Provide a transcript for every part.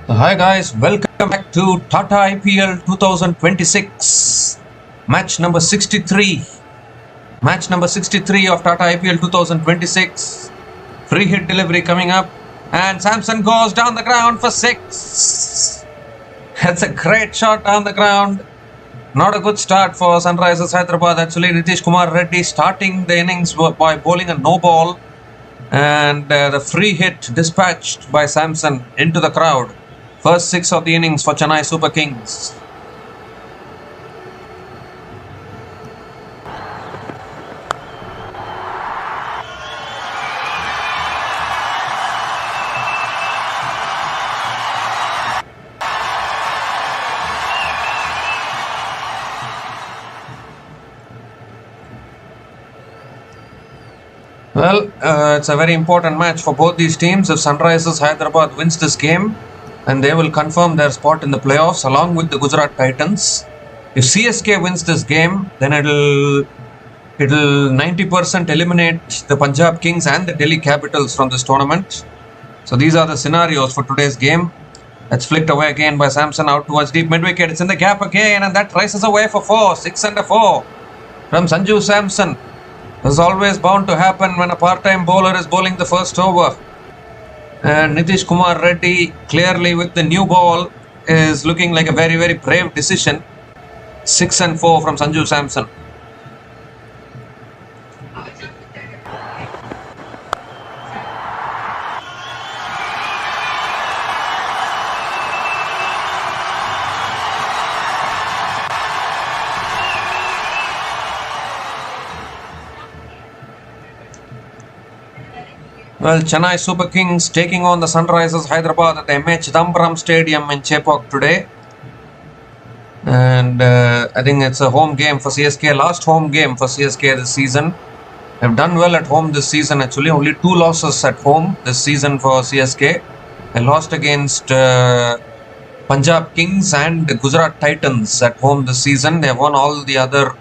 Hi guys, welcome back to Tata IPL 2026 match number 63. Match number 63 of Tata IPL 2026. Free hit delivery coming up, and Samson goes down the ground for 6. That's a great shot down the ground. Not a good start for Sunrisers Hyderabad. Actually, Nitish Kumar Reddy starting the innings by bowling a no ball, and the free hit dispatched by Samson into the crowd. First 6 of the innings for Chennai Super Kings. Well, it's a very important match for both these teams. If Sunrisers Hyderabad wins this game, and they will confirm their spot in the playoffs along with the Gujarat Titans. If CSK wins this game, then it'll 90% eliminate the Punjab Kings and the Delhi Capitals from this tournament. So these are the scenarios for today's game. That's flicked away again by Samson out towards deep mid-wicket. It's in the gap again, and that rises away for 4. 6 and a 4 from Sanju Samson. This is always bound to happen when a part-time bowler is bowling the first over. And Nitish Kumar Reddy, clearly with the new ball, is looking like a very, very brave decision. 6 and 4 from Sanju Samson. Well, Chennai Super Kings taking on the Sunrisers Hyderabad at the MH Dambram Stadium in Chepauk today. And I think it's a home game for CSK, last home game for CSK this season. They've done well at home this season actually, only 2 losses at home this season for CSK. They lost against Punjab Kings and Gujarat Titans at home this season. They have won all the other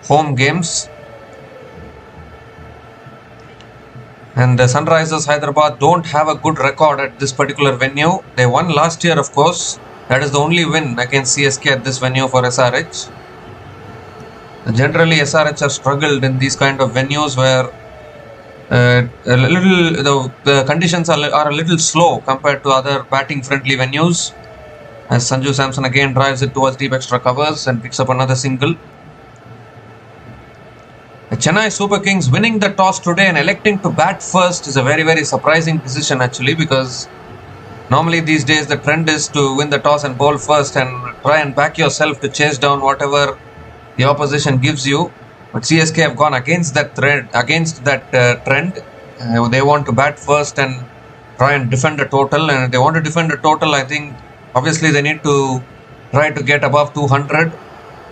home games. And the Sunrisers Hyderabad don't have a good record at this particular venue. They won last year, of course. That is the only win against CSK at this venue for SRH. Generally, SRH have struggled in these kind of venues where the conditions are a little slow compared to other batting-friendly venues. As Sanju Samson again drives it towards deep extra covers and picks up another single. The Chennai Super Kings winning the toss today and electing to bat first is a very, very surprising decision actually, because normally these days the trend is to win the toss and bowl first and try and back yourself to chase down whatever the opposition gives you. But CSK have gone against that trend. They want to bat first and try and defend the total. And if they want to defend the total, I think obviously they need to try to get above 200,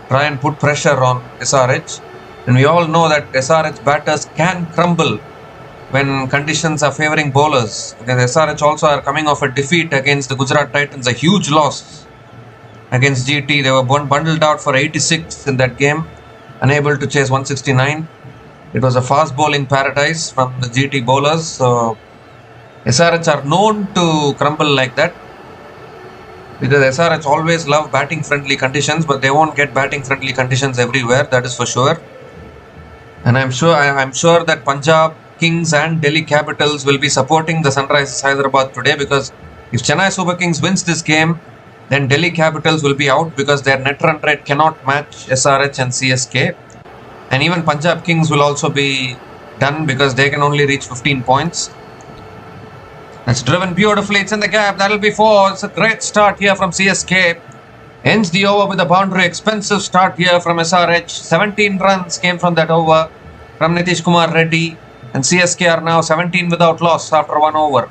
try and put pressure on SRH. And we all know that SRH batters can crumble when conditions are favouring bowlers. Because SRH also are coming off a defeat against the Gujarat Titans, a huge loss against GT. They were bundled out for 86 in that game, unable to chase 169. It was a fast bowling paradise from the GT bowlers. So SRH are known to crumble like that, because SRH always love batting friendly conditions, but they won't get batting friendly conditions everywhere, that is for sure. And I'm sure that Punjab Kings and Delhi Capitals will be supporting the Sunrisers Hyderabad today, because if Chennai Super Kings wins this game, then Delhi Capitals will be out because their net run rate cannot match SRH and CSK. And even Punjab Kings will also be done because they can only reach 15 points. That's driven beautifully. It's in the gap. That'll be 4. It's a great start here from CSK. Ends the over with a boundary. Expensive start here from SRH. 17 runs came from that over from Nitish Kumar Reddy. And CSK are now 17 without loss after 1 over.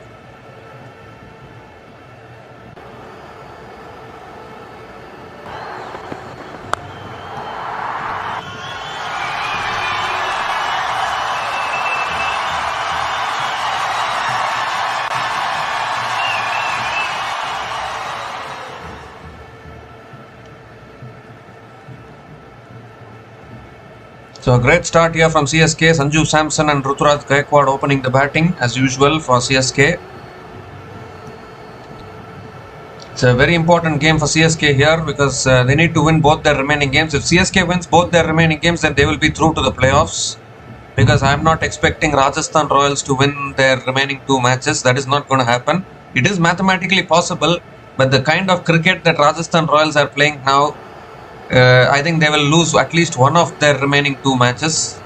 So a great start here from CSK. Sanju Samson and Ruturaj Gaikwad opening the batting as usual for CSK. It's a very important game for CSK here because they need to win both their remaining games. If CSK wins both their remaining games, then they will be through to the playoffs. Because I'm not expecting Rajasthan Royals to win their remaining 2 matches. That is not going to happen. It is mathematically possible, but the kind of cricket that Rajasthan Royals are playing now, I think they will lose at least one of their remaining 2 matches.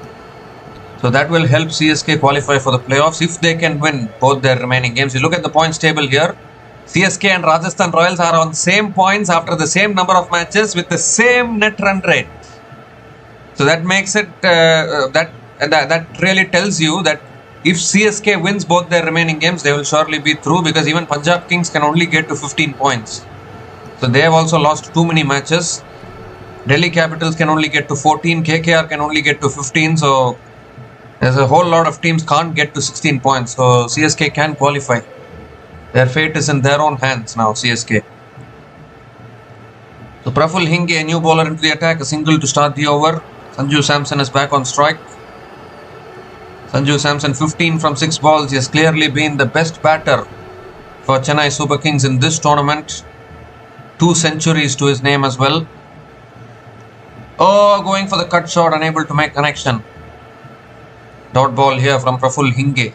So that will help CSK qualify for the playoffs if they can win both their remaining games. You look at the points table here. CSK and Rajasthan Royals are on same points after the same number of matches with the same net run rate. So that makes it that really tells you that if CSK wins both their remaining games, they will surely be through, because even Punjab Kings can only get to 15 points. So they have also lost too many matches. Delhi Capitals can only get to 14, KKR can only get to 15. So there's a whole lot of teams can't get to 16 points. So CSK can qualify. Their fate is in their own hands now, CSK. So Praful Hinge, a new bowler into the attack, a single to start the over. Sanju Samson is back on strike. Sanju Samson 15 from 6 balls. He has clearly been the best batter for Chennai Super Kings in this tournament. 2 centuries to his name as well. Oh, going for the cut shot, unable to make connection. Dot ball here from Praful Hinge.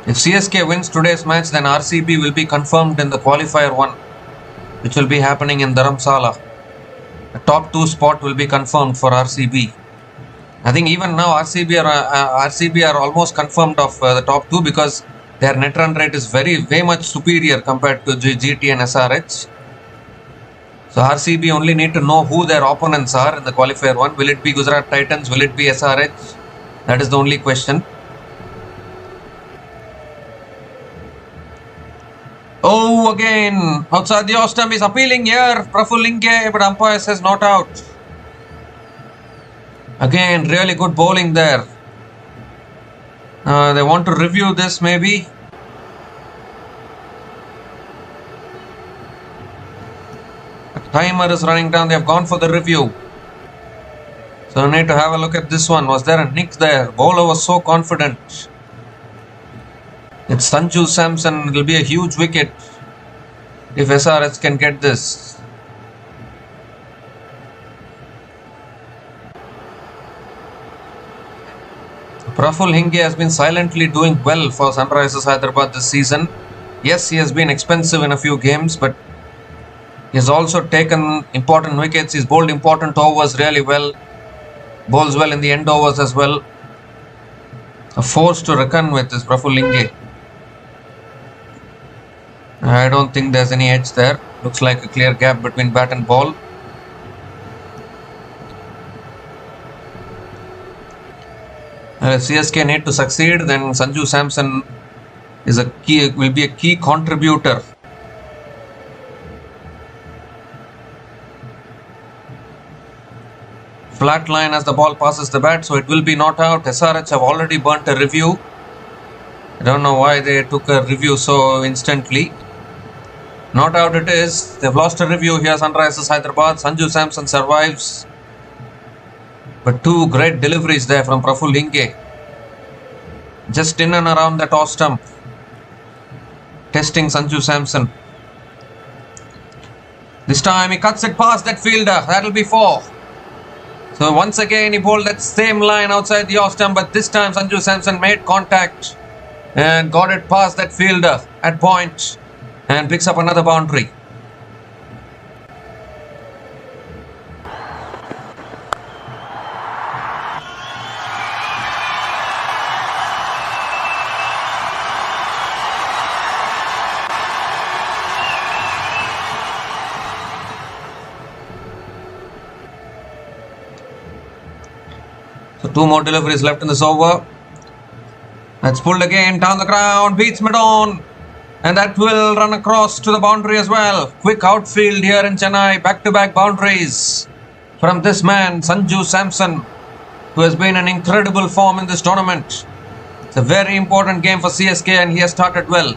If CSK wins today's match, then RCB will be confirmed in the qualifier 1, which will be happening in Dharamsala. The top 2 spot will be confirmed for RCB. I think even now RCB are almost confirmed of the top 2 because their net run rate is way much superior compared to GT and SRH. So RCB only need to know who their opponents are in the qualifier 1. Will it be Gujarat Titans? Will it be SRH? That is the only question. Oh, again, outside the off stump is appealing here. Praful Hinge, but umpire says not out. Again, really good bowling there. They want to review this maybe. The timer is running down. They have gone for the review. So I need to have a look at this one. Was there a nick there? Bowler was so confident. It's Sanju Samson. It will be a huge wicket if SRH can get this. Praful Hinge has been silently doing well for Sunrisers Hyderabad this season. Yes, he has been expensive in a few games, but he has also taken important wickets. He's bowled important overs really well. Bowls well in the end overs as well. A force to reckon with is Praful Hinge. I don't think there's any edge there. Looks like a clear gap between bat and ball. If CSK need to succeed, then Sanju Samson will be a key contributor. Flat line as the ball passes the bat, so it will be not out. SRH have already burnt a review. I don't know why they took a review so instantly. Not out it is. They've lost a review here, Sunrisers Hyderabad. Sanju Samson survives. But 2 great deliveries there from Praful Hinge. Just in and around that off stump. Testing Sanju Samson. This time he cuts it past that fielder. That'll be 4. So once again he bowled that same line outside the off stump. But this time Sanju Samson made contact and got it past that fielder at point. And picks up another boundary. So 2 more deliveries left in this over. That's pulled again down the ground, beats mid-on. And that will run across to the boundary as well. Quick outfield here in Chennai. Back-to-back boundaries from this man, Sanju Samson, who has been in incredible form in this tournament. It's a very important game for CSK and he has started well.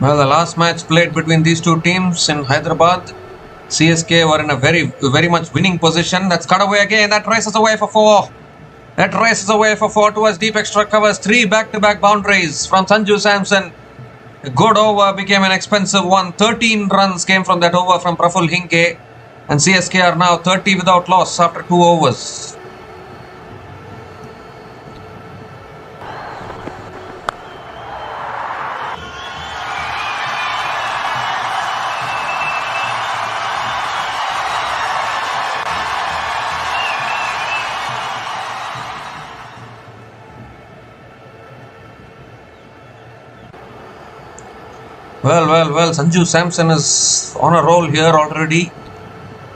Well, the last match played between these two teams in Hyderabad, CSK were in a very much winning position. That's cut away again. That races away for 4. That races away for 4 towards deep extra covers. 3 back-to-back boundaries from Sanju Samson. A good over became an expensive one. 13 runs came from that over from Praful Hinke. And CSK are now 30 without loss after 2 overs. Well, Sanju Samson is on a roll here already.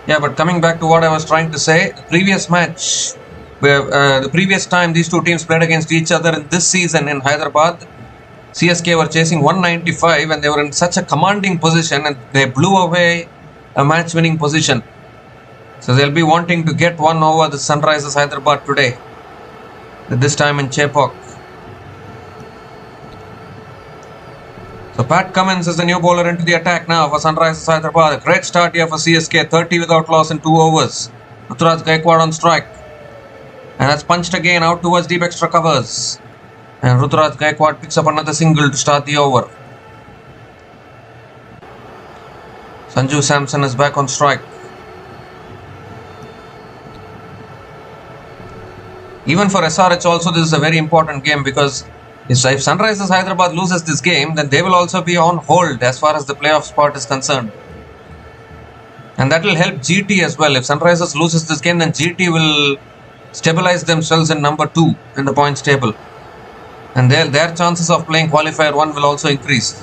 Yeah, but coming back to what I was trying to say, the previous match, the previous time these two teams played against each other in this season in Hyderabad, CSK were chasing 195 and they were in such a commanding position and they blew away a match-winning position. So they'll be wanting to get one over the Sunrisers Hyderabad today, this time in Chepauk. So Pat Cummins is the new bowler into the attack now for Sunrisers Hyderabad. A great start here for CSK, 30 without loss in 2 overs. Ruturaj Gaikwad on strike. And that's punched again out towards deep extra covers. And Ruturaj Gaikwad picks up another single to start the over. Sanju Samson is back on strike. Even for SRH also this is a very important game because if Sunrisers Hyderabad loses this game, then they will also be on hold as far as the playoff spot is concerned. And that will help GT as well. If Sunrisers loses this game, then GT will stabilize themselves in number 2 in the points table. And their chances of playing qualifier 1 will also increase.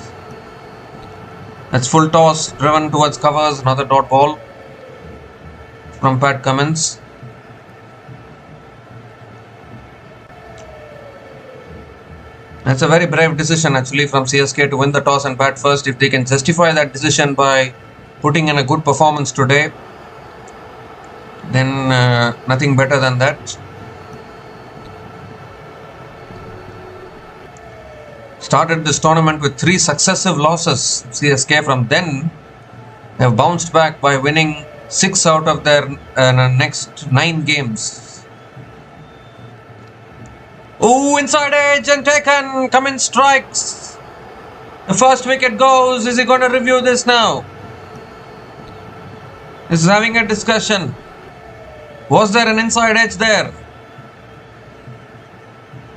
That's full toss, driven towards covers, another dot ball from Pat Cummins. That's a very brave decision actually from CSK to win the toss and bat first. If they can justify that decision by putting in a good performance today, then nothing better than that. Started this tournament with 3 successive losses. CSK from then have bounced back by winning 6 out of their next 9 games. Oh, inside edge and taken. Cummins strikes. The first wicket goes. Is he going to review this now? He's having a discussion. Was there an inside edge there?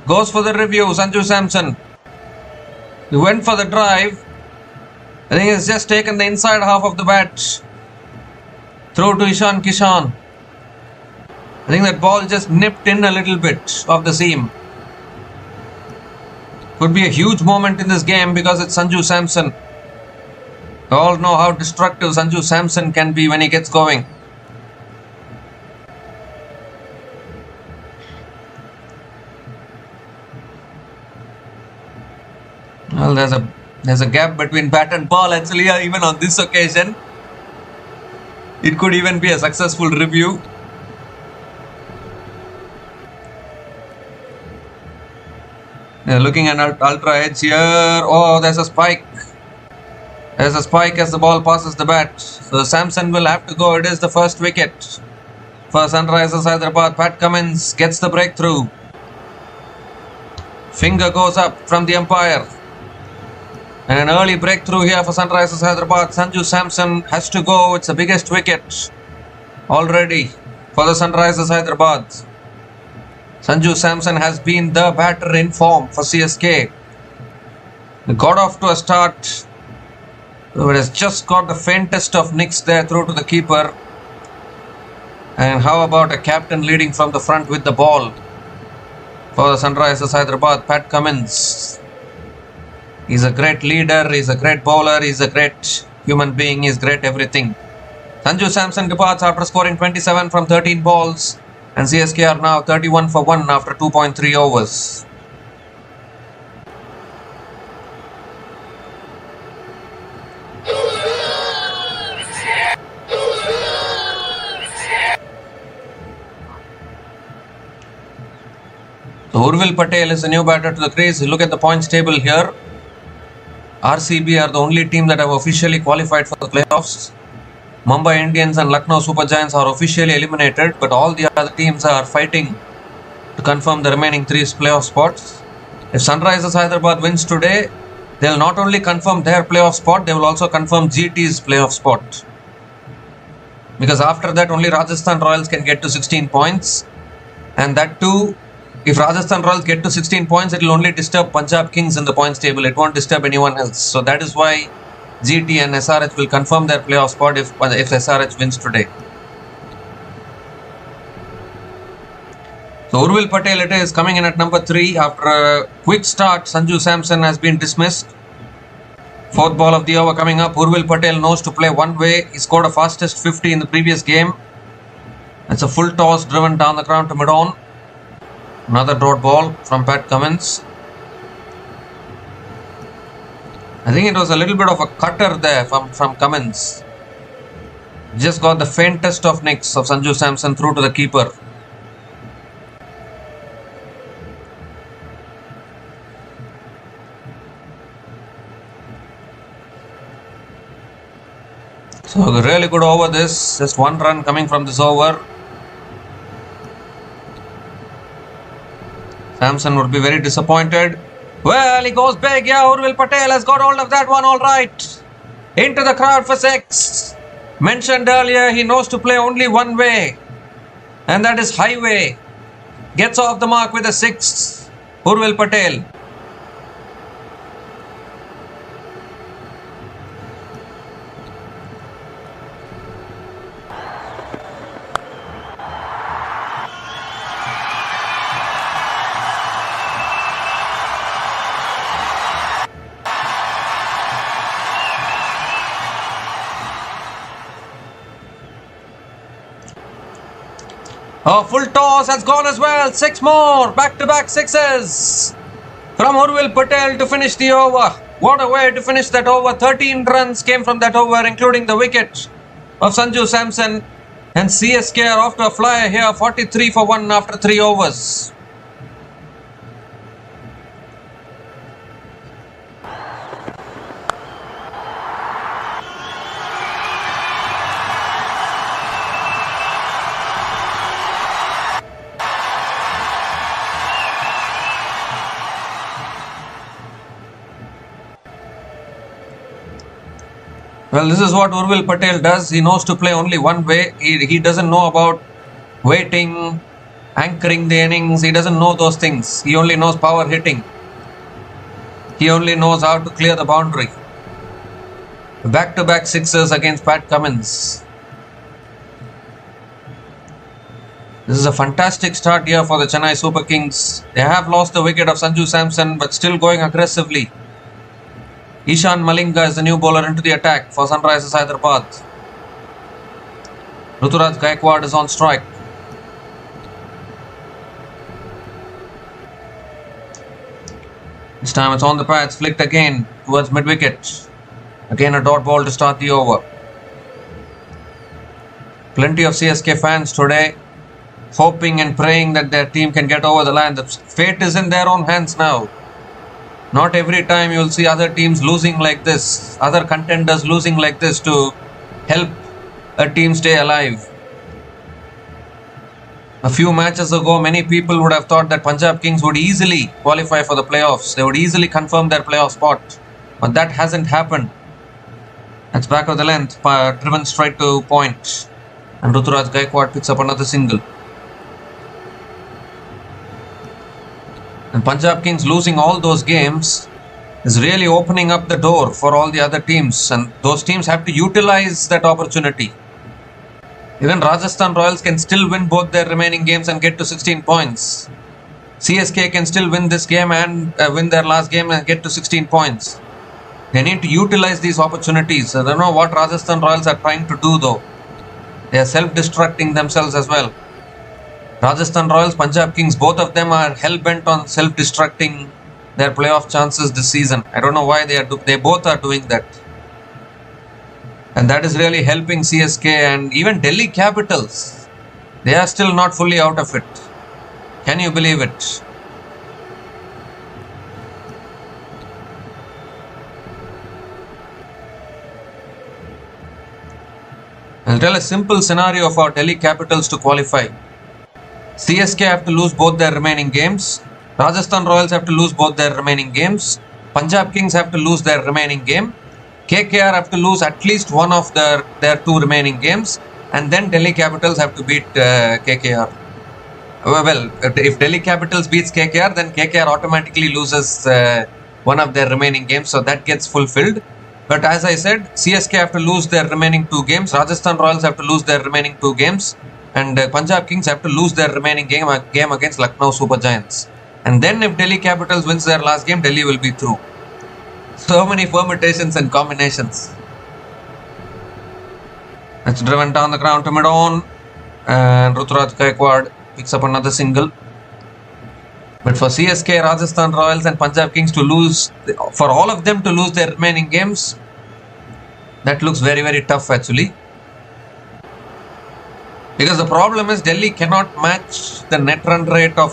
Goes for the review. Sanju Samson. He went for the drive. I think he's just taken the inside half of the bat. Throw to Kishan. I think that ball just nipped in a little bit of the seam. Could be a huge moment in this game because it's Sanju Samson. We all know how destructive Sanju Samson can be when he gets going. Well, there's a gap between bat and ball actually even on this occasion. It could even be a successful review. Looking at ultra edge here. Oh, there's a spike. There's a spike as the ball passes the bat. So Samson will have to go. It is the first wicket for Sunrisers Hyderabad. Pat Cummins gets the breakthrough. Finger goes up from the umpire. And an early breakthrough here for Sunrisers Hyderabad. Sanju Samson has to go. It's the biggest wicket already for the Sunrisers Hyderabad. Sanju Samson has been the batter in form for CSK. He got off to a start. It has just got the faintest of nicks there through to the keeper. And how about a captain leading from the front with the ball for the Sunrisers Hyderabad, Pat Cummins. He's a great leader, he's a great bowler, he's a great human being, he's great everything. Sanju Samson departs after scoring 27 from 13 balls. And CSK are now 31 for 1 after 2.3 overs. So Urville Patel is the new batter to the crease. Look at the points table here. RCB are the only team that have officially qualified for the playoffs. Mumbai Indians and Lucknow Super Giants are officially eliminated, but all the other teams are fighting to confirm the remaining 3 playoff spots. If Sunrisers Hyderabad wins today, they'll not only confirm their playoff spot, they will also confirm GT's playoff spot. Because after that, only Rajasthan Royals can get to 16 points. And that too, if Rajasthan Royals get to 16 points, it will only disturb Punjab Kings in the points table. It won't disturb anyone else. So that is why GT and SRH will confirm their playoff spot if SRH wins today. So Urville Patel it is coming in at number 3 after a quick start. Sanju Samson has been dismissed. 4th ball of the over coming up. Urville Patel knows to play one way. He scored a fastest 50 in the previous game. It's a full toss driven down the ground to mid-on. Another dot ball from Pat Cummins. I think it was a little bit of a cutter there from Cummins. Just got the faintest of nicks of Sanju Samson through to the keeper. So really good over this. Just 1 run coming from this over. Samson would be very disappointed. Well, he goes big. Yeah, Urville Patel has got hold of that one all right. Into the crowd for 6. Mentioned earlier, he knows to play only one way. And that is highway. Gets off the mark with a 6. Urville Patel. A full toss has gone as well. 6 more. Back-to-back 6s. From Urville Patel to finish the over. What a way to finish that over. 13 runs came from that over, including the wicket of Sanju Samson. And CSK are off to a flyer here. 43 for 1 after 3 overs. Well, this is what Urville Patel does. He knows to play only one way. He doesn't know about waiting, anchoring the innings. He doesn't know those things. He only knows power hitting. He only knows how to clear the boundary. Back-to-back 6s against Pat Cummins. This is a fantastic start here for the Chennai Super Kings. They have lost the wicket of Sanju Samson, but still going aggressively. Ishan Malinga is the new bowler into the attack for Sunrisers Hyderabad. Ruturaj Gaikwad is on strike. This time it's on the pads, flicked again towards mid-wicket. Again a dot ball to start the over. Plenty of CSK fans today hoping and praying that their team can get over the line. The fate is in their own hands now. Not every time you will see other teams losing like this, other contenders losing like this to help a team stay alive. A few matches ago, many people would have thought that Punjab Kings would easily qualify for the playoffs. They would easily confirm their playoff spot. But that hasn't happened. That's back of the length, driven straight to point. And Ruturaj Gaikwad picks up another single. And Punjab Kings losing all those games is really opening up the door for all the other teams. And those teams have to utilize that opportunity. Even Rajasthan Royals can still win both their remaining games and get to 16 points. CSK can still win this game and win their last game and get to 16 points. They need to utilize these opportunities. I don't know what Rajasthan Royals are trying to do though. They are self-destructing themselves as well. Rajasthan Royals, Punjab Kings, both of them are hell-bent on self-destructing their playoff chances this season. I don't know why they both are doing that. And that is really helping CSK and even Delhi Capitals. They are still not fully out of it. Can you believe it? I'll tell a simple scenario for Delhi Capitals to qualify. CSK have to lose both their remaining games. Rajasthan Royals have to lose both their remaining games. Punjab Kings have to lose their remaining game. KKR have to lose at least one of their two remaining games. And then Delhi Capitals have to beat KKR. Well, if Delhi Capitals beats KKR, then KKR automatically loses one of their remaining games. So that gets fulfilled. But as I said, CSK have to lose their remaining two games. Rajasthan Royals have to lose their remaining two games. And Punjab Kings have to lose their remaining game against Lucknow Super Giants. And then if Delhi Capitals wins their last game, Delhi will be through. So many permutations and combinations. It's driven down the ground to mid-on. And Ruturaj Gaikwad picks up another single. But for CSK, Rajasthan Royals and Punjab Kings to lose, for all of them to lose their remaining games, that looks very, very tough actually. Because the problem is Delhi cannot match the net run rate of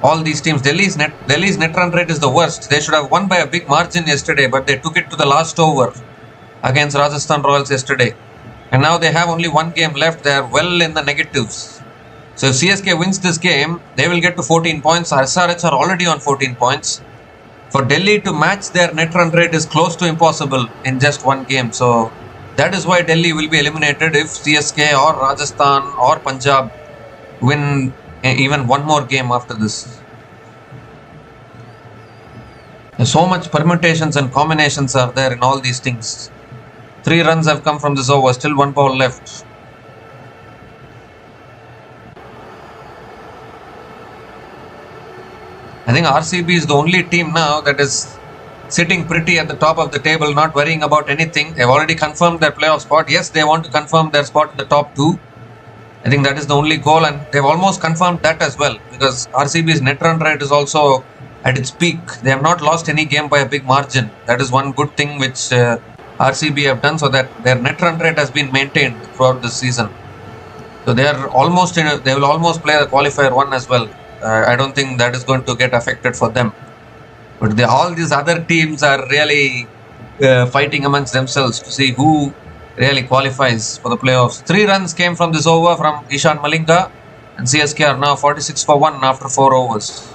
all these teams. Delhi's net run rate is the worst. They should have won by a big margin yesterday, but they took it to the last over against Rajasthan Royals yesterday. And now they have only one game left. They are well in the negatives. So if CSK wins this game, they will get to 14 points. SRH are already on 14 points. For Delhi to match their net run rate is close to impossible in just one game. So that is why Delhi will be eliminated if CSK or Rajasthan or Punjab win even one more game after this. There's so much permutations and combinations are there in all these things. 3 runs have come from this over, still 1 ball left. I think RCB is the only team now that is sitting pretty at the top of the table, not worrying about anything. They've already confirmed their playoff spot. Yes, they want to confirm their spot in the top 2. I think that is the only goal, and they've almost confirmed that as well, because RCB's net run rate is also at its peak. They have not lost any game by a big margin. That is one good thing which RCB have done, so that their net run rate has been maintained throughout this season. So they are almost they will almost play the qualifier 1 as well. I don't think that is going to get affected for them. But all these other teams are really fighting amongst themselves to see who really qualifies for the playoffs. 3 runs came from this over from Ishan Malinga, and CSK are now 46 for 1 after 4 overs.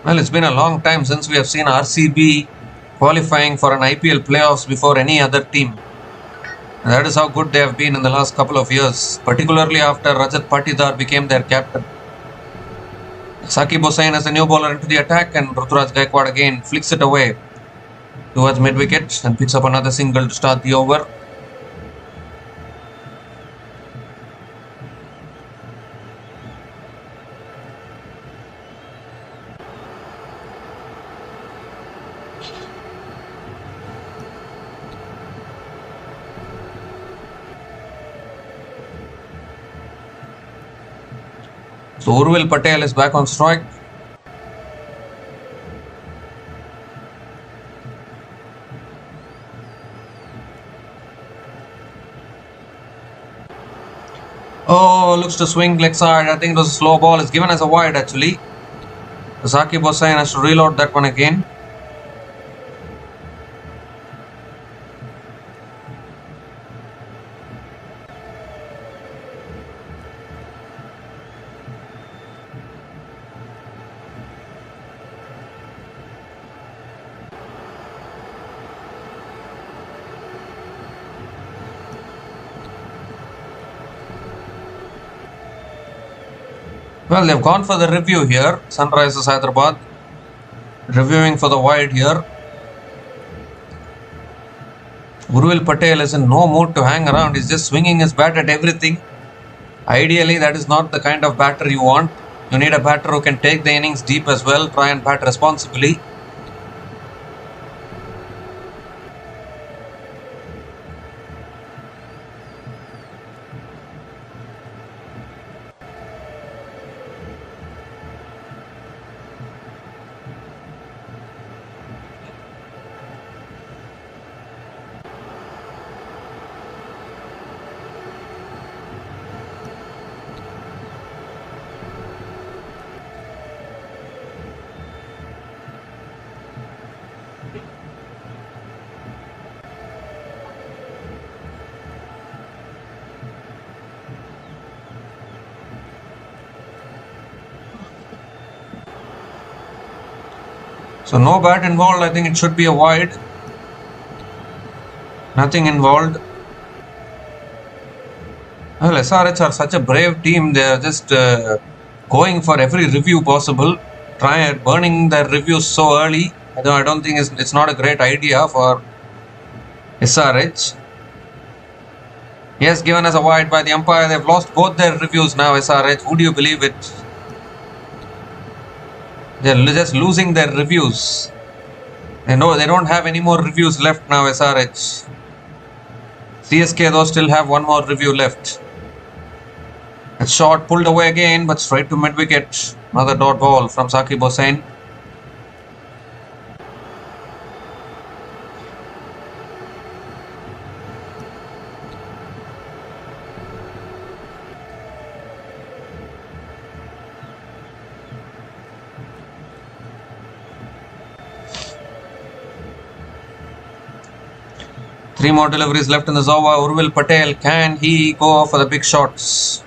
Well, it's been a long time since we have seen RCB qualifying for an IPL playoffs before any other team. And that is how good they have been in the last couple of years, particularly after Rajat Patidar became their captain. Saqib Hussain as a new bowler into the attack, and Ruturaj Gaikwad again flicks it away towards mid-wicket and picks up another single to start the over. So Urville Patel is back on strike. Oh, looks to swing leg side. I think it was a slow ball. It's given as a wide actually. Saqib Hussain has to reload that one again. Well, they've gone for the review here. Sunrisers Hyderabad reviewing for the wide here. Urville Patel is in no mood to hang around. He's just swinging his bat at everything. Ideally, that is not the kind of batter you want. You need a batter who can take the innings deep as well, try and bat responsibly. So no bat involved. I think it should be a wide. Nothing involved. Well, SRH are such a brave team. They are just going for every review possible. Burning their reviews so early. I don't think it's not a great idea for SRH. Yes, given as a wide by the umpire. They've lost both their reviews now, SRH. Would you believe it? They're just losing their reviews. They know they don't have any more reviews left now, SRH. CSK though still have one more review left. A shot pulled away again, but straight to mid-wicket. Another dot ball from Saqib Hossain. Three more deliveries left in the over. Urville Patel, can he go for the big shots?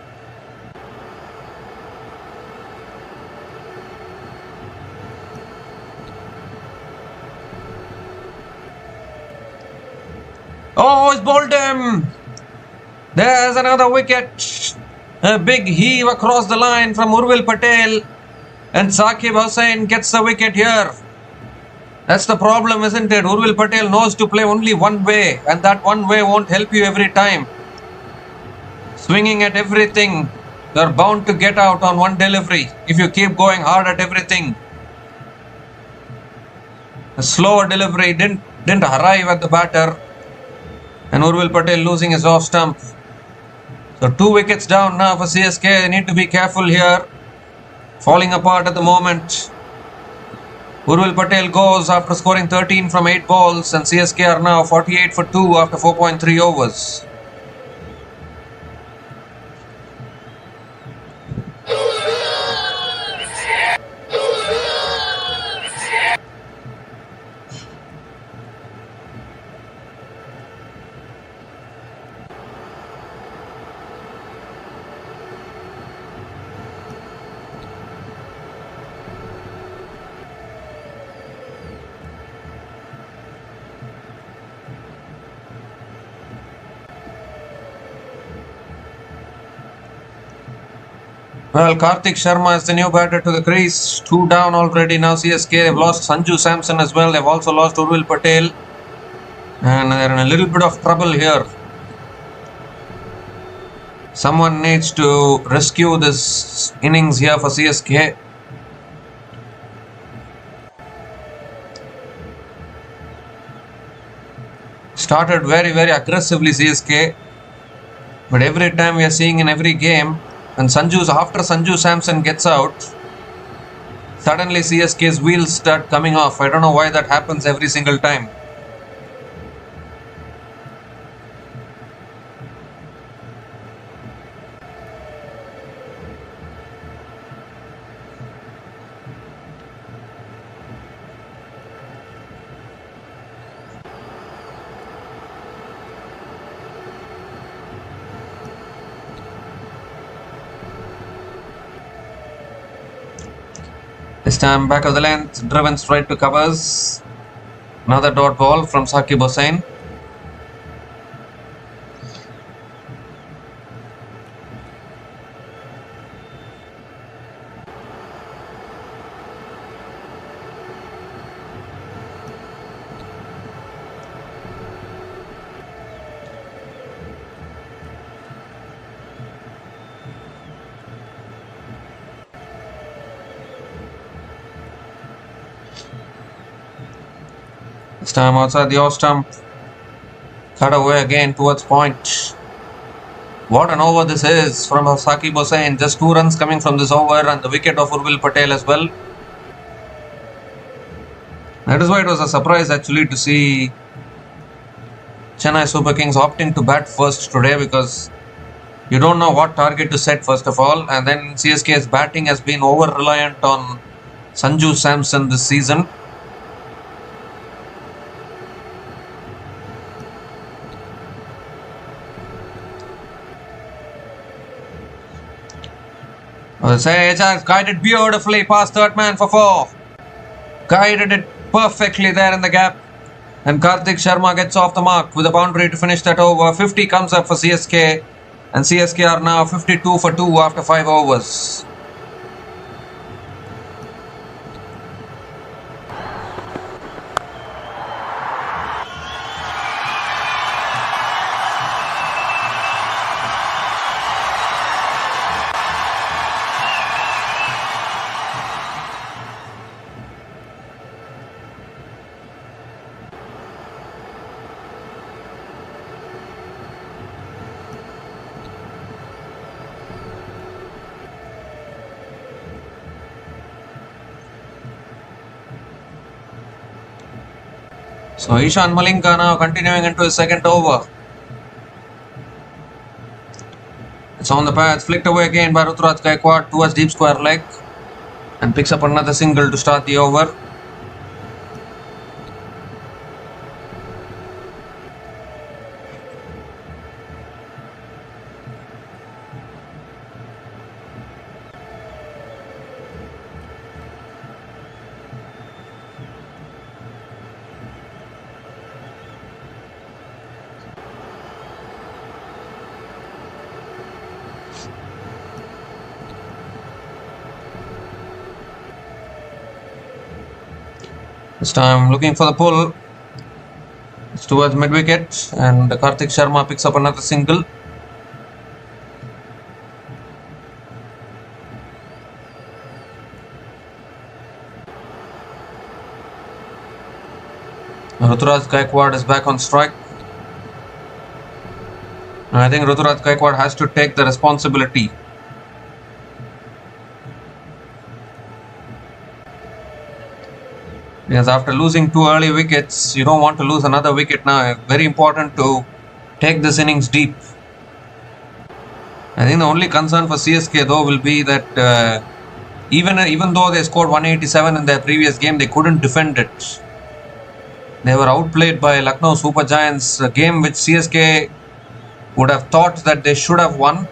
Oh, he's bowled him. There's another wicket. A big heave across the line from Urville Patel. And Saqib Hossain gets the wicket here. That's the problem, isn't it? Urville Patel knows to play only one way, and that one way won't help you every time. Swinging at everything, you're bound to get out on one delivery if you keep going hard at everything. A slower delivery didn't arrive at the batter, and Urville Patel losing his off stump. So 2 wickets down now for CSK. They need to be careful here. Falling apart at the moment. Urville Patel goes after scoring 13 from 8 balls, and CSK are now 48 for 2 after 4.3 overs. Well, Karthik Sharma is the new batter to the crease. 2 down already now. CSK, they've lost Sanju Samson as well. They've also lost Urville Patel. And they're in a little bit of trouble here. Someone needs to rescue this innings here for CSK. Started very, very aggressively CSK. But every time we are seeing in every game, and after Sanju Samson gets out, suddenly CSK's wheels start coming off. I don't know why that happens every single time. This time back of the length, driven straight to covers. Another dot ball from Saqib Hossain. This time outside the off stump. Cut away again towards point. What an over this is from Saqib Hossain. Just 2 runs coming from this over, and the wicket of Urville Patel as well. That is why it was a surprise actually to see Chennai Super Kings opting to bat first today, because you don't know what target to set first of all, and then CSK's batting has been over reliant on Sanju Samson this season. Sage has guided beautifully past third man for 4. Guided it perfectly there in the gap. And Karthik Sharma gets off the mark with a boundary to finish that over. 50 comes up for CSK. And CSK are now 52 for 2 after 5 overs. So Ishan Malinga now continuing into his second over. It's on the pads, flicked away again by Ruturaj Gaikwad towards deep square leg and picks up another single to start the over. This time looking for the pull. It's towards mid-wicket and Karthik Sharma picks up another single. Ruturaj Gaikwad is back on strike. And I think Ruturaj Gaikwad has to take the responsibility. Because after losing 2 early wickets, you don't want to lose another wicket now. Very important to take this innings deep. I think the only concern for CSK though will be that even though they scored 187 in their previous game, they couldn't defend it. They were outplayed by Lucknow Super Giants, a game which CSK would have thought that they should have won,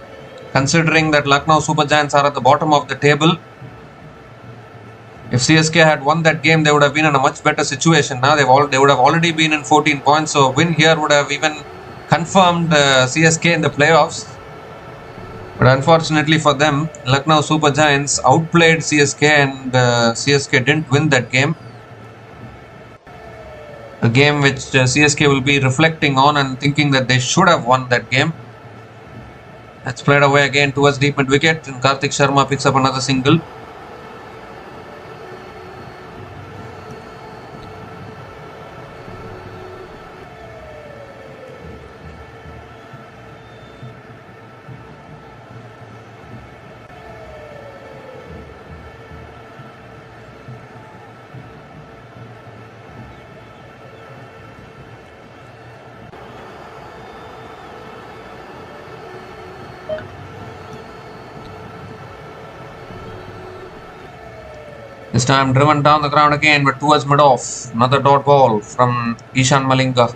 considering that Lucknow Super Giants are at the bottom of the table. If CSK had won that game, they would have been in a much better situation. Now they would have already been in 14 points. So a win here would have even confirmed CSK in the playoffs. But unfortunately for them, Lucknow Super Giants outplayed CSK and CSK didn't win that game. A game which CSK will be reflecting on and thinking that they should have won that game. That's played away again towards deep mid wicket and Karthik Sharma picks up another single. This time driven down the ground again but towards mid-off. Another dot ball from Ishan Malinga.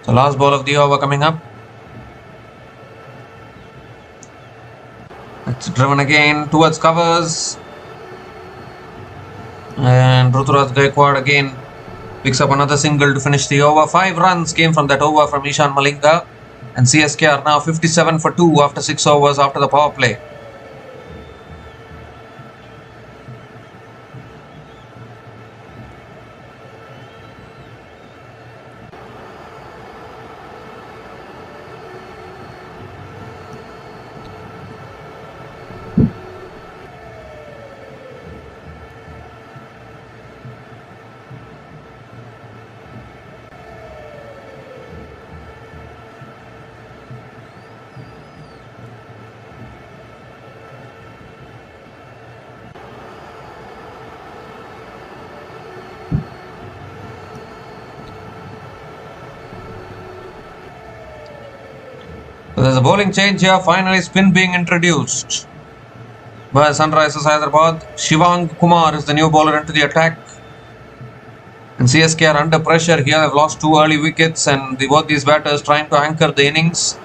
The last ball of the over coming up. It's driven again towards covers. And Ruturaj Gaikwad again picks up another single to finish the over. 5 runs came from that over from Ishan Malinga. And CSK are now 57 for 2 after 6 overs after the power play. a bowling change here. Finally, spin being introduced by Sunrisers Hyderabad. Shivang Kumar is the new bowler into the attack. And CSK are under pressure here. They've lost 2 early wickets and both these batters trying to anchor the innings.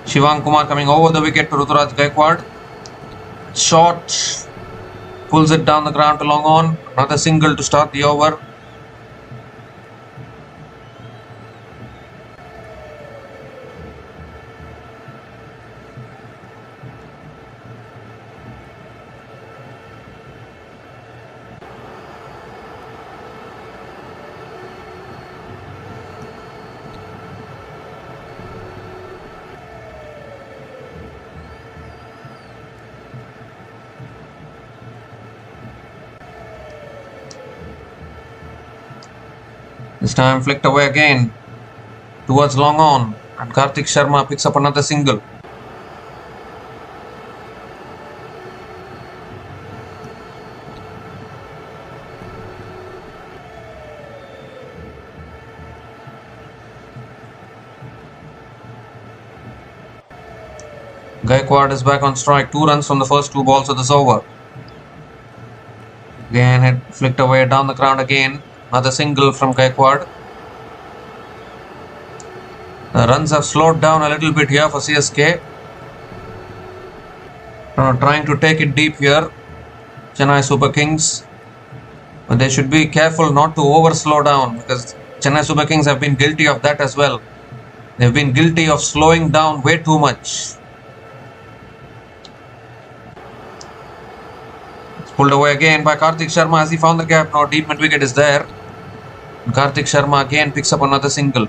Shivang Kumar coming over the wicket to Ruturaj Gaikwad. Short. Pulls it down the ground to long on. Another single to start the over. This time flicked away again towards long on, and Karthik Sharma picks up another single. Gaikwad is back on strike. 2 runs from the first 2 balls of this over. Again, it flicked away down the ground again. Another single from Gaikwad. The runs have slowed down a little bit here for CSK. Trying to take it deep here, Chennai Super Kings. But they should be careful not to over slow down, because Chennai Super Kings have been guilty of that as well. They've been guilty of slowing down way too much. It's pulled away again by Karthik Sharma as he found the gap. Now deep mid wicket is there. Karthik Sharma again picks up another single.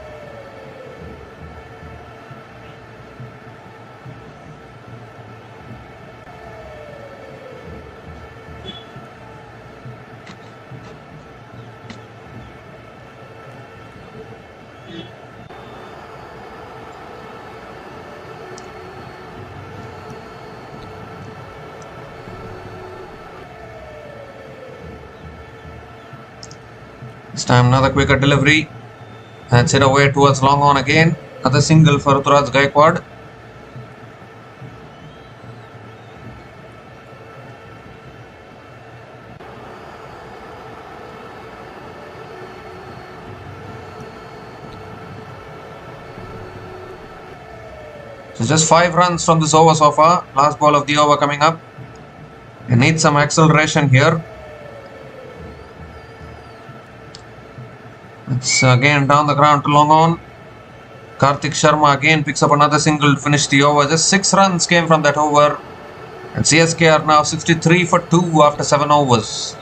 This time another quicker delivery. That's it away towards long on again. Another single for Ruturaj Gaikwad. So just 5 runs from this over so far. Last ball of the over coming up. They need some acceleration here. It's again down the ground to long on. Karthik Sharma again picks up another single to finish the over. Just 6 runs came from that over. And CSK are now 63 for 2 after 7 overs.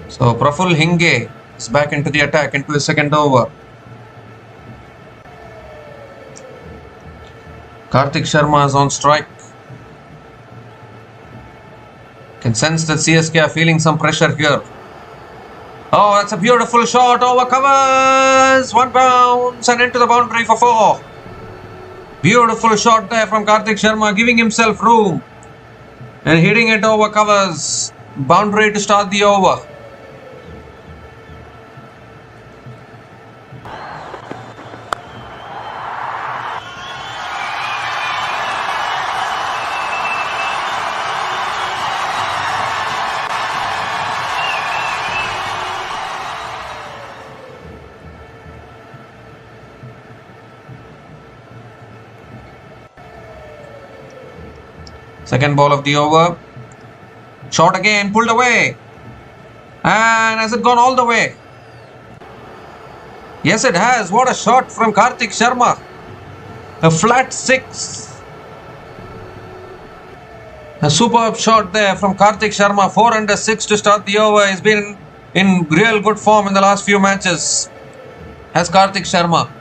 So Praful Hinge is back into the attack, into his second over. Karthik Sharma is on strike. Can sense that CSK are feeling some pressure here. Oh, that's a beautiful shot over covers. 1 bounce and into the boundary for 4. Beautiful shot there from Karthik Sharma, giving himself room and hitting it over covers. Boundary to start the over. Second ball of the over. Shot again, pulled away. And has it gone all the way? Yes, it has. What a shot from Karthik Sharma. A flat 6. A superb shot there from Karthik Sharma. 4 under 6 to start the over. He's been in real good form in the last few matches. As Karthik Sharma.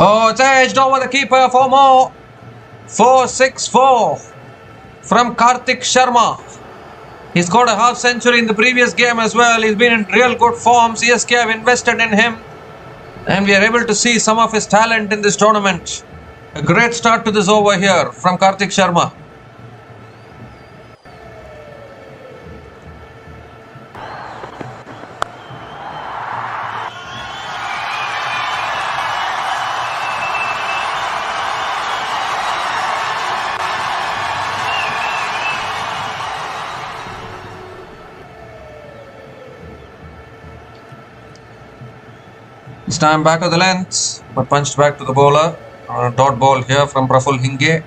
Oh, it's edged over the keeper for more. 4-6-4 from Karthik Sharma. He scored a half century in the previous game as well. He's been in real good form. CSK have invested in him. And we are able to see some of his talent in this tournament. A great start to this over here from Karthik Sharma. This time back of the length, but punched back to the bowler. Dot ball here from Praful Hinge.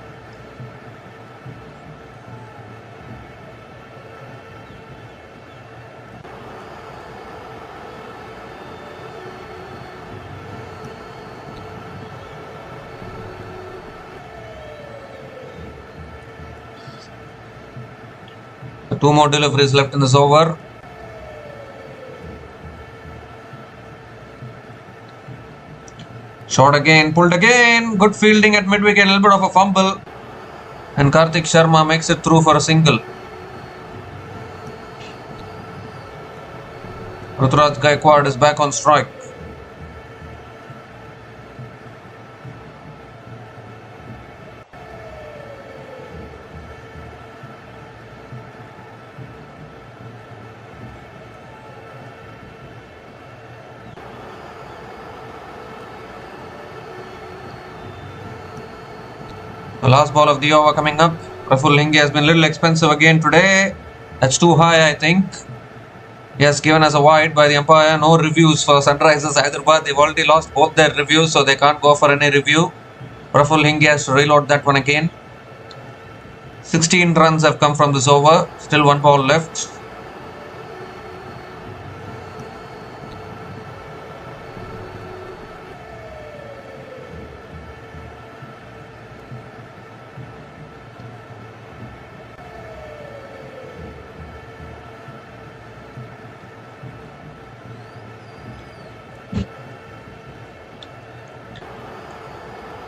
Two more deliveries left in this over. Shot again, pulled again. Good fielding at mid-wicket, a little bit of a fumble. And Karthik Sharma makes it through for a single. Ruturaj Gaikwad is back on strike. The last ball of the over coming up. Praful Hinge has been a little expensive again today. That's too high, I think. He has given us a wide by the umpire. No reviews for Sunrisers Hyderabad. They've already lost both their reviews, so they can't go for any review. Praful Hinge has to reload that one again. 16 runs have come from this over. Still one ball left.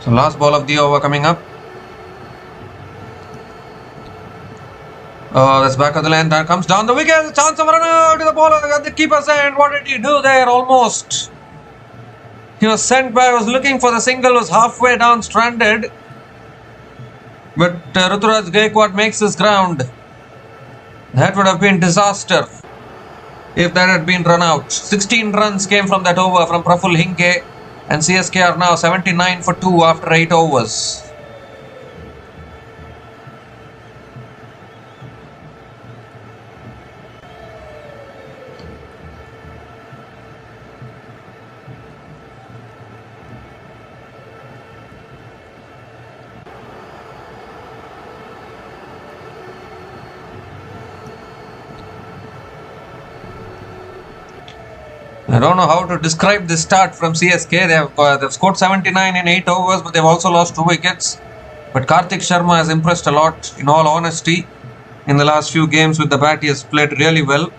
So last ball of the over coming up. That's back of the length and comes down the wicket. A chance of a run out to the bowler at the keeper's end. What did he do there? Almost. He was sent by, was looking for the single, was halfway down stranded. But Ruturaj Gaikwad makes his ground. That would have been disaster if that had been run out. 16 runs came from that over from Praful Hinge. And CSK are now 79 for 2 after 8 overs. I don't know how to describe this start from CSK. They've scored 79 in 8 overs, but they've also lost 2 wickets. But Karthik Sharma has impressed a lot, in all honesty. In the last few games with the bat, he has played really well.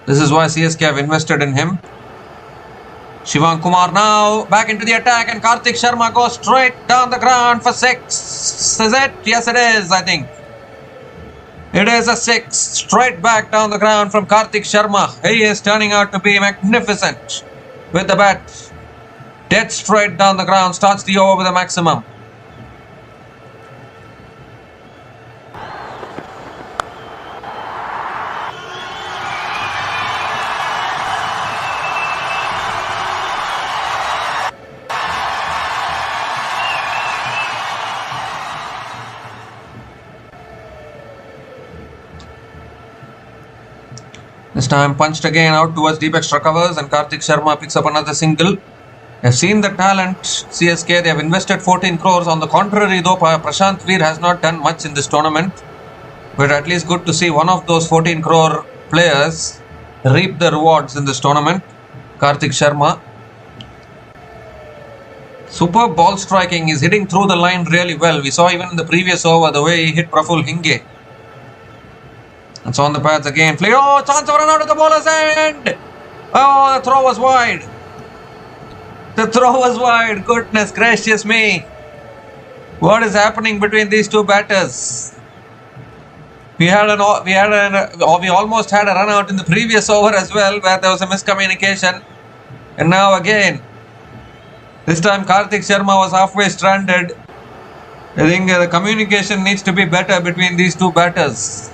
This is why CSK have invested in him. Shivan Kumar now back into the attack, and Karthik Sharma goes straight down the ground for 6. Is it? Yes, it is, I think. It is a 6, straight back down the ground from Karthik Sharma. He is turning out to be magnificent with the bat. Dead straight down the ground, starts the over with a maximum. This time punched again out towards deep extra covers and Karthik Sharma picks up another single. They've seen the talent, CSK. They have invested 14 crores. On the contrary though, Prashant Veer has not done much in this tournament. But at least good to see one of those 14 crore players reap the rewards in this tournament. Karthik Sharma. Superb ball striking. He's hitting through the line really well. We saw even in the previous over the way he hit Praful Hinge. It's on the pads again. Play. Oh, chance of run out of the bowler's end. Oh, the throw was wide. The throw was wide. Goodness gracious me. What is happening between these two batters? We almost had a run out in the previous over as well, where there was a miscommunication. And now again. This time Karthik Sharma was halfway stranded. I think the communication needs to be better between these two batters.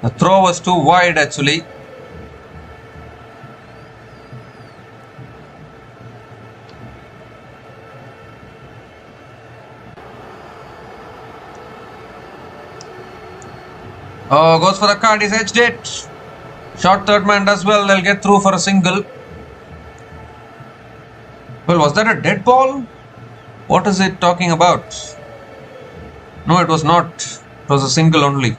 The throw was too wide actually. Oh, goes for the cut. He's edged it. Short third man does well. They'll get through for a single. Well, was that a dead ball? What is it talking about? No, it was not. It was a single only.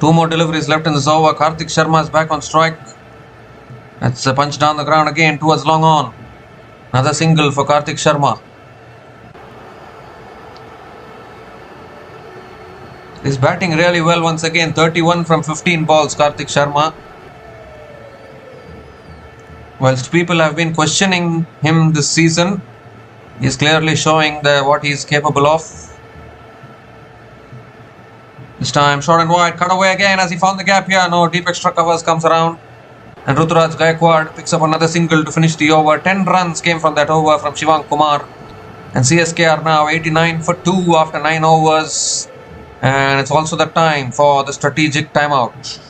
Two more deliveries left in this over. Karthik Sharma is back on strike. That's a punch down the ground again towards long on. Another single for Karthik Sharma. He's batting really well once again. 31 from 15 balls, Karthik Sharma. Whilst people have been questioning him this season, he's clearly showing what he's capable of. This time short and wide, cut away again as he found the gap here. No, deep extra covers comes around. And Ruturaj Gaikwad picks up another single to finish the over. 10 runs came from that over from Shivank Kumar. And CSK are now 89 for 2 after 9 overs. And it's also the time for the strategic timeout.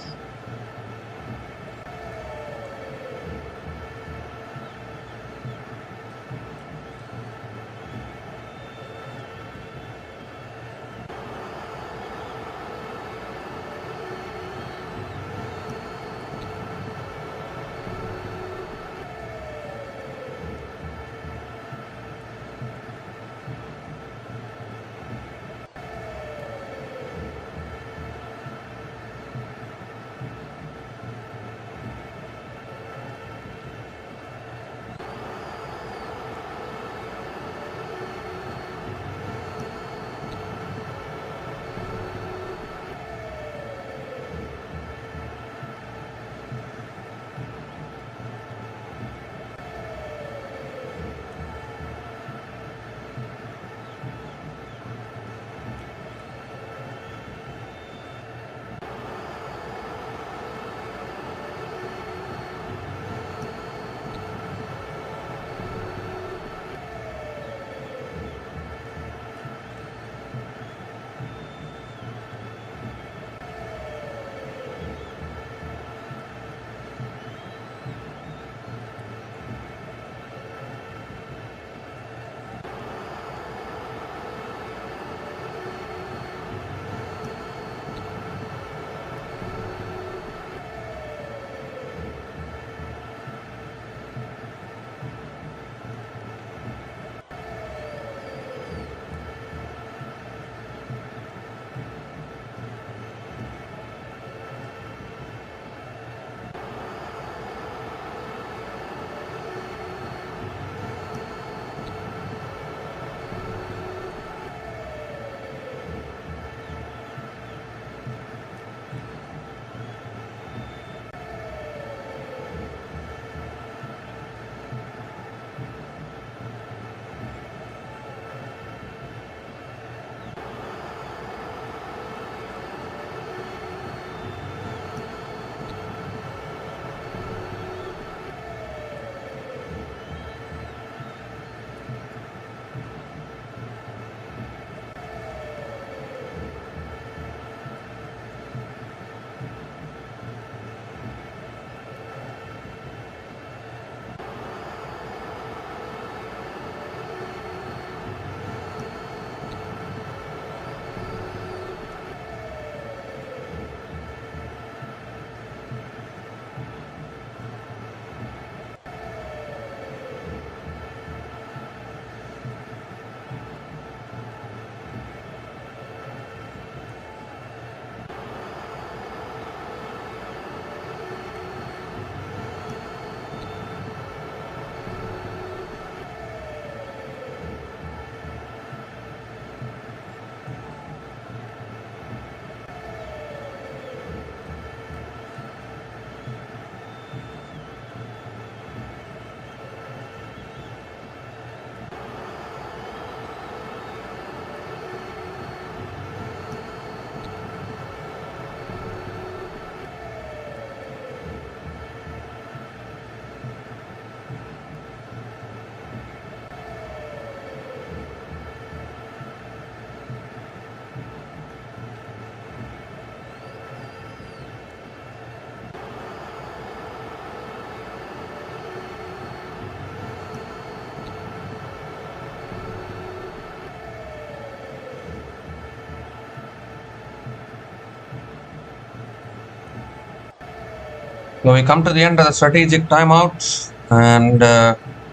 So we come to the end of the strategic timeout, and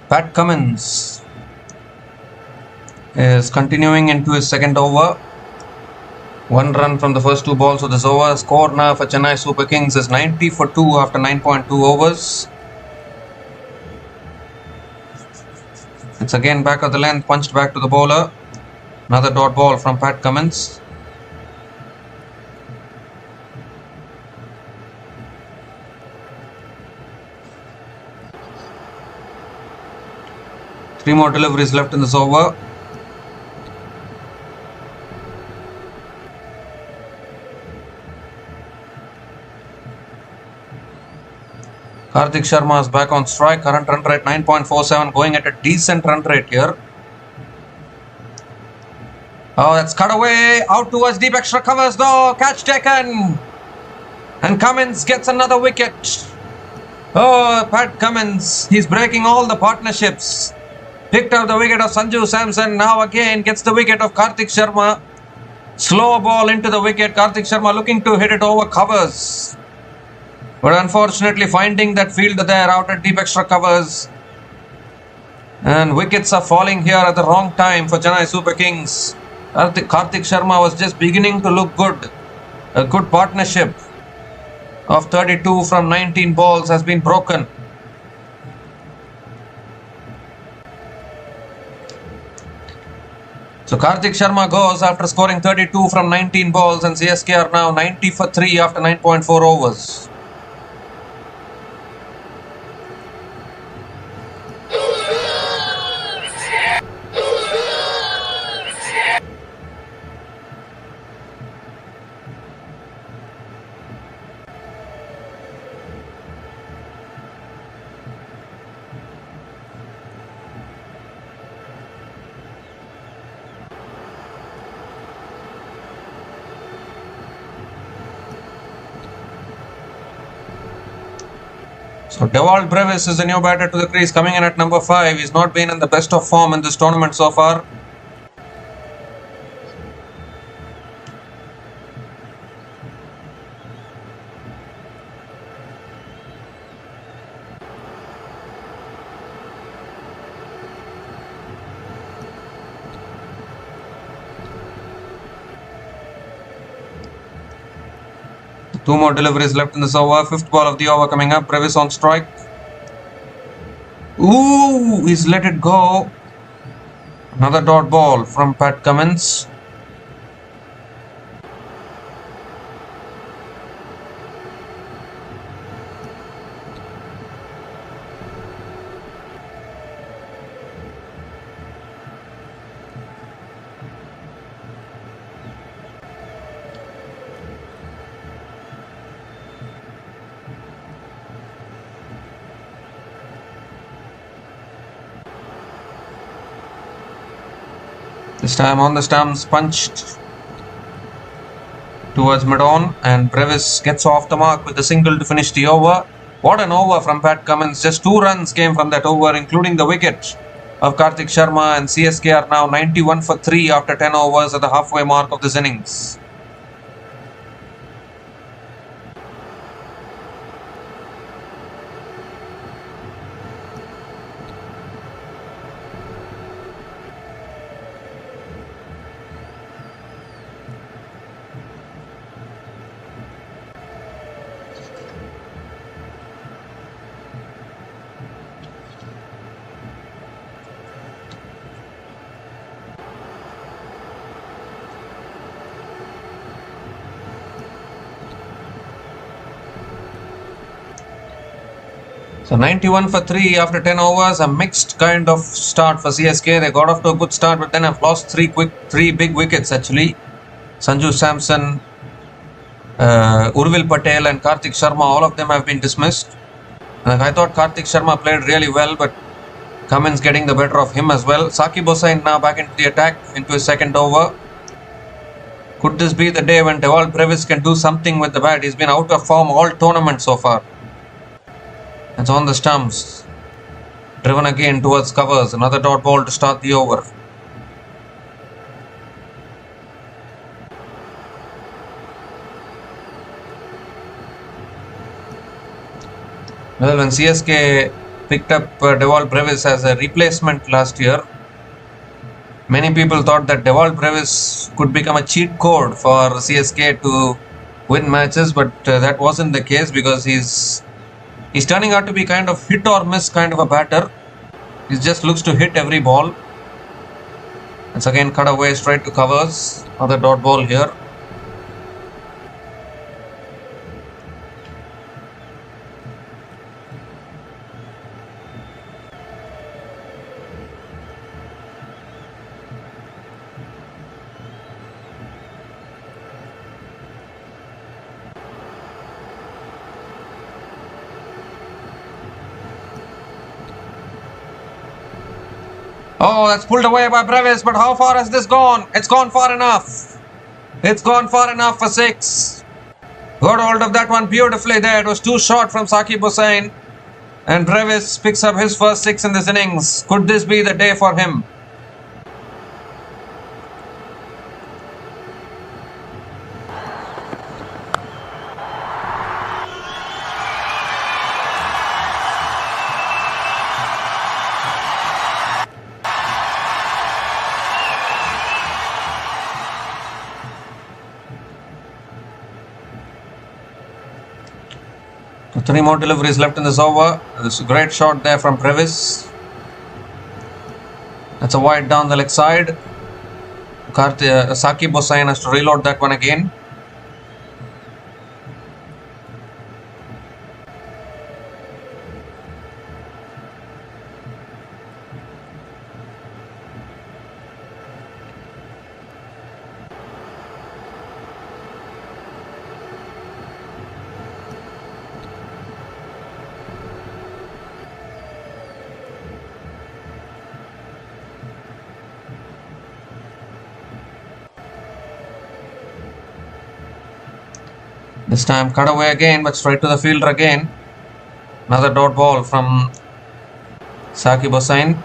Pat Cummins is continuing into his second over. 1 run from the first 2 balls of this over. Score now for Chennai Super Kings is 90 for 2 after 9.2 overs. It's again back of the length, punched back to the bowler. Another dot ball from Pat Cummins. Three more deliveries left in this over. Karthik Sharma is back on strike. Current run rate 9.47, going at a decent run rate here. Oh, that's cut away. Out towards deep, extra covers though. Catch taken. And Cummins gets another wicket. Oh, Pat Cummins. He's breaking all the partnerships. Picked up the wicket of Samson. Now again gets the wicket of Karthik Sharma. Slow ball into the wicket. Karthik Sharma looking to hit it over covers. But unfortunately finding that fielder there out at deep extra covers. And wickets are falling here at the wrong time for Chennai Super Kings. Karthik Sharma was just beginning to look good. A good partnership of 32 from 19 balls has been broken. So Karthik Sharma goes after scoring 32 from 19 balls, and CSK are now 90 for 3 after 9.4 overs. So Brevis is the new batter to the crease, coming in at number 5. He's not been in the best of form in this tournament so far. Two more deliveries left in this over. Fifth ball of the over coming up. Brevis on strike. Ooh, he's let it go. Another dot ball from Pat Cummins. This time on the stumps, punched towards mid-on, and Brevis gets off the mark with a single to finish the over. What an over from Pat Cummins. Just 2 runs came from that over, including the wicket of Karthik Sharma, and CSK are now 91 for 3 after 10 overs at the halfway mark of this innings. So 91 for 3 after 10 overs, a mixed kind of start for CSK. They got off to a good start, but then have lost 3 big wickets actually. Samson, Urville Patel and Karthik Sharma, all of them have been dismissed. And I thought Karthik Sharma played really well, but Cummins getting the better of him as well. Saqib Hussain now back into the attack, into his second over. Could this be the day when Brevis can do something with the bat? He's been out of form all tournament so far. It's on the stumps. Driven again towards covers. Another dot ball to start the over. Well, when CSK picked up Brevis as a replacement last year, many people thought that Brevis could become a cheat code for CSK to win matches, but that wasn't the case because he's turning out to be kind of hit or miss kind of a batter. He just looks to hit every ball. It's again cut away straight to covers. Another dot ball here. Oh, that's pulled away by Brevis, but how far has this gone? It's gone far enough. It's gone far enough for 6. Got hold of that one beautifully there. It was too short from Saqib Hussain. And Brevis picks up his first 6 in this innings. Could this be the day for him? Three more deliveries left in this over. This is a great shot there from Brevis. That's a wide down the leg side. Saqib Hussain has to reload that one again. This time cut away again, but straight to the fielder again. Another dot ball from Saqib Hussain.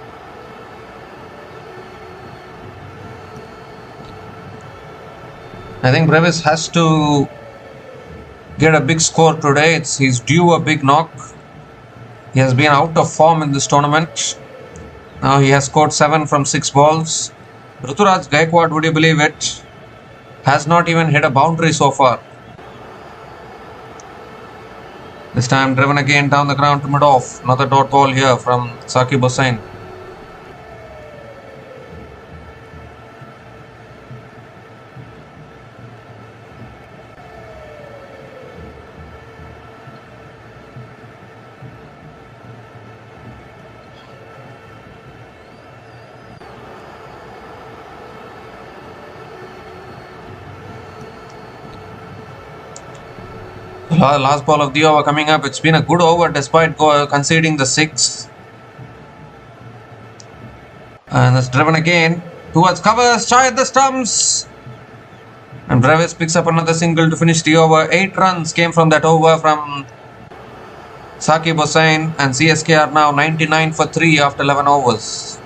I think Brevis has to get a big score today. He's due a big knock. He has been out of form in this tournament. Now he has scored 7 from 6 balls. Ruturaj Gaikwad, would you believe it, has not even hit a boundary so far. This time driven again down the ground to mid-off. Another dot ball here from Saqib Hussain. Last ball of the over coming up. It's been a good over despite conceding the 6. And it's driven again towards covers, shy at the stumps. And Brevis picks up another single to finish the over. 8 runs came from that over from Saqib Hussain, and CSK are now 99 for 3 after 11 overs.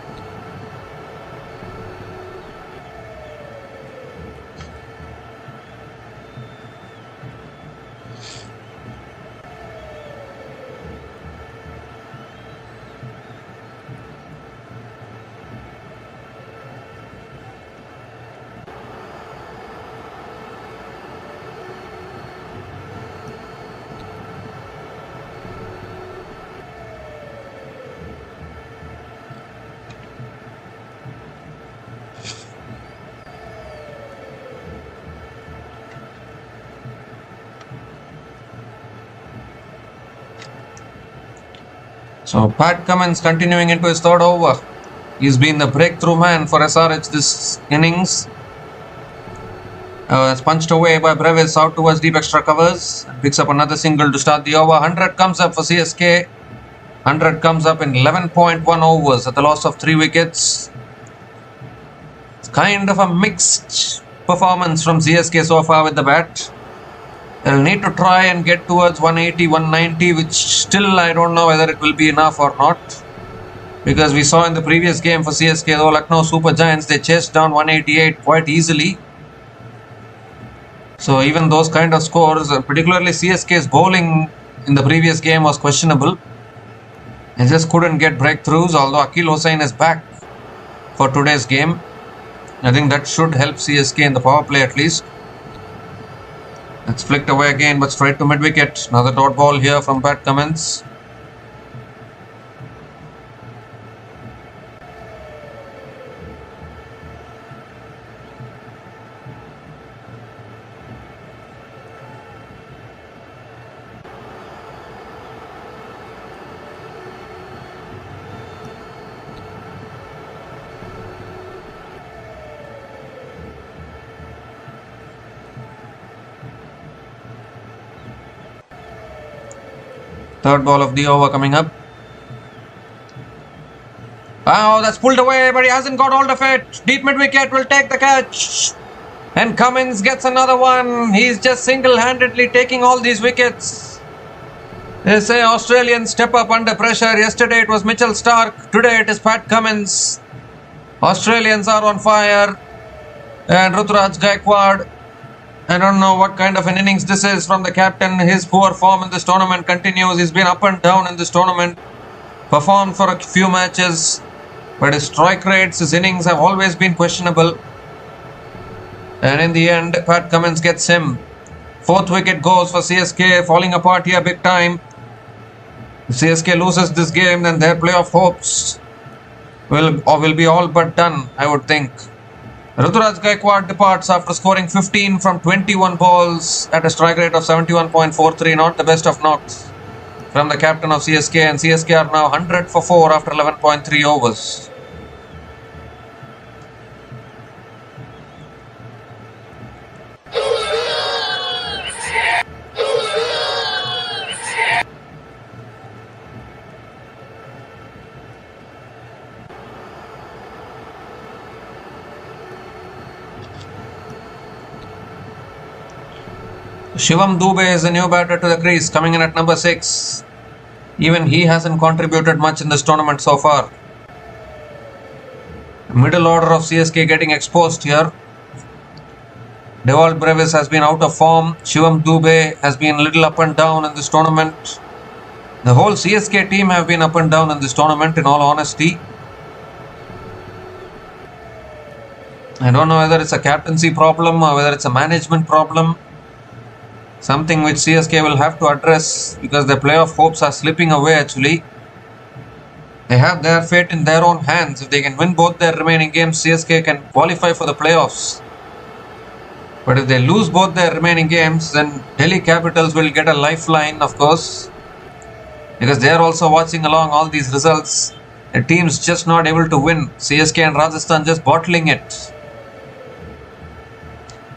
So Pat Cummins continuing into his 3rd over. He's been the breakthrough man for SRH this innings. It's punched away by Brevis out towards deep extra covers. Picks up another single to start the over. 100 comes up for CSK. 100 comes up in 11.1 overs at the loss of 3 wickets. It's kind of a mixed performance from CSK so far with the bat. They'll need to try and get towards 180, 190, which still I don't know whether it will be enough or not. Because we saw in the previous game for CSK, though Lucknow Super Giants, they chased down 188 quite easily. So even those kind of scores, particularly CSK's bowling in the previous game was questionable. He just couldn't get breakthroughs, although Akil Hossain is back for today's game. I think that should help CSK in the power play at least. It's flicked away again, but straight to mid-wicket. Another dot ball here from Pat Cummins. Third ball of the over coming up. Oh, that's pulled away, but he hasn't got hold of it. Deep mid-wicket will take the catch. And Cummins gets another one. He's just single-handedly taking all these wickets. They say Australians step up under pressure. Yesterday it was Mitchell Starc. Today it is Pat Cummins. Australians are on fire. And Ruturaj Gaikwad, I don't know what kind of an innings this is from the captain. His poor form in this tournament continues. He's been up and down in this tournament. Performed for a few matches, but his strike rates, his innings have always been questionable. And in the end, Pat Cummins gets him. Fourth wicket goes for CSK, falling apart here big time. If CSK loses this game, then their playoff hopes will be all but done, I would think. Ruturaj Gaikwad departs after scoring 15 from 21 balls at a strike rate of 71.43, not the best of knocks from the captain of CSK, and CSK are now 100 for 4 after 11.3 overs. Shivam Dube is the new batter to the crease, coming in at number 6. Even he hasn't contributed much in this tournament so far. Middle order of CSK getting exposed here. Brevis has been out of form. Shivam Dube has been a little up and down in this tournament. The whole CSK team have been up and down in this tournament, in all honesty. I don't know whether it's a captaincy problem or whether it's a management problem. Something which CSK will have to address, because their playoff hopes are slipping away actually. They have their fate in their own hands. If they can win both their remaining games, CSK can qualify for the playoffs. But if they lose both their remaining games, then Delhi Capitals will get a lifeline, of course, because they are also watching along all these results. The team's just not able to win. CSK and Rajasthan just bottling it.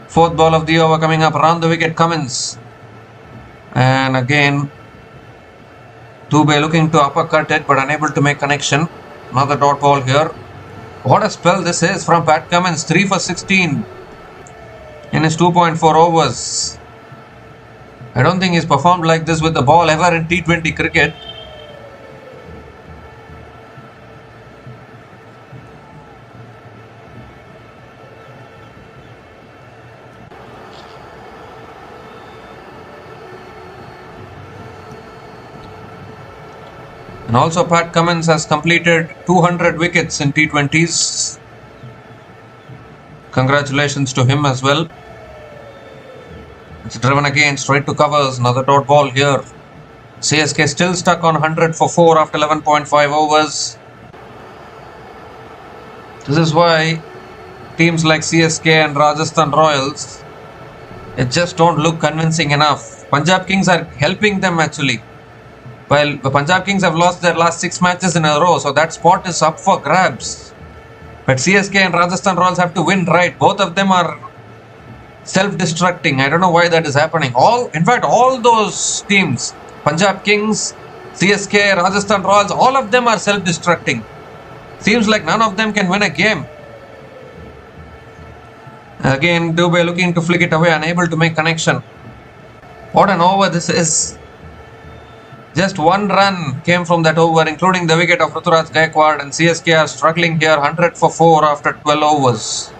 Fourth ball of the over coming up, around the wicket, Cummins. And again, Dube looking to uppercut it but unable to make connection. Another dot ball here. What a spell this is from Pat Cummins. 3 for 16 in his 2.4 overs. I don't think he's performed like this with the ball ever in T20 cricket. And also Pat Cummins has completed 200 wickets in T20s. Congratulations to him as well. It's driven again straight to covers. Another dot ball here. CSK still stuck on 100 for 4 after 11.5 overs. This is why teams like CSK and Rajasthan Royals, it just don't look convincing enough. Punjab Kings are helping them actually. Well, the Punjab Kings have lost their last 6 matches in a row, so that spot is up for grabs. But CSK and Rajasthan Royals have to win right. Both of them are self-destructing. I don't know why that is happening. In fact, all those teams, Punjab Kings, CSK, Rajasthan Royals, all of them are self-destructing. Seems like none of them can win a game. Again, Dube looking to flick it away, unable to make connection. What an over this is. Just one run came from that over, including the wicket of Ruturaj Gaikwad, and CSK are struggling here, 100 for 4 after 12 overs.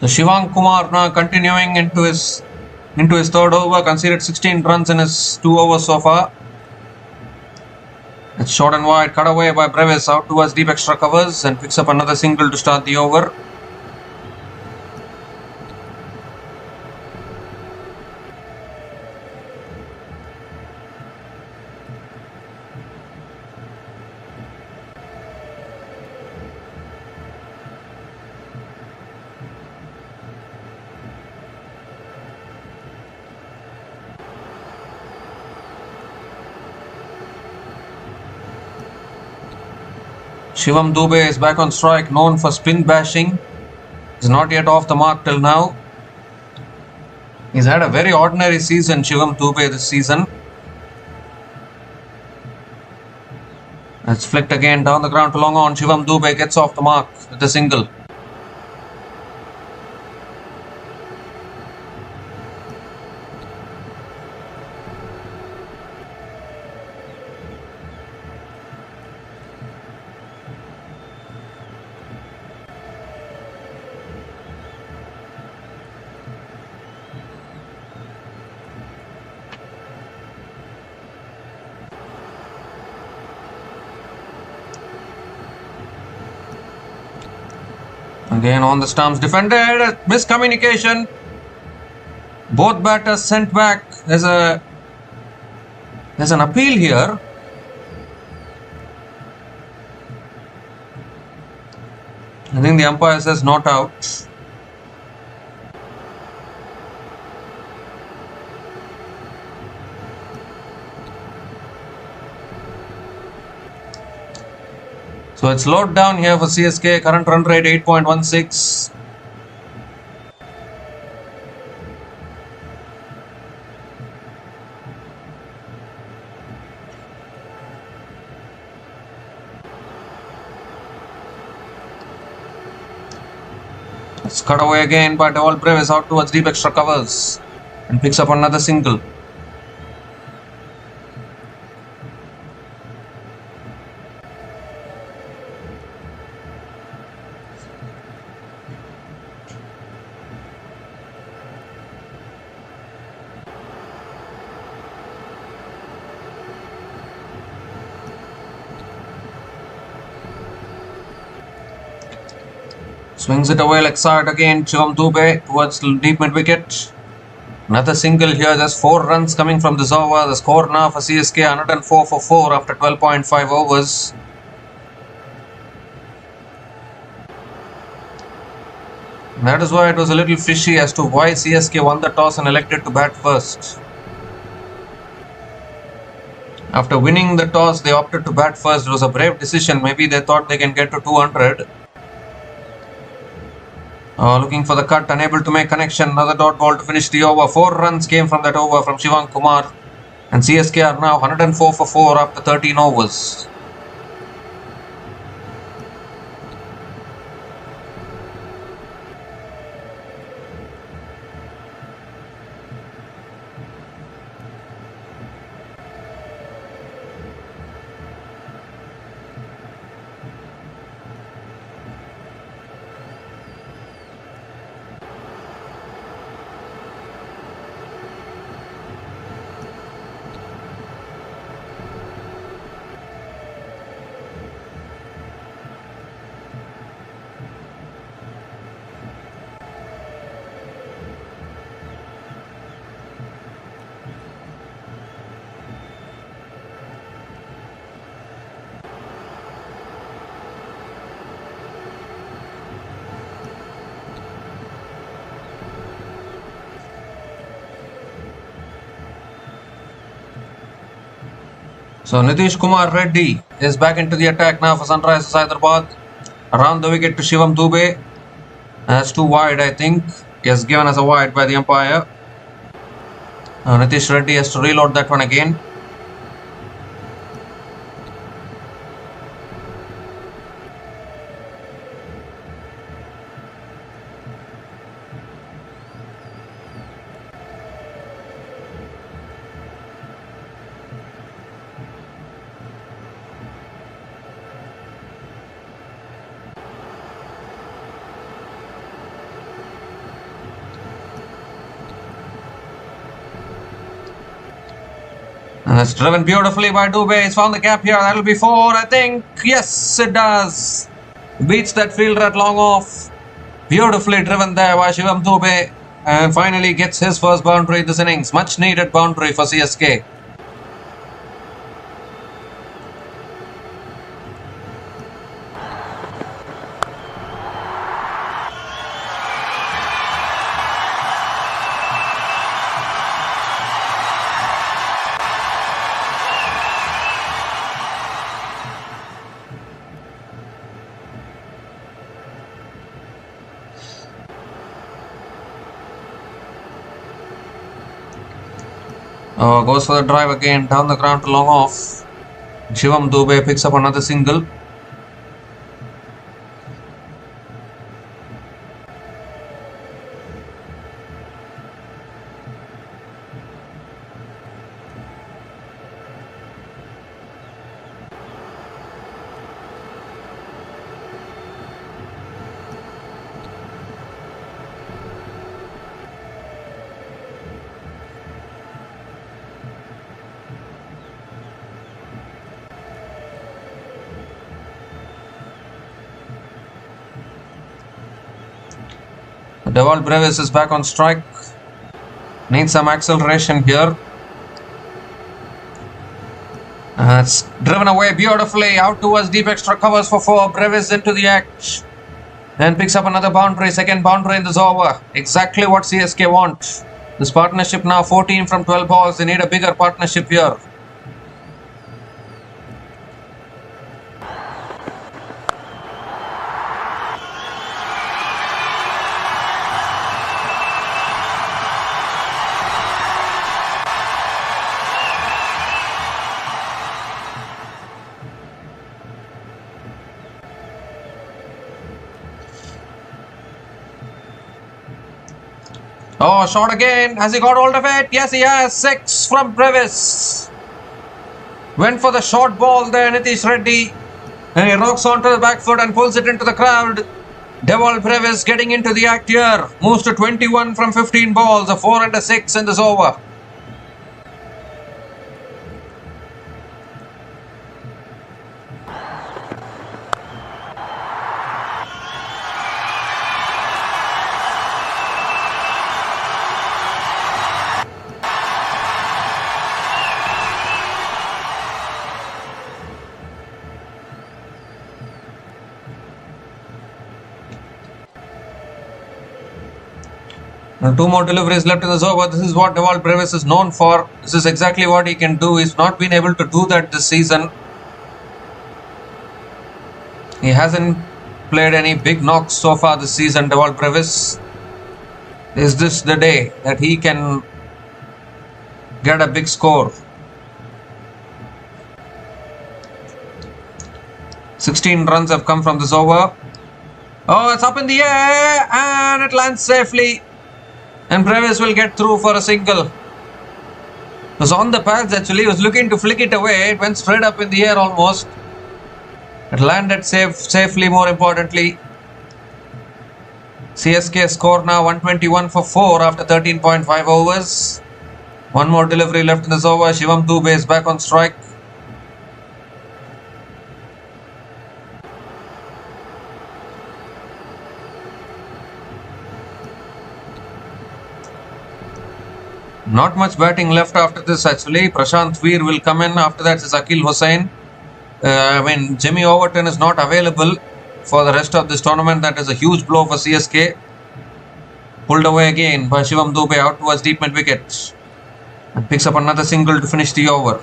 So Shivam Kumar now continuing into his third over, conceded 16 runs in his 2 overs so far. It's short and wide, cut away by Brevis out towards deep extra covers and picks up another single to start the over. Shivam Dube is back on strike, known for spin bashing. He's not yet off the mark till now. He's had a very ordinary season, Shivam Dube, this season. It's flicked again down the ground to long on. Shivam Dube gets off the mark with a single. Again on the stumps, defended, miscommunication. Both batters sent back. There's an appeal here. I think the umpire says not out. So it's slowed down here for CSK, current run rate 8.16. It's cut away again by Brevis out towards deep extra covers and picks up another single. Swings it away leg side again, Shivam Dube towards deep mid wicket. Another single here, just 4 runs coming from this over. The score now for CSK 104 for 4 after 12.5 overs. That is why it was a little fishy as to why CSK won the toss and elected to bat first. After winning the toss, they opted to bat first. It was a brave decision. Maybe they thought they can get to 200. Looking for the cut, unable to make connection. Another dot ball to finish the over. 4 runs came from that over from Shivam Kumar. And CSK are now 104 for 4 after 13 overs. So Nitish Kumar Reddy is back into the attack now for Sunrisers Hyderabad. Around the wicket to Shivam Dube. That's too wide, I think. He has given us a wide by the umpire. Nitish Reddy has to reload that one again. And that's driven beautifully by Dube. He's found the gap here. That'll be 4, I think. Yes, it does. Beats that fielder at long off. Beautifully driven there by Shivam Dube. And finally gets his first boundary in this innings. Much needed boundary for CSK. Goes for the drive again, down the ground to long off. Shivam Dube picks up another single. Brevis is back on strike. Needs some acceleration here. It's driven away beautifully out towards deep extra covers for 4. Brevis into the act. Then picks up another boundary. Second boundary in this over. Exactly what CSK want. This partnership now 14 from 12 balls. They need a bigger partnership here. Oh, shot again. Has he got hold of it? Yes, he has. 6 from Brevis. Went for the short ball there, Nitish Reddy. And he rocks onto the back foot and pulls it into the crowd. Brevis getting into the act here. Moves to 21 from 15 balls. A 4 and a 6 in this over. Two more deliveries left in this over. This is what Brevis is known for. This is exactly what he can do. He's not been able to do that this season. He hasn't played any big knocks so far this season, Brevis. Is this the day that he can get a big score? 16 runs have come from this over. Oh, it's up in the air and it lands safely. And Brevis will get through for a single. It was on the pads actually. He was looking to flick it away. It went straight up in the air almost. It landed safely, more importantly. CSK score now 121 for 4 after 13.5 overs. One more delivery left in this over. Shivam Dube is back on strike. Not much batting left after this actually. Prashant Veer will come in. After that is Akil Hussain. Jimmy Overton is not available for the rest of this tournament. That is a huge blow for CSK. Pulled away again by Shivam Dube out towards deep mid wicket. And picks up another single to finish the over.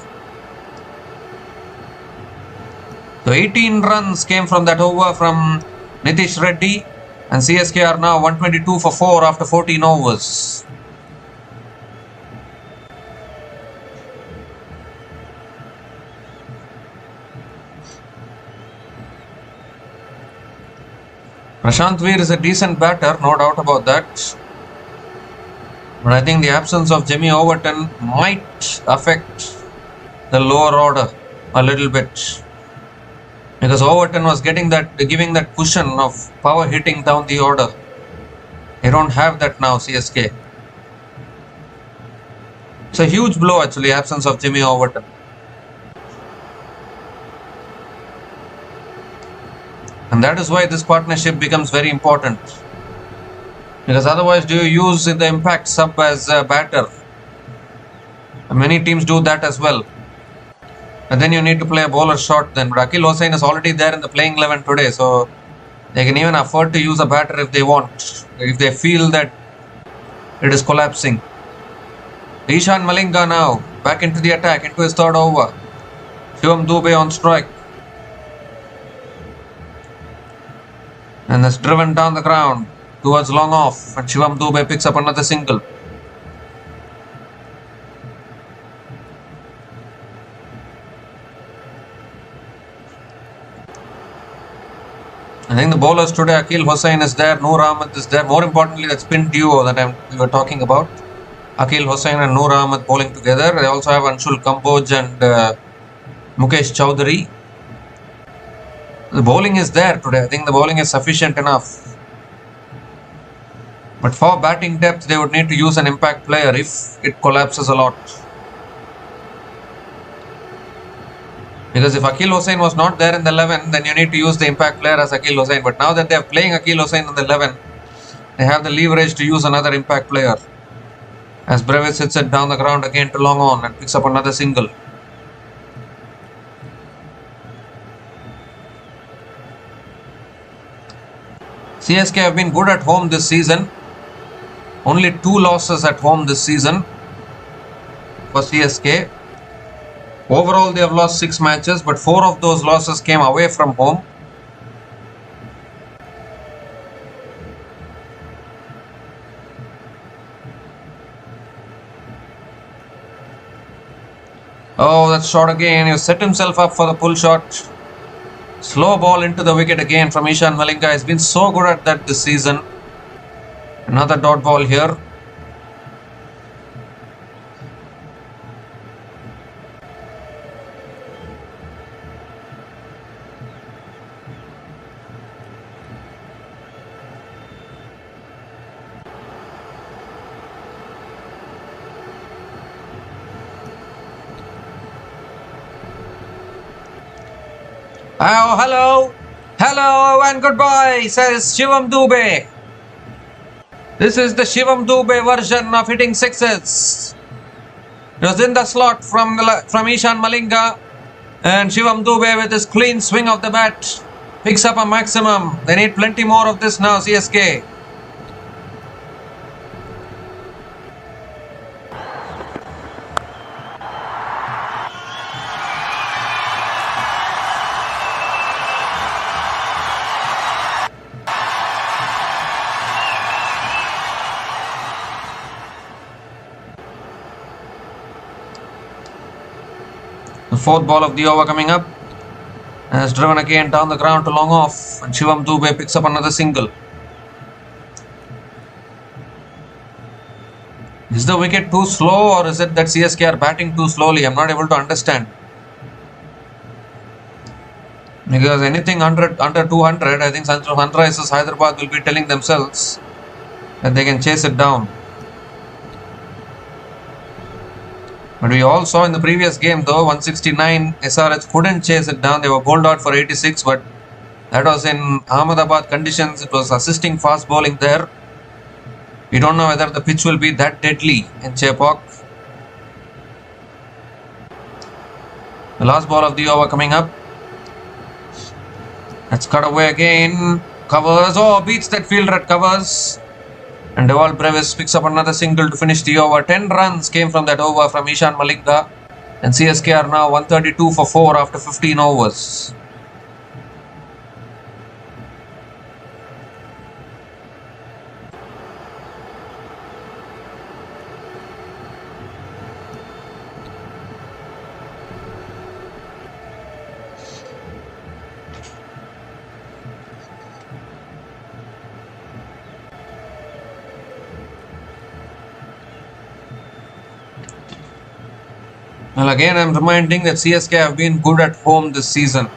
So 18 runs came from that over from Nitish Reddy. And CSK are now 122 for 4 after 14 overs. Prashant Veer is a decent batter, no doubt about that. But I think the absence of Jimmy Overton might affect the lower order a little bit. Because Overton was giving that cushion of power hitting down the order. They don't have that now, CSK. It's a huge blow actually, absence of Jimmy Overton. And that is why this partnership becomes very important. Because otherwise, do you use the impact sub as a batter? Many teams do that as well. And then you need to play a bowler short then. But Akil Hossain is already there in the playing 11 today. So they can even afford to use a batter if they want. If they feel that it is collapsing. Ishan Malinga now back into the attack, into his third over. Shivam Dube on strike. And that's driven down the ground towards long off. And Shivam Dube picks up another single. I think the bowlers today, Akil Hossain is there, Noor Ahmed is there. More importantly, that spin duo that we were talking about. Akil Hossain and Noor Ahmed bowling together. They also have Anshul Kamboj and Mukesh Chowdhury. The bowling is there today. I think the bowling is sufficient enough. But for batting depth, they would need to use an impact player if it collapses a lot. Because if Akil Hossain was not there in the 11, then you need to use the impact player as Akil Hossain. But now that they are playing Akil Hossain in the 11, they have the leverage to use another impact player. As Brevis hits it down the ground again to long on and picks up another single. CSK have been good at home this season. Only 2 losses at home this season for CSK. Overall, they have lost 6 matches, but 4 of those losses came away from home. Oh, that's shot again. He set himself up for the pull shot. Slow ball into the wicket again from Ishan Malinga. He's been so good at that this season. Another dot ball here. Oh, hello and goodbye, says Shivam Dube. This is the Shivam Dube version of hitting sixes. It was in the slot from Ishan Malinga, and Shivam Dube with his clean swing of the bat picks up a maximum. They need plenty more of this now, CSK. The 4th ball of the over coming up. And it's driven again down the ground to long off. And Shivam Dube picks up another single. Is the wicket too slow, or is it that CSK are batting too slowly? I'm not able to understand. Because anything under 200, I think Sunrisers Hyderabad will be telling themselves that they can chase it down. But we all saw in the previous game though, 169, SRH couldn't chase it down. They were bowled out for 86, but that was in Ahmedabad conditions. It was assisting fast bowling there. We don't know whether the pitch will be that deadly in Chepauk. The last ball of the over coming up. Let's cut away again. Covers. Oh, beats that fielder at covers. And Brevis picks up another single to finish the over. 10 runs came from that over from Ishan Malinga. And CSK are now 132 for 4 after 15 overs. Well, again, I'm reminding that CSK have been good at home this season.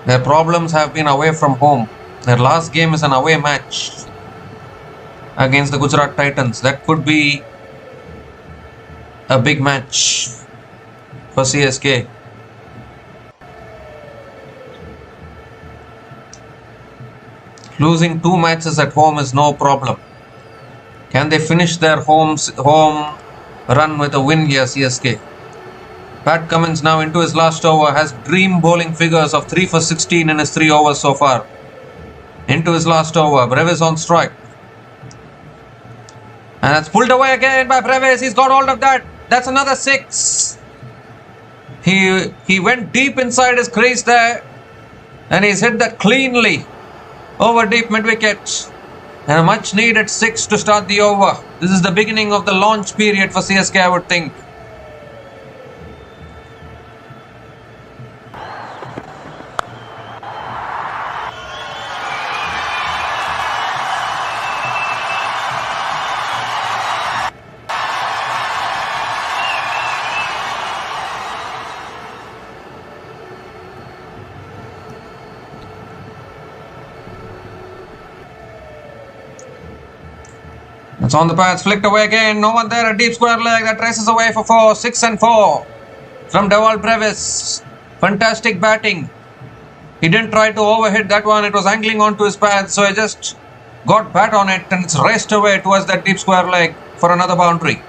Their problems have been away from home. Their last game is an away match against the Gujarat Titans. That could be a big match for CSK. Losing 2 matches at home is no problem. Can they finish their home run with a win here, CSK? Pat Cummins now into his last over, has dream bowling figures of 3 for 16 in his 3 overs so far. Into his last over, Brevis on strike. And that's pulled away again by Brevis. He's got hold of that. That's another 6. He went deep inside his crease there. And he's hit that cleanly over deep mid-wicket. And a much needed 6 to start the over. This is the beginning of the launch period for CSK, I would think. It's on the pads, flicked away again. No one there, a deep square leg that races away for 4, 6 and 4 from Brevis. Fantastic batting. He didn't try to overhit that one. It was angling onto his pads, so he just got bat on it and it's raced away towards that deep square leg for another boundary.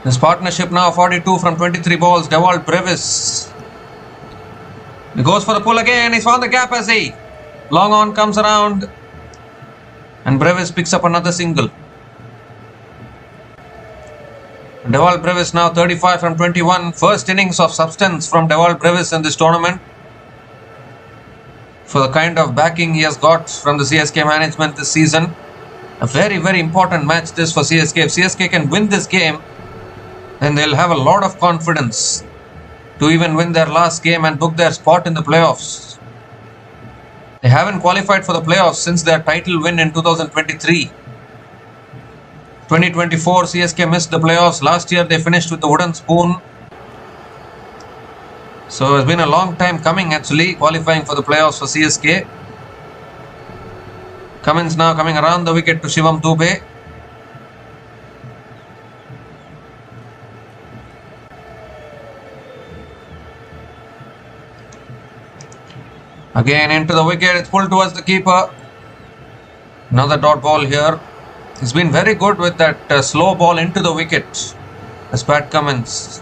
His partnership now 42 from 23 balls. Brevis. He goes for the pull again. He's found the gap as he. Long on comes around. And Brevis picks up another single. Brevis now 35 from 21. First innings of substance from Brevis in this tournament. For the kind of backing he has got from the CSK management this season. A very, very important match this for CSK. If CSK can win this game, then they'll have a lot of confidence to even win their last game and book their spot in the playoffs. They haven't qualified for the playoffs since their title win in 2023. 2024 CSK missed the playoffs. Last year they finished with the wooden spoon. So it's been a long time coming actually, qualifying for the playoffs for CSK. Cummins now coming around the wicket to Shivam Dube. Again into the wicket, it's pulled towards the keeper. Another dot ball here. He's been very good with that slow ball into the wicket. As Pat Cummins.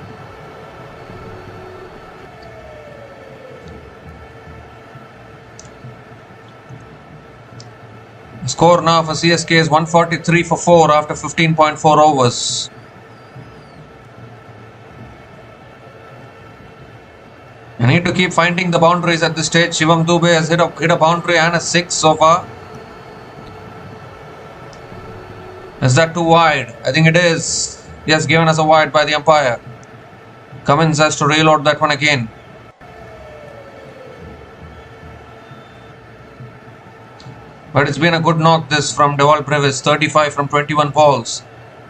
The score now for CSK is 143 for 4 after 15.4 overs. You need to keep finding the boundaries at this stage. Shivam Dube has hit a boundary and a 6 so far. Is that too wide? I think it is. He has given us a wide by the umpire. Cummins has to reload that one again. But it's been a good knock this from Brevis. 35 from 21 balls.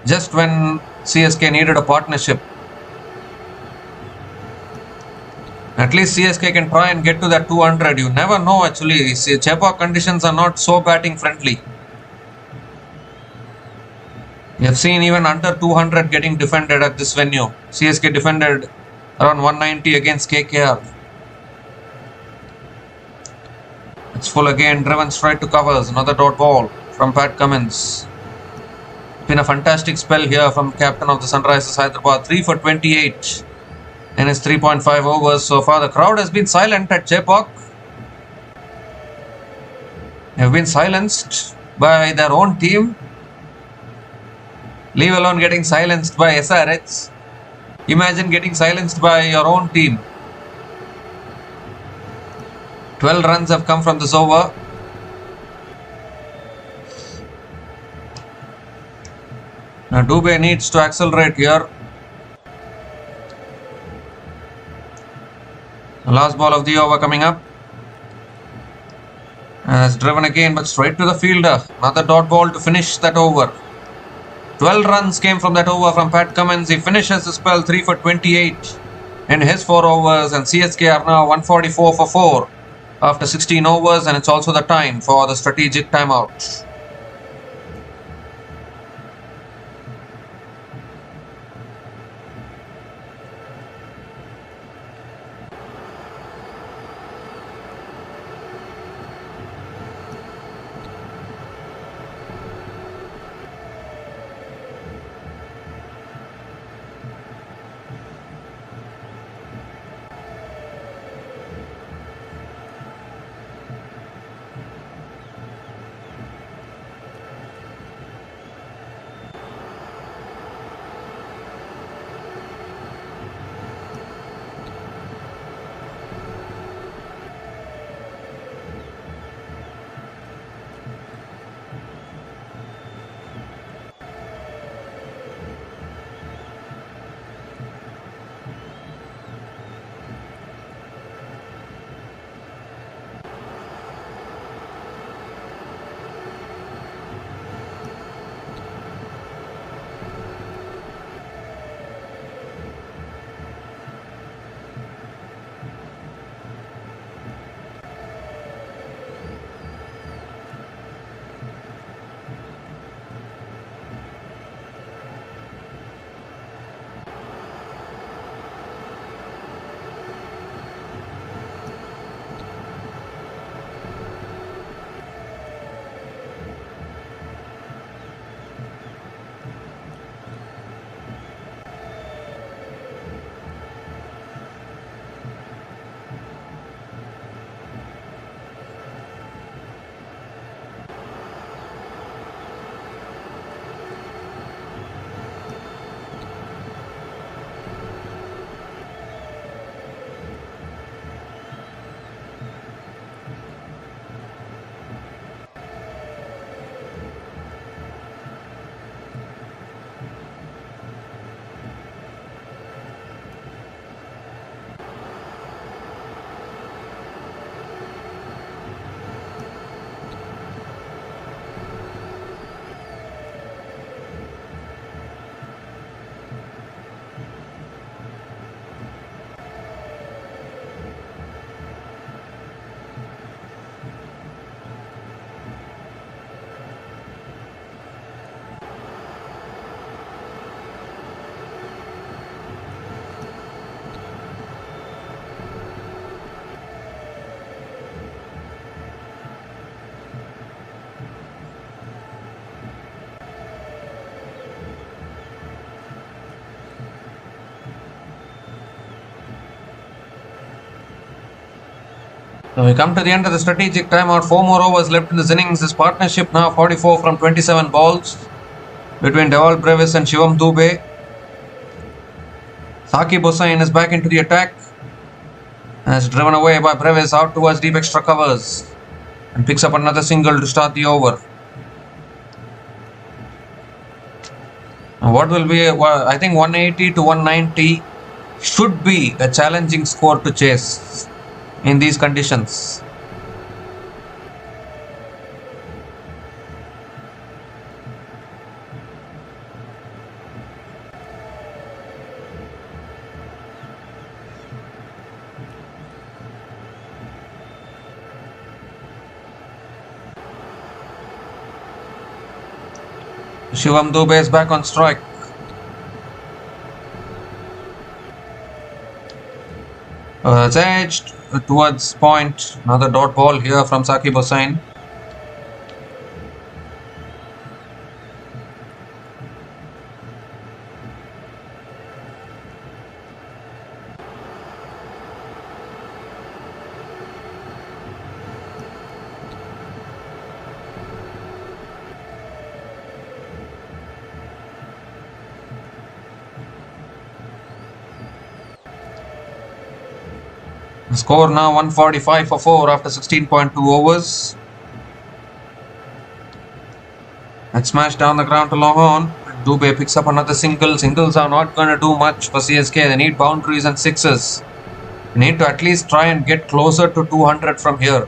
Just when CSK needed a partnership. At least CSK can try and get to that 200. You never know actually. Chepauk conditions are not so batting friendly. You have seen even under 200 getting defended at this venue. CSK defended around 190 against KKR. It's full again. Driven straight to covers. Another dot ball from Pat Cummins. Been a fantastic spell here from captain of the Sunrisers Hyderabad. 3 for 28. In his 3.5 overs so far. The crowd has been silent at Chepauk. They have been silenced by their own team. Leave alone getting silenced by SRH. Imagine getting silenced by your own team. 12 runs have come from this over. Now Dube needs to accelerate here. The last ball of the over coming up. Has driven again, but straight to the fielder. Another dot ball to finish that over. 12 runs came from that over from Pat Cummins. He finishes the spell 3 for 28 in his 4 overs, and CSK are now 144 for 4 after 16 overs, and it's also the time for the strategic timeout. So we come to the end of the strategic timeout. 4 more overs left in this innings. This partnership now 44 from 27 balls between Brevis and Shivam Dube. Saqib Hussain is back into the attack and is driven away by Brevis out towards deep extra covers and picks up another single to start the over. And what will be, I think 180 to 190 should be a challenging score to chase in these conditions. Shivam Dube is back on strike. It's edged towards point. Another dot ball here from Saqib Hussain. The score now 145 for 4 after 16.2 overs. That smash down the ground to long on. Dube picks up another single. Singles are not going to do much for CSK. They need boundaries and sixes. They need to at least try and get closer to 200 from here.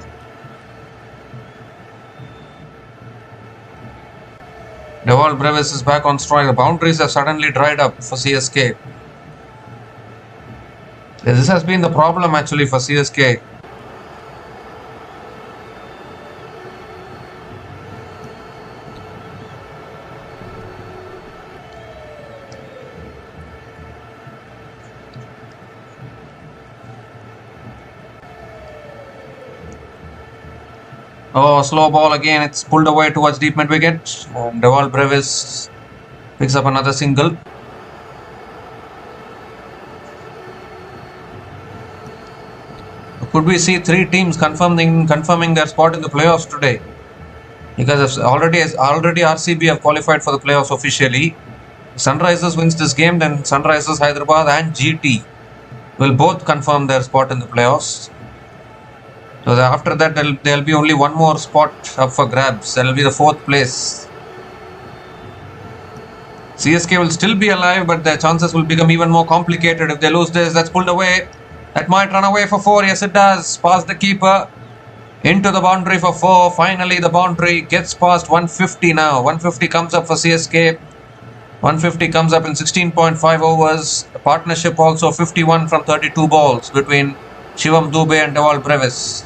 Brevis is back on strike. The boundaries have suddenly dried up for CSK. This has been the problem actually for CSK. Oh, slow ball again. It's pulled away towards deep mid wicket. And Brevis picks up another single. Could we see three teams confirming their spot in the playoffs today? Because already RCB have qualified for the playoffs officially. Sunrisers wins this game, then Sunrisers Hyderabad and GT will both confirm their spot in the playoffs. So after that, there will be only one more spot up for grabs. That will be the 4th place. CSK will still be alive, but their chances will become even more complicated if they lose this. That's pulled away. That might run away for 4. Yes, it does. Past the keeper. Into the boundary for 4. Finally, the boundary gets past 150 now. 150 comes up for CSK. 150 comes up in 16.5 overs. The partnership also 51 from 32 balls between Shivam Dube and Brevis.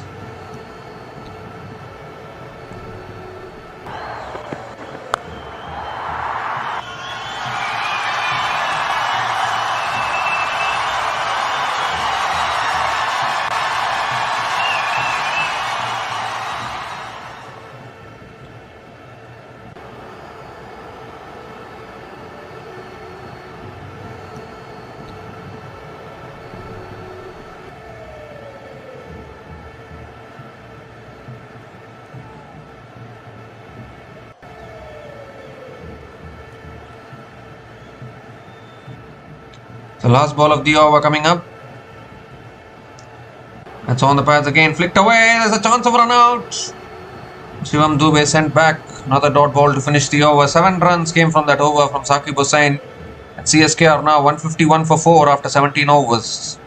The last ball of the over coming up. That's on the pads again. Flicked away. There's a chance of run out. Shivam Dube sent back. Another dot ball to finish the over. 7 runs came from that over from Saqib Hussain. And CSK are now 151 for 4 after 17 overs.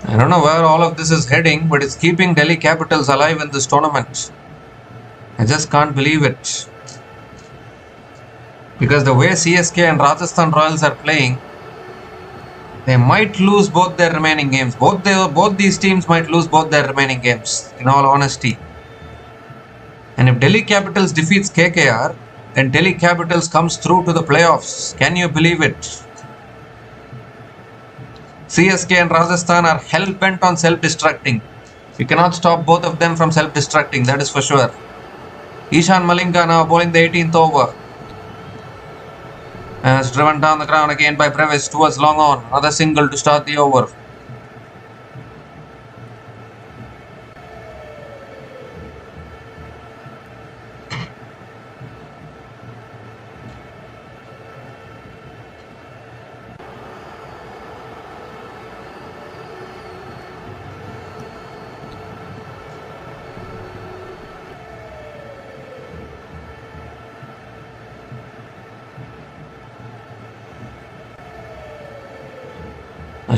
I don't know where all of this is heading, but it's keeping Delhi Capitals alive in this tournament. I just can't believe it. Because the way CSK and Rajasthan Royals are playing, they might lose both their remaining games. Both these teams might lose both their remaining games, in all honesty. And if Delhi Capitals defeats KKR, then Delhi Capitals comes through to the playoffs. Can you believe it? CSK and Rajasthan are hell-bent on self-destructing. You cannot stop both of them from self-destructing, that is for sure. Ishan Malinga now bowling the 18th over. And it's driven down the ground again by Brevis towards long on. Another single to start the over.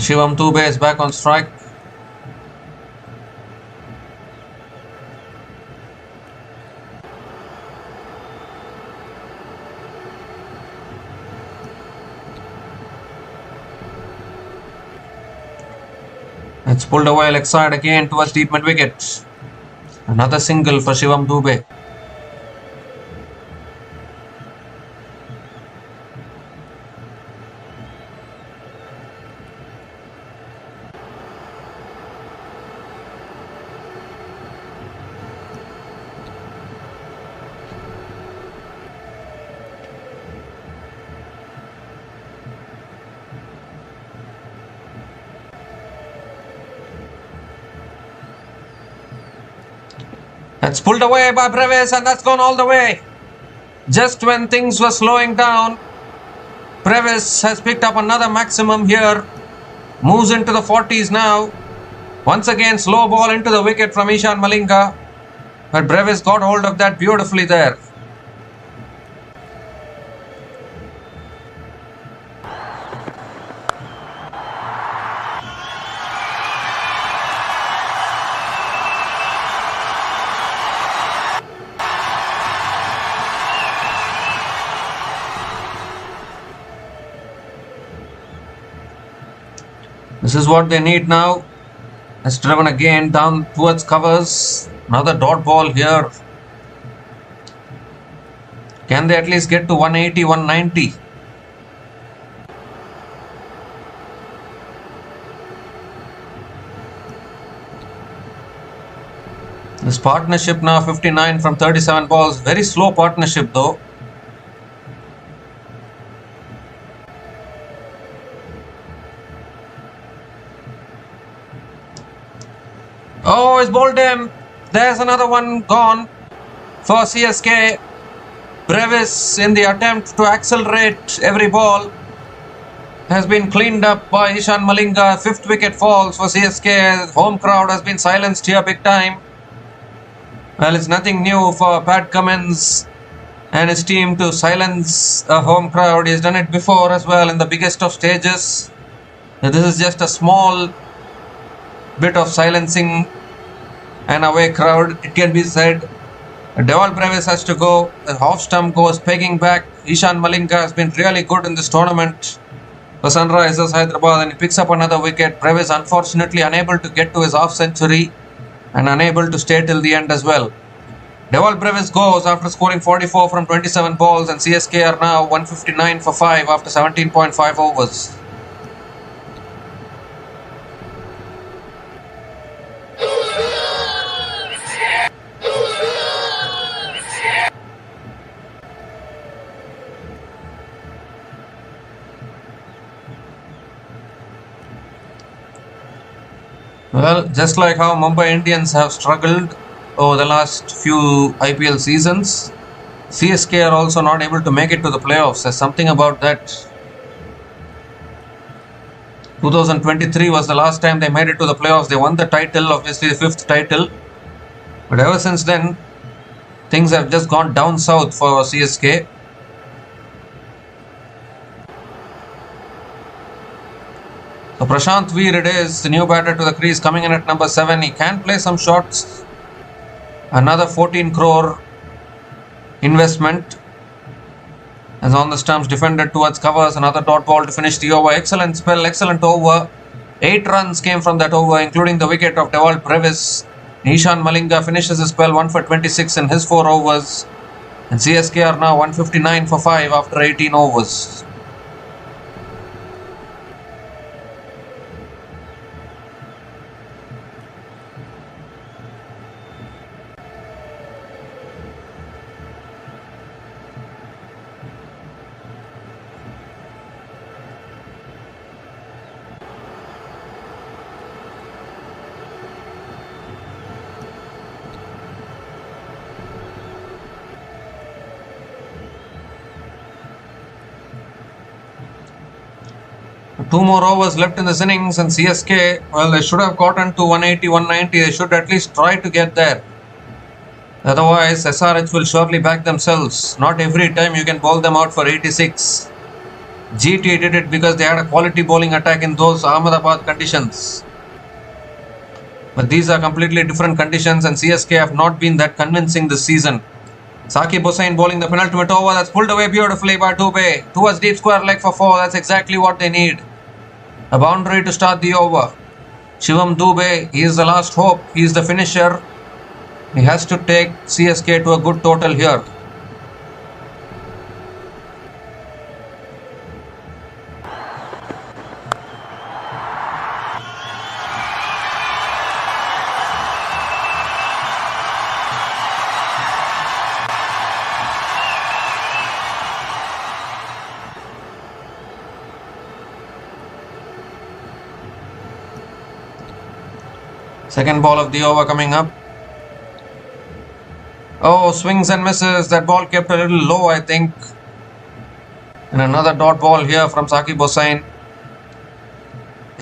Shivam Dube is back on strike. It's pulled away leg side again towards deep mid wicket. Another single for Shivam Dube. That's pulled away by Brevis and that's gone all the way. Just when things were slowing down, Brevis has picked up another maximum here. Moves into the 40s now. Once again, slow ball into the wicket from Ishan Malinga. But Brevis got hold of that beautifully there. This is what they need now. Has driven again down towards covers. Another dot ball here. Can they at least get to 180, 190? This partnership now 59 from 37 balls. Very slow partnership though. Oh, he's bowled him. There's another one gone for CSK. Brevis, in the attempt to accelerate every ball, has been cleaned up by Ishan Malinga. 5th wicket falls for CSK. Home crowd has been silenced here big time. Well, it's nothing new for Pat Cummins and his team to silence a home crowd. He's done it before as well in the biggest of stages. This is just a small bit of silencing an away crowd, it can be said. Dewald Brevis has to go. The half stump goes pegging back. Ishan Malinga has been really good in this tournament for Sunrisers Hyderabad, and he picks up another wicket. Brevis unfortunately unable to get to his half century and unable to stay till the end as well. Dewald Brevis goes after scoring 44 from 27 balls, and CSK are now 159 for 5 after 17.5 overs. Well, just like how Mumbai Indians have struggled over the last few IPL seasons, CSK are also not able to make it to the playoffs. There's something about that. 2023 was the last time they made it to the playoffs. They won the title, obviously the 5th title. But ever since then, things have just gone down south for CSK. So Prashant Veer it is, the new batter to the crease, coming in at number 7. He can play some shots. Another 14 crore investment. As on the stumps, defended towards covers. Another dot ball to finish the over. Excellent spell, excellent over. 8 runs came from that over, including the wicket of Dewald Brevis. Ishan Malinga finishes his spell 1 for 26 in his 4 overs. And CSK are now 159 for 5 after 18 overs. Two more overs left in this innings, and CSK, well, they should have gotten to 180, 190. They should at least try to get there. Otherwise, SRH will surely back themselves. Not every time you can bowl them out for 86. GT did it because they had a quality bowling attack in those Ahmedabad conditions. But these are completely different conditions, and CSK have not been that convincing this season. Saqib Hussain bowling the penultimate over. That's pulled away beautifully by Dube. Towards deep square leg for 4. That's exactly what they need. A boundary to start the over. Shivam Dube, he is the last hope. He is the finisher. He has to take CSK to a good total here. Second ball of the over coming up. Oh, swings and misses. That ball kept a little low, I think. And another dot ball here from Saqib Hussain.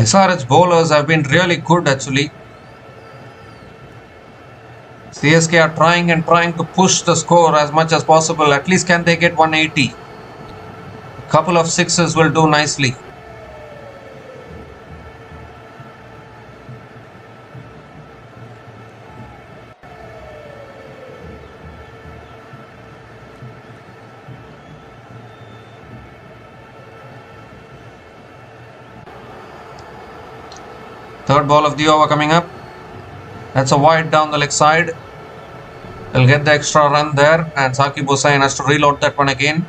SRH bowlers have been really good actually. CSK are trying to push the score as much as possible. At least can they get 180? A couple of sixes will do nicely. Third ball of the over coming up. That's a wide down the leg side. They'll get the extra run there, and Saqib Hussain has to reload that one again.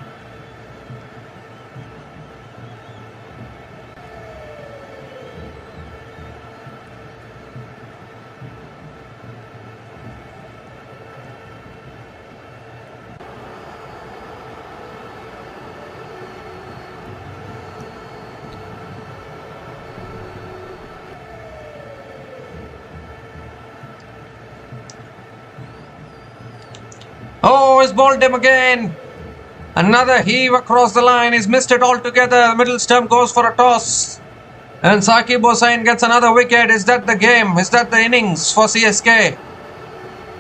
Oh, he's bowled him again. Another heave across the line. He's missed it altogether. Middle stump goes for a toss. And Saqib Hussain gets another wicket. Is that the game? Is that the innings for CSK?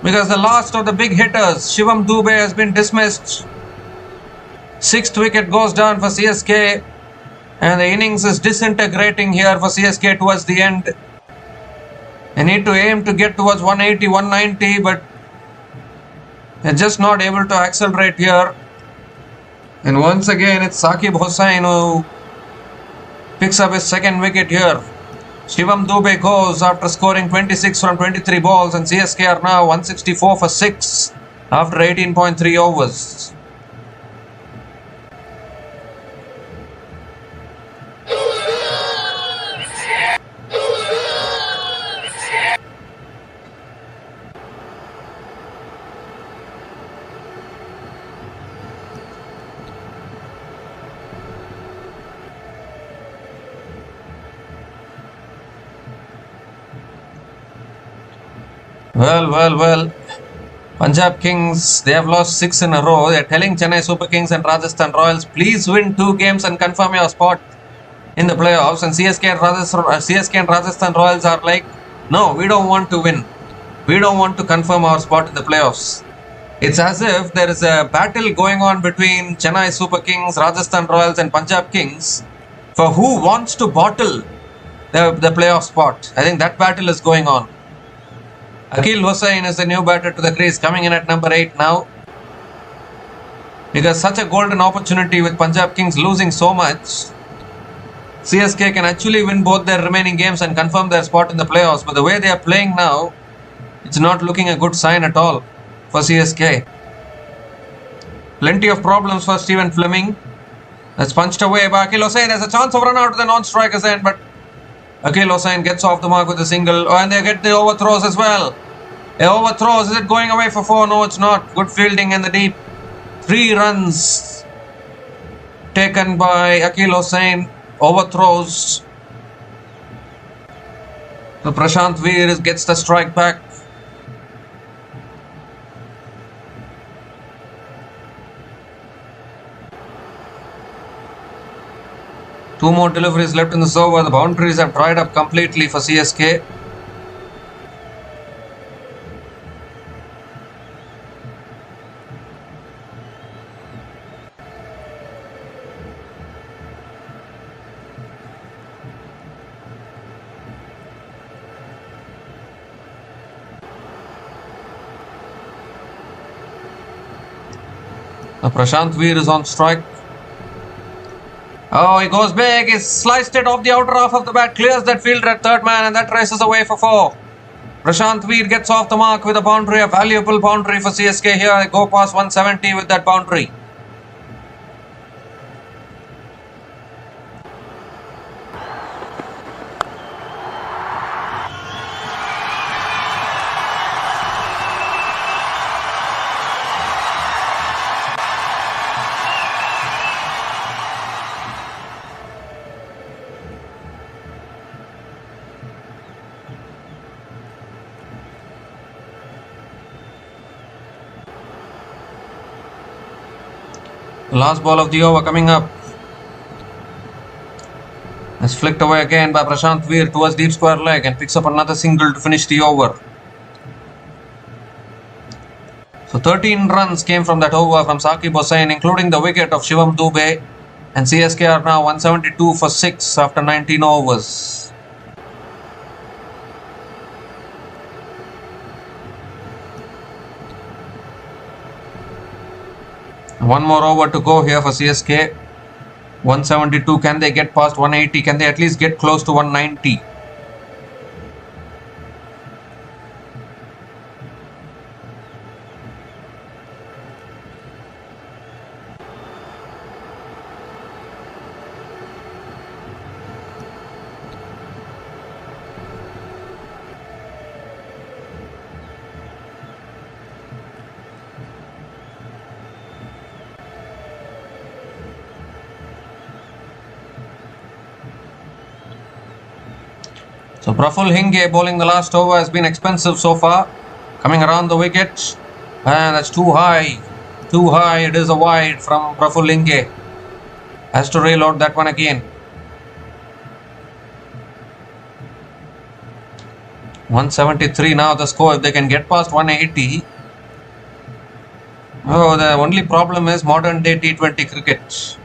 Because the last of the big hitters, Shivam Dube, has been dismissed. Sixth wicket goes down for CSK. And the innings is disintegrating here for CSK towards the end. They need to aim to get towards 180, 190, but they're just not able to accelerate here. And once again, it's Saqib Hussain who picks up his second wicket here. Shivam Dube goes after scoring 26 from 23 balls, and CSK are now 164 for 6 after 18.3 overs. Well. Punjab Kings, they have lost 6 in a row. They are telling Chennai Super Kings and Rajasthan Royals, please win 2 games and confirm your spot in the playoffs. And CSK and Rajasthan Royals are like, no, we don't want to win. We don't want to confirm our spot in the playoffs. It's as if there is a battle going on between Chennai Super Kings, Rajasthan Royals and Punjab Kings for who wants to bottle the playoff spot. I think that battle is going on. Akil Hussain is the new batter to the crease, coming in at number 8 now. Because such a golden opportunity with Punjab Kings losing so much, CSK can actually win both their remaining games and confirm their spot in the playoffs. But the way they are playing now, it's not looking a good sign at all for CSK. Plenty of problems for Stephen Fleming. That's punched away by Akil Hussain. There's a chance of run out to the non-striker's end, but Akil Hussain gets off the mark with a single. Oh, and they get the overthrows as well. The overthrows. Is it going away for 4? No, it's not. Good fielding in the deep. 3 runs taken by Akil Hussain. Overthrows. So Prashant Veer gets the strike back. Two more deliveries left in this over. The boundaries have dried up completely for CSK. Now Prashant Veer is on strike. Oh, he goes big. He sliced it off the outer half of the bat. Clears that fielder at third man, and that races away for 4. Prashant Veer gets off the mark with a boundary. A valuable boundary for CSK here. They go past 170 with that boundary. The last ball of the over coming up. It's flicked away again by Prashant Veer towards deep square leg and picks up another single to finish the over. So 13 runs came from that over from Saqib Hossain, including the wicket of Shivam Dube, and CSK are now 172 for 6 after 19 overs. One more over to go here for CSK. 172. Can they get past 180? Can they at least get close to 190? So Praful Hinge bowling the last over has been expensive so far. Coming around the wicket. And that's too high. Too high. It is a wide from Praful Hinge. Has to reload that one again. 173 now the score. If they can get past 180. Oh, the only problem is modern day T20 cricket.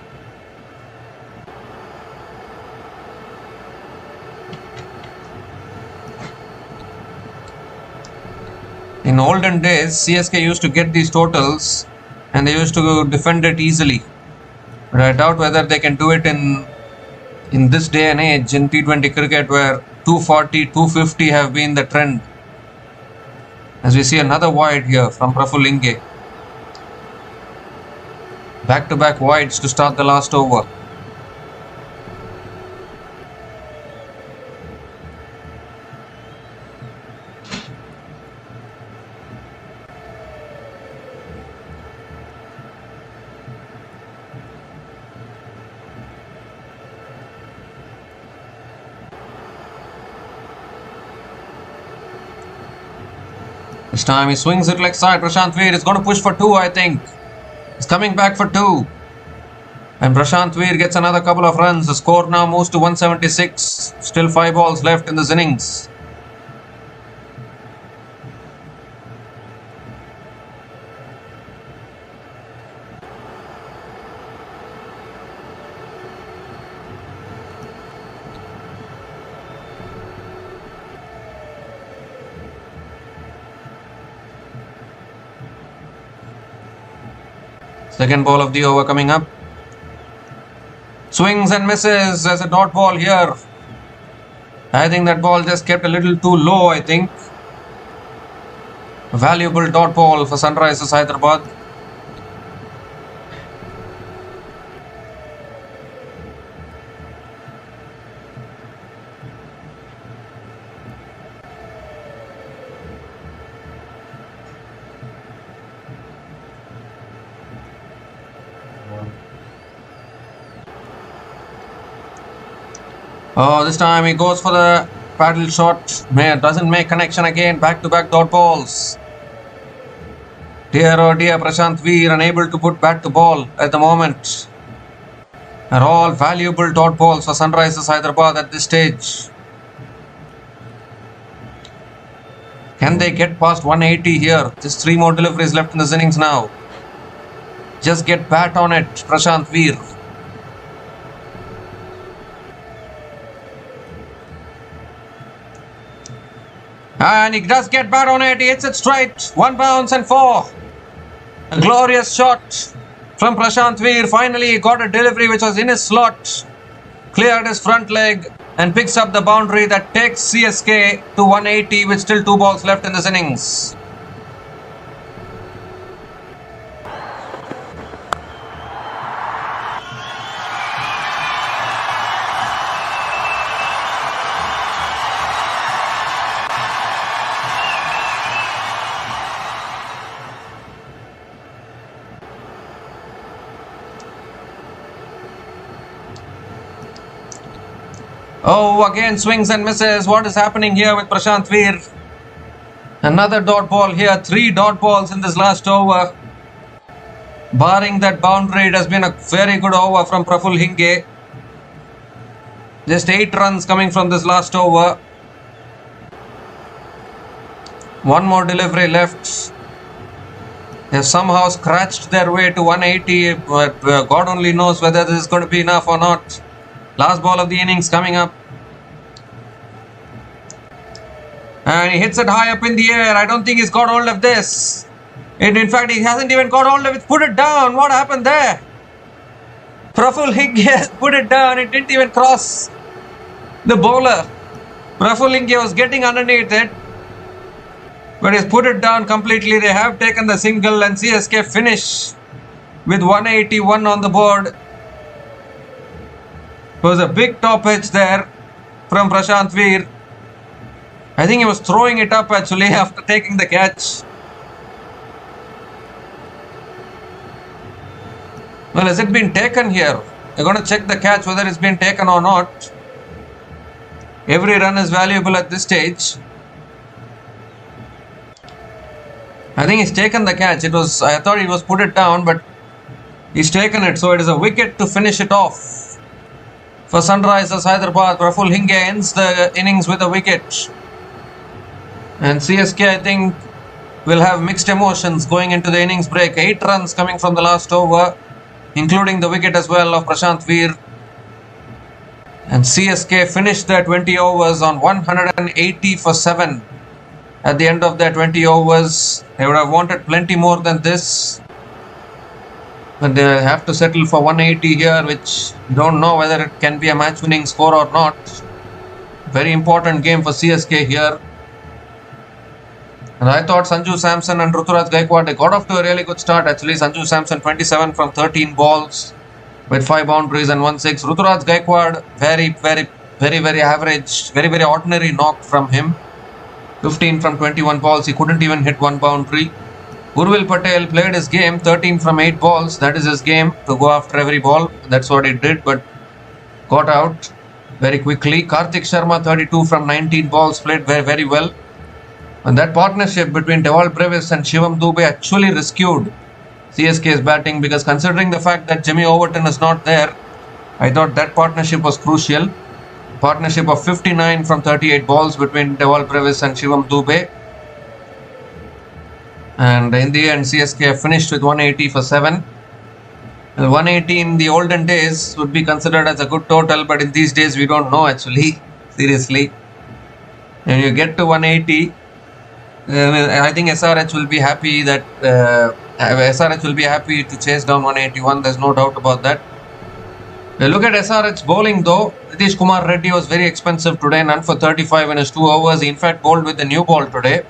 In olden days, CSK used to get these totals and they used to defend it easily. But I doubt whether they can do it in this day and age in T20 cricket where 240, 250 have been the trend. As we see another wide here from Praful Hinge. Back-to-back wides to start the last over. This time he swings it leg side. Prashant Veer is going to push for 2, I think. He's coming back for 2. And Prashant Veer gets another couple of runs. The score now moves to 176. Still 5 balls left in this innings. Second ball of the over coming up. Swings and misses as a dot ball here. I think that ball just kept a little too low, I think. A valuable dot ball for Sunrisers Hyderabad. Oh, this time he goes for the paddle shot. Doesn't make connection again. Back-to-back dot balls. Dear oh dear, Prashant Veer unable to put bat to ball at the moment. Are all valuable dot balls for Sunrisers Hyderabad at this stage. Can they get past 180 here? Just 3 more deliveries left in this innings now. Just get bat on it, Prashant Veer. And he does get bat on it. He hits it straight. 1 bounce and 4. A glorious shot from Prashant Veer. Finally, he got a delivery which was in his slot. Cleared his front leg and picks up the boundary that takes CSK to 180 with still 2 balls left in this innings. Oh, again swings and misses. What is happening here with Prashant Veer? Another dot ball here. 3 dot balls in this last over. Barring that boundary, it has been a very good over from Praful Hinge. Just 8 runs coming from this last over. One more delivery left. They have somehow scratched their way to 180, but God only knows whether this is going to be enough or not. Last ball of the innings coming up. And he hits it high up in the air. I don't think he's got hold of this. And in fact, he hasn't even got hold of it. Put it down. What happened there? Praful Hingye has put it down. It didn't even cross the bowler. Praful Hingye was getting underneath it, but he's put it down completely. They have taken the single and CSK finish with 181 on the board. It was a big top edge there from Prashant Veer. I think he was throwing it up actually after taking the catch. Well, has it been taken here? We're going to check the catch whether it's been taken or not. Every run is valuable at this stage. I think he's taken the catch. I thought he was put it down, but he's taken it. So it is a wicket to finish it off. For Sunrisers Hyderabad, Praful Hingye ends the innings with a wicket. And CSK, I think, will have mixed emotions going into the innings break. 8 runs coming from the last over, including the wicket as well of Prashant Veer. And CSK finished their 20 overs on 180 for 7. At the end of their 20 overs, they would have wanted plenty more than this. But they have to settle for 180 here, which you don't know whether it can be a match-winning score or not. Very important game for CSK here. And I thought Sanju Samson and Ruturaj Gaikwad, they got off to a really good start actually. Sanju Samson 27 from 13 balls with 5 boundaries and 1 6. Ruturaj Gaikwad, very average, very ordinary knock from him. 15 from 21 balls, he couldn't even hit 1 boundary. Urville Patel played his game, 13 from 8 balls. That is his game, to go after every ball. That's what he did, but got out very quickly. Karthik Sharma, 32 from 19 balls, played very well. And that partnership between Brevis and Shivam Dube actually rescued CSK's batting, because considering the fact that Jimmy Overton is not there, I thought that partnership was crucial. Partnership of 59 from 38 balls between Brevis and Shivam Dube. And in the end, CSK finished with 180 for 7. 180 in the olden days would be considered as a good total, but in these days we don't know actually, seriously. When you get to 180, I think SRH will be happy that SRH will be happy to chase down 181. There's no doubt about that. Look at SRH bowling though. Nitish Kumar Reddy was very expensive today, none for 35 in his 2 overs. He in fact bowled with the new ball today.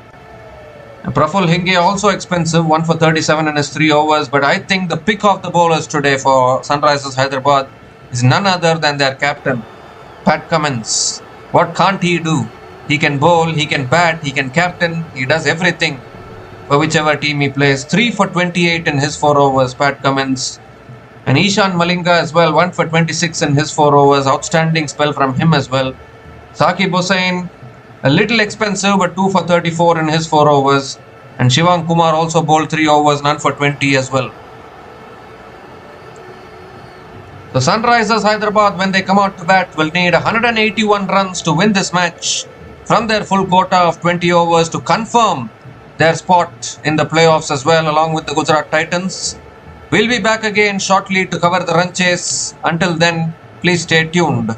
Praful Hingye also expensive, 1 for 37 in his 3 overs. But I think the pick of the bowlers today for Sunrisers Hyderabad is none other than their captain, Pat Cummins. What can't he do? He can bowl, he can bat, he can captain, he does everything for whichever team he plays. 3 for 28 in his 4 overs, Pat Cummins. And Ishan Malinga as well, 1 for 26 in his 4 overs. Outstanding spell from him as well. Saqib Hussain, a little expensive, but 2 for 34 in his 4 overs. And Shivang Kumar also bowled 3 overs, none for 20 as well. The Sunrisers Hyderabad, when they come out to bat, will need 181 runs to win this match from their full quota of 20 overs to confirm their spot in the playoffs as well, along with the Gujarat Titans. We'll be back again shortly to cover the run chase. Until then, please stay tuned.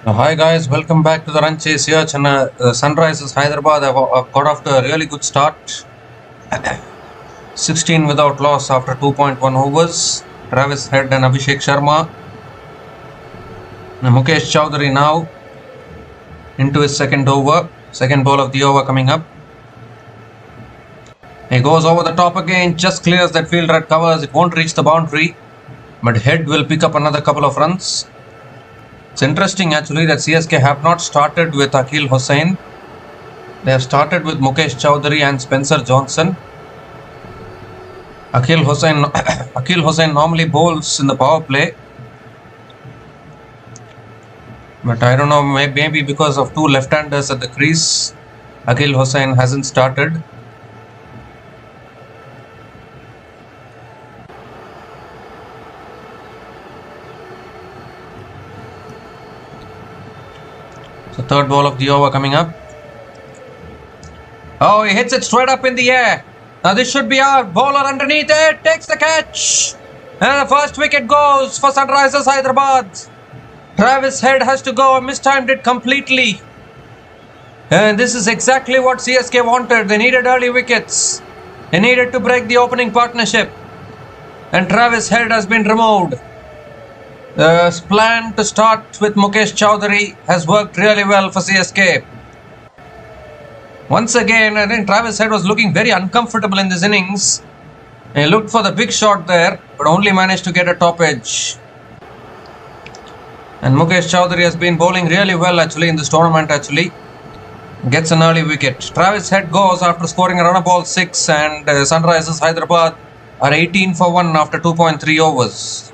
Hi guys, welcome back to the run chase here. Chennai, Sunrisers Hyderabad have got off to a really good start. 16 without loss after 2.1 overs. Travis Head and Abhishek Sharma. And Mukesh Chowdhury now into his second over. Second ball of the over coming up. He goes over the top again, just clears that fielder at covers. It won't reach the boundary, but Head will pick up another couple of runs. It's interesting actually that CSK have not started with Akeal Hosein. They have started with Mukesh Chowdhury and Spencer Johnson. Akeal Hosein normally bowls in the power play, but I don't know, maybe because of two left-handers at the crease, Akeal Hosein hasn't started. So third ball of the over coming up. Oh, he hits it straight up in the air. Now this should be out. Bowler underneath it, takes the catch. And the first wicket goes for Sunrisers Hyderabad. Travis Head has to go, mistimed it completely. And this is exactly what CSK wanted. They needed early wickets. They needed to break the opening partnership. And Travis Head has been removed. The plan to start with Mukesh Chowdhury has worked really well for CSK. Once again, I think Travis Head was looking very uncomfortable in this innings. He looked for the big shot there, but only managed to get a top edge. And Mukesh Chowdhury has been bowling really well actually in this tournament actually. Gets an early wicket. Travis Head goes after scoring a run of ball 6, and Sunrisers Hyderabad are 18 for 1 after 2.3 overs.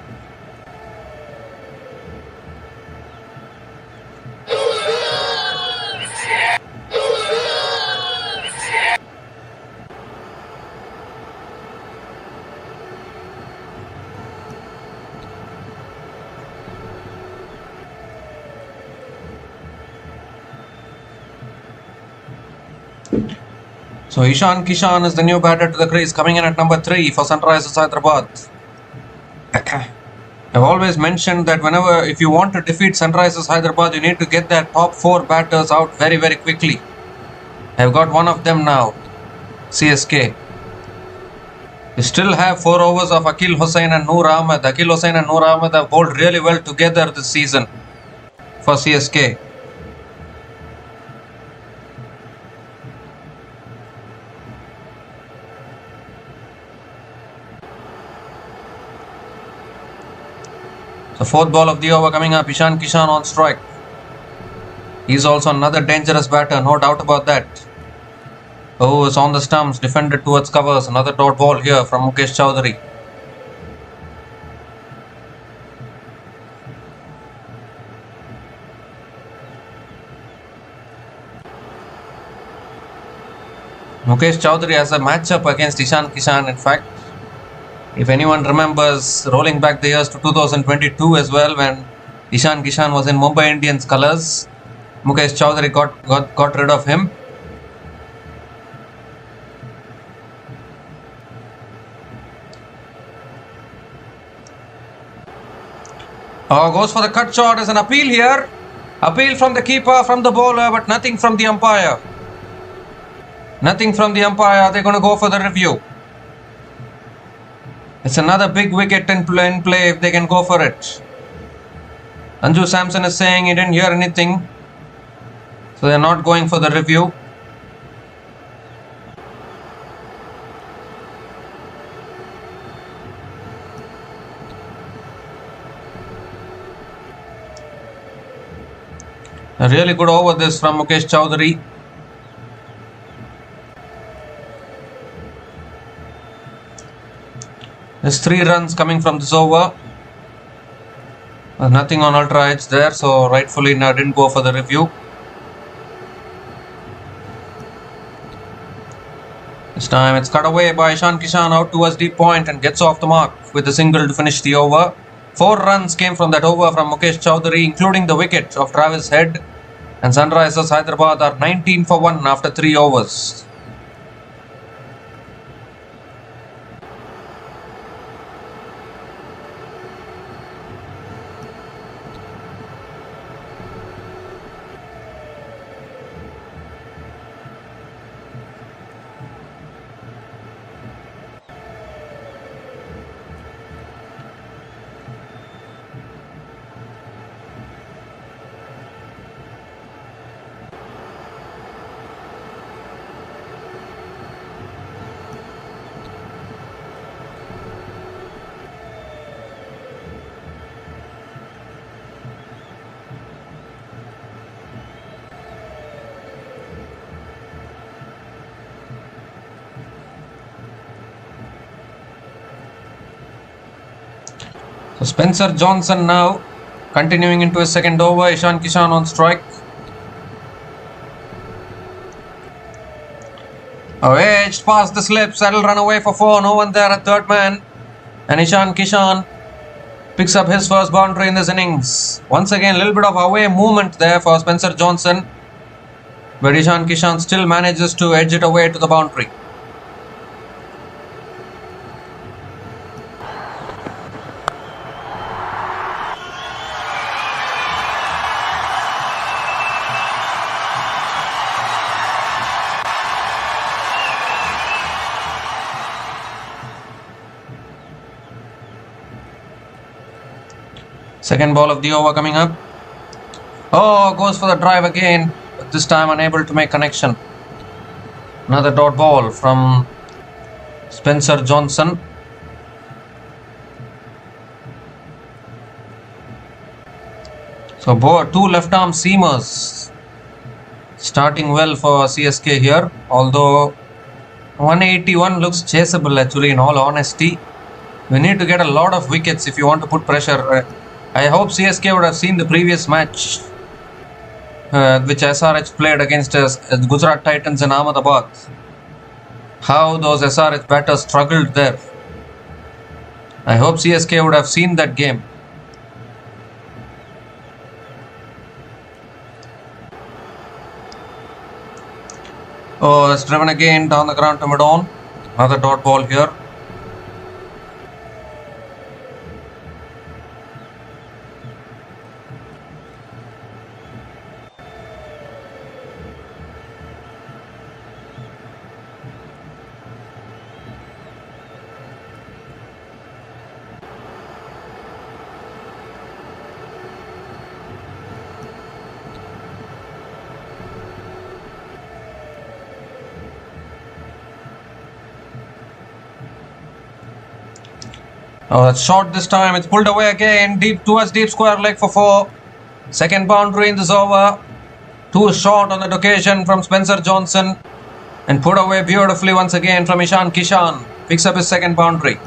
So Kishan is the new batter to the crease, coming in at number 3 for Sunrisers Hyderabad. I've always mentioned that if you want to defeat Sunrisers Hyderabad, you need to get their top 4 batters out very, very quickly. I've got one of them now, CSK. You still have 4 overs of Akeal Hosein and Noor Ahmed. Akeal Hosein and Noor Ahmed have bowled really well together this season for CSK. The fourth ball of the over coming up. Kishan on strike. He's also another dangerous batter, no doubt about that. Oh, it's on the stumps, defended towards covers. Another dot ball here from Mukesh Chowdhury. Mukesh Chowdhury has a matchup against Kishan in fact. If anyone remembers, rolling back the years to 2022 as well, when Kishan was in Mumbai Indians colours, Mukesh Chowdhury got rid of him. Oh, goes for the cut shot. There's an appeal here. Appeal from the keeper, from the bowler, but nothing from the umpire. Nothing from the umpire. They're going to go for the review. It's another big wicket in play if they can go for it. Samson is saying he didn't hear anything, so they're not going for the review. A really good over this from Mukesh Chowdhury. There's 3 runs coming from this over. There's nothing on ultra edge there, so rightfully didn't go for the review. This time it's cut away by Kishan out towards deep point and gets off the mark with a single to finish the over. 4 runs came from that over from Mukesh Chowdhury, including the wicket of Travis Head. And Sunrisers Hyderabad are 19 for 1 after 3 overs. So Spencer Johnson now continuing into his second over. Ishan Kishan on strike. Edged past the slips. That'll run away for 4. No one there at third man. And Ishan Kishan picks up his first boundary in this innings. Once again, a little bit of away movement there for Spencer Johnson. But Ishan Kishan still manages to edge it away to the boundary. Second ball of the over coming up. Goes for the drive again, but this time unable to make connection. Another dot ball from Spencer Johnson. So two left arm seamers starting well for CSK here, although 181 looks chaseable actually, in all honesty. We need to get a lot of wickets if you want to put pressure. I hope CSK would have seen the previous match which SRH played against Gujarat Titans in Ahmedabad. How those SRH batters struggled there. I hope CSK would have seen that game. That's driven again down the ground to mid-on. Another dot ball here. That's short this time. It's pulled away again. Deep towards deep square leg for 4. Second boundary in this over. Too short on that occasion from Spencer Johnson. And put away beautifully once again from Ishan Kishan. Picks up his second boundary.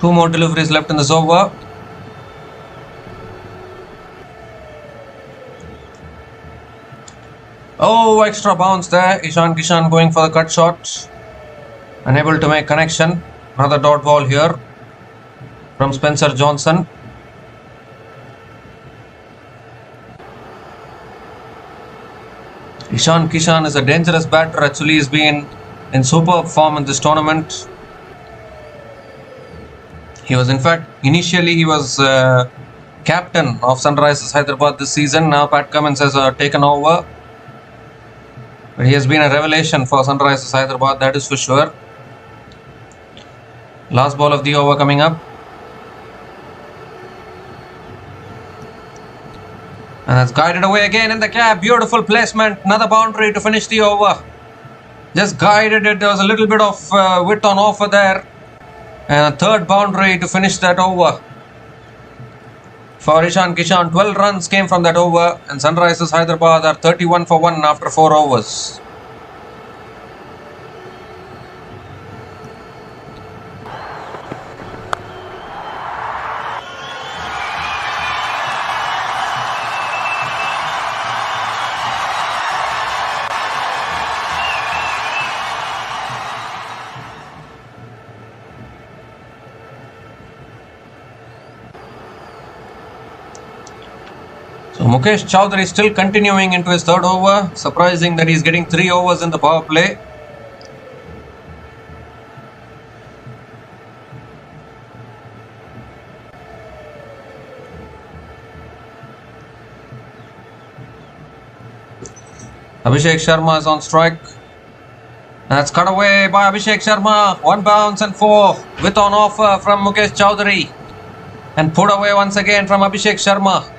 Two more deliveries left in this over. Extra bounce there. Ishan Kishan going for the cut shot. Unable to make connection. Another dot ball here from Spencer Johnson. Ishan Kishan is a dangerous batter. Actually, he's been in superb form in this tournament. He was, in fact, initially he was captain of Sunrisers Hyderabad this season. Now Pat Cummins has taken over. But he has been a revelation for Sunrisers Hyderabad, that is for sure. Last ball of the over coming up. And that's guided away again in the gap. Beautiful placement. Another boundary to finish the over. Just guided it. There was a little bit of width on offer there. And a third boundary to finish that over. For Ishan Kishan, 12 runs came from that over. And Sunrisers Hyderabad are 31 for 1 after 4 overs. So Mukesh Chowdhury still continuing into his third over. Surprising that he's getting 3 overs in the power play. Abhishek Sharma is on strike. And that's cut away by Abhishek Sharma. 1 bounce and 4 with on offer from Mukesh Chowdhury. And put away once again from Abhishek Sharma.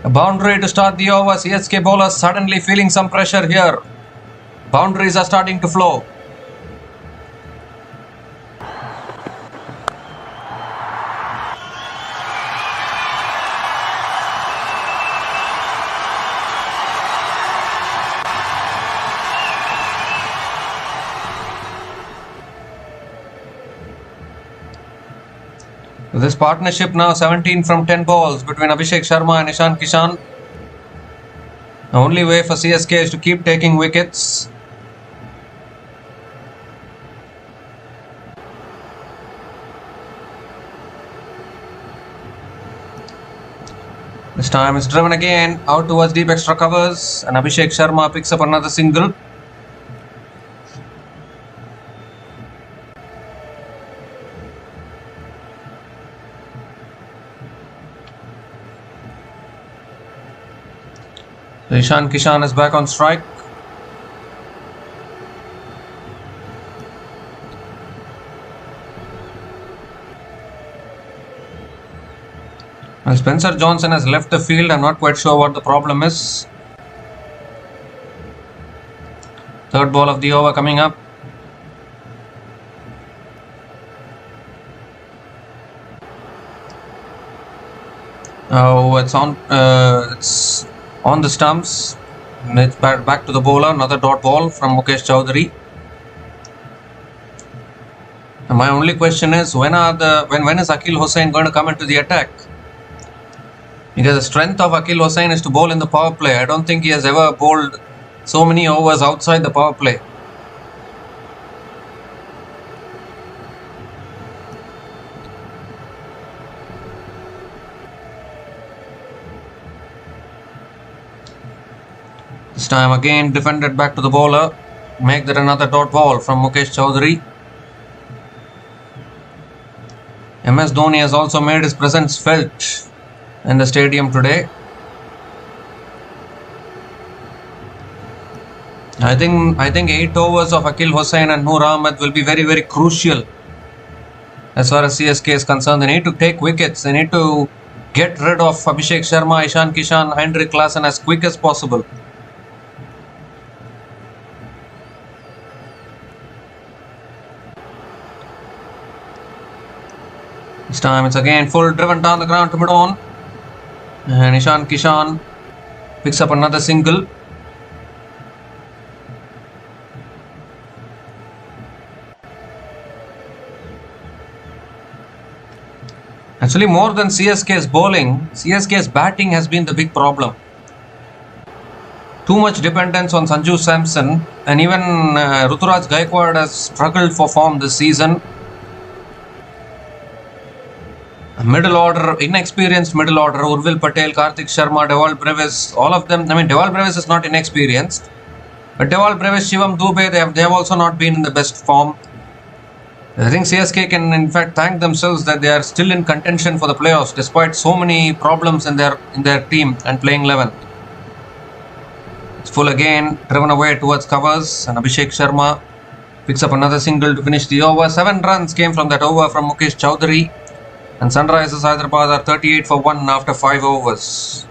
A boundary to start the over. CSK bowlers suddenly feeling some pressure here. Boundaries are starting to flow. This partnership now 17 from 10 balls between Abhishek Sharma and Ishan Kishan. The only way for CSK is to keep taking wickets. This time it's driven again out towards deep extra covers and Abhishek Sharma picks up another single. So Ishan Kishan is back on strike. Well, Spencer Johnson has left the field. I'm not quite sure what the problem is. Third ball of the over coming up. Oh, it's on the stumps. And it's back to the bowler. Another dot ball from Mukesh Chowdhury. And my only question is when is Akil Hussain going to come into the attack? Because the strength of Akil Hussain is to bowl in the power play. I don't think he has ever bowled so many overs outside the power play. This time again defended back to the bowler. Make that another dot ball from Mukesh Chowdhury. MS Dhoni has also made his presence felt in the stadium today. I think 8 overs of Akil Hussain and Noor Ahmed will be very, very crucial as far as CSK is concerned. They need to take wickets. They need to get rid of Abhishek Sharma, Ishan Kishan, Hendrik Klaasen as quick as possible. This time it's again full driven down the ground to mid-on. And Ishan Kishan picks up another single. Actually, more than CSK's bowling, CSK's batting has been the big problem. Too much dependence on Sanju Samson, and even Ruturaj Gaikwad has struggled for form this season. Middle order, inexperienced middle order, Urville Patel, Karthik Sharma, Brevis, all of them. I mean, Brevis is not inexperienced, but Brevis, Shivam Dube, they have also not been in the best form. I think CSK can in fact thank themselves that they are still in contention for the playoffs despite so many problems in their team and playing 11. It's full again, driven away towards covers, and Abhishek Sharma picks up another single to finish the over. 7 runs came from that over from Mukesh Chowdhury. And Sunrisers Hyderabad are 38 for 1 after 5 overs.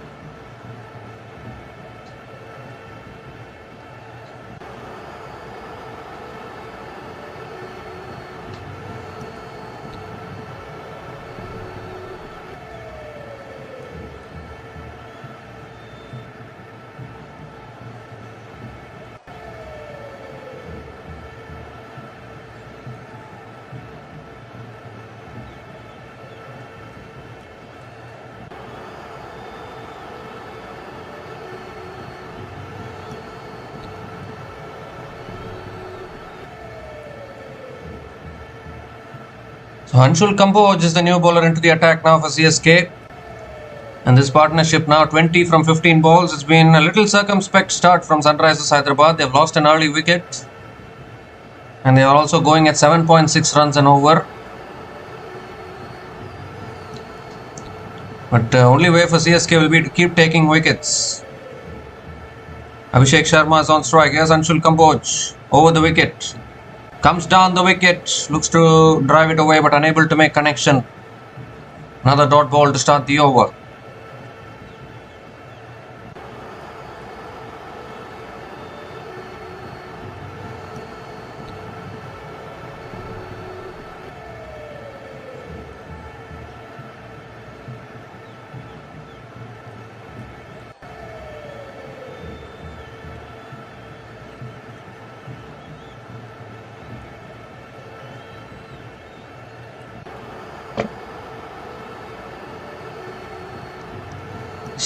So Anshul Kamboj is the new bowler into the attack now for CSK. And this partnership now 20 from 15 balls. It's been a little circumspect start from Sunrisers Hyderabad. They've lost an early wicket. And they are also going at 7.6 runs an over. But the only way for CSK will be to keep taking wickets. Abhishek Sharma is on strike. Here's Anshul Kamboj over the wicket. Comes down the wicket, looks to drive it away but unable to make connection. Another dot ball to start the over.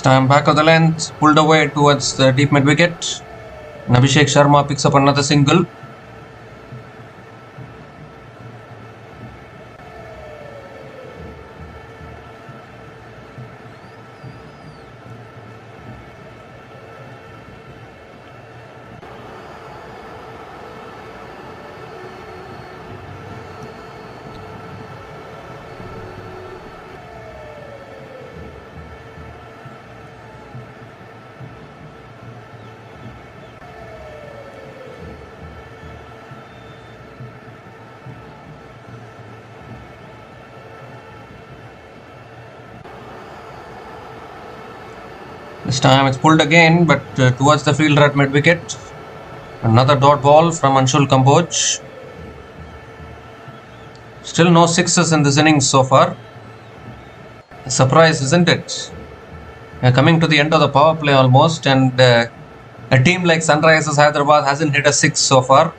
This time back of the length, pulled away towards the deep mid wicket. And Abhishek Sharma picks up another single. This time it's pulled again, but towards the fielder at mid-wicket. Another dot ball from Anshul Kamboj. Still no sixes in this innings so far. A surprise, isn't it? We're coming to the end of the power play almost, and a team like Sunrisers Hyderabad hasn't hit a six so far.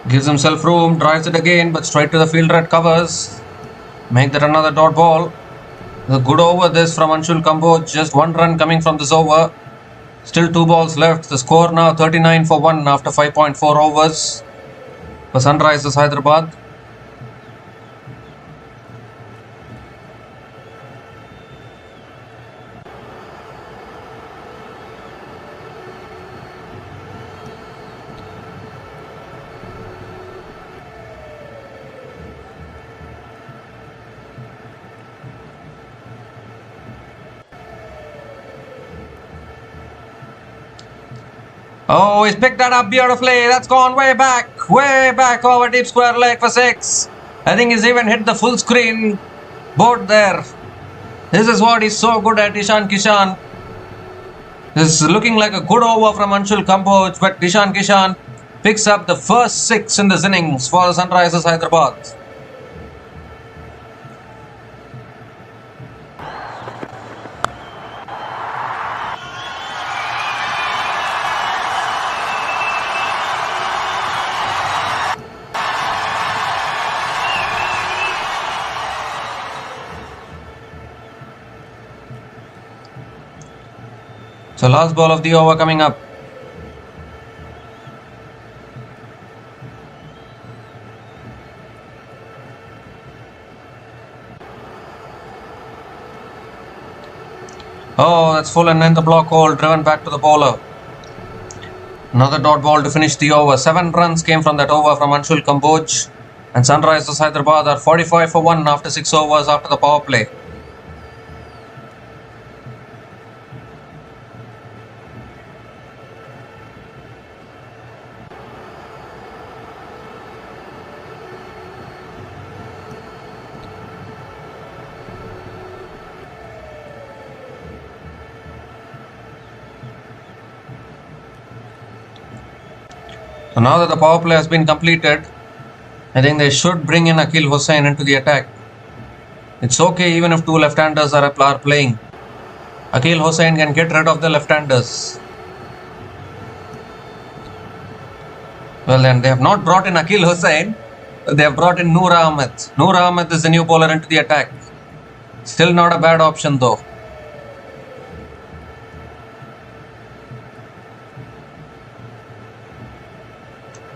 Gives himself room, drives it again, but straight to the fielder at covers. Make that another dot ball. A good over this from Anshul Kamboj. Just one run coming from this over. Still 2 balls left. The score now 39 for 1 after 5.4 overs for Sunrisers Hyderabad. Oh, he's picked that up beautifully. That's gone way back over deep square leg for 6. I think he's even hit the full screen board there. This is what he's so good at, Kishan. This is looking like a good over from Anshul Kamboj, but Kishan picks up the first 6 in this innings for the Sunrisers Hyderabad. So last ball of the over coming up. Oh, that's full and in the block hole, driven back to the bowler. Another dot ball to finish the over. 7 runs came from that over from Anshul Kamboj. And Sunrisers Hyderabad are 45 for 1 after 6 overs after the power play. So now that the power play has been completed, I think they should bring in Akil Hussain into the attack. It's okay even if 2 left-handers are playing. Akil Hussain can get rid of the left-handers. Well then, they have not brought in Akil Hussain, they have brought in Noor Ahmed. Noor Ahmed is the new bowler into the attack. Still not a bad option though.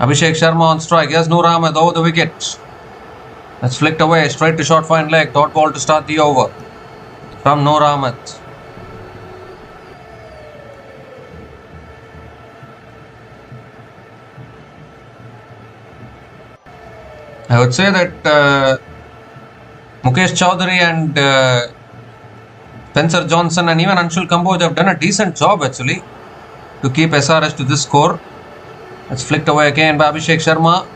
Abhishek Sharma on strike. Yes, Noor Ahmed over the wicket. That's flicked away straight to short fine leg. Dot ball to start the over from Noor Ahmed. I would say that Mukesh Chowdhury and Spencer Johnson and even Anshul Kamboj have done a decent job actually to keep SRS to this score. It's flicked away again by Abhishek Sharma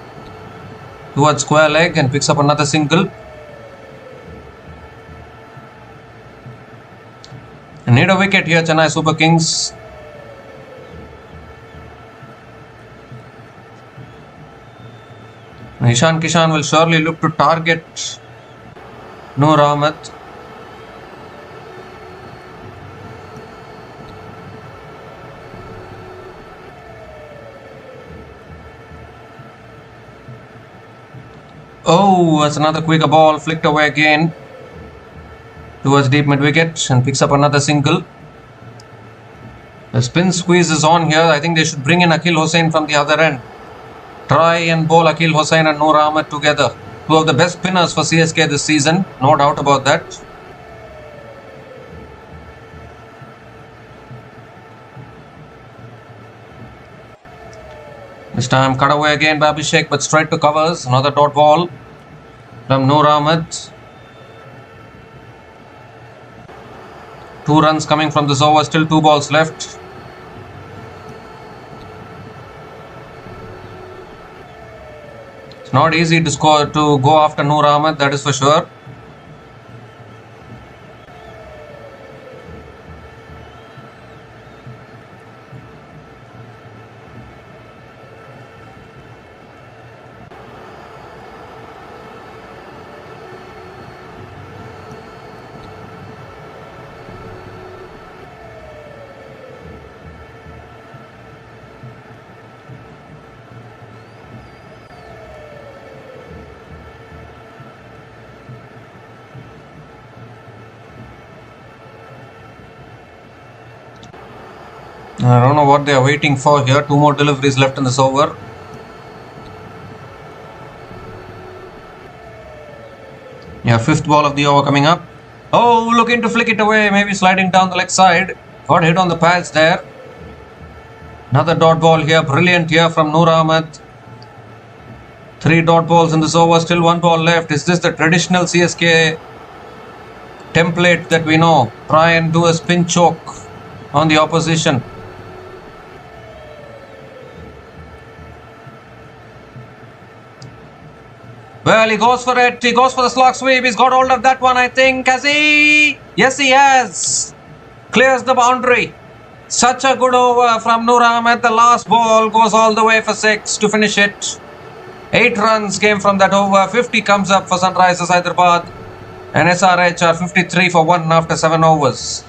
towards square leg and picks up another single. And need a wicket here, Chennai Super Kings. Ishan Kishan will surely look to target Noor Ahmed. Oh, that's another quicker ball flicked away again towards deep mid wicket and picks up another single. The spin squeeze is on here. I think they should bring in Akhil Hossain from the other end. Try and bowl Akhil Hossain and Noor Ahmed together. Two of the best spinners for CSK this season, no doubt about that. This time cut away again by Abhishek, but straight to covers. Another dot ball from Noor Ahmed. 2 runs coming from this over, still 2 balls left. It's not easy to go after Noor Ahmed, that is for sure. I don't know what they are waiting for here. 2 more deliveries left in this over. Yeah, 5th ball of the over coming up. Oh, looking to flick it away. Maybe sliding down the leg side. Got hit on the pads there. Another dot ball here. Brilliant here from Noor Ahmed. 3 dot balls in this over. Still 1 ball left. Is this the traditional CSK template that we know? Try and do a spin choke on the opposition. Well, he goes for it. He goes for the slog sweep. He's got hold of that one, I think. Has he? Yes, he has. Clears the boundary. Such a good over from Noor Ahmed. The last ball goes all the way for 6 to finish it. 8 runs came from that over. 50 comes up for Sunrisers Hyderabad. And SRH are 53 for 1 after 7 overs.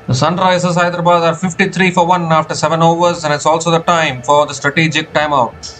The Sunrisers Hyderabad are 53 for 1 after 7 overs, and it's also the time for the strategic timeout.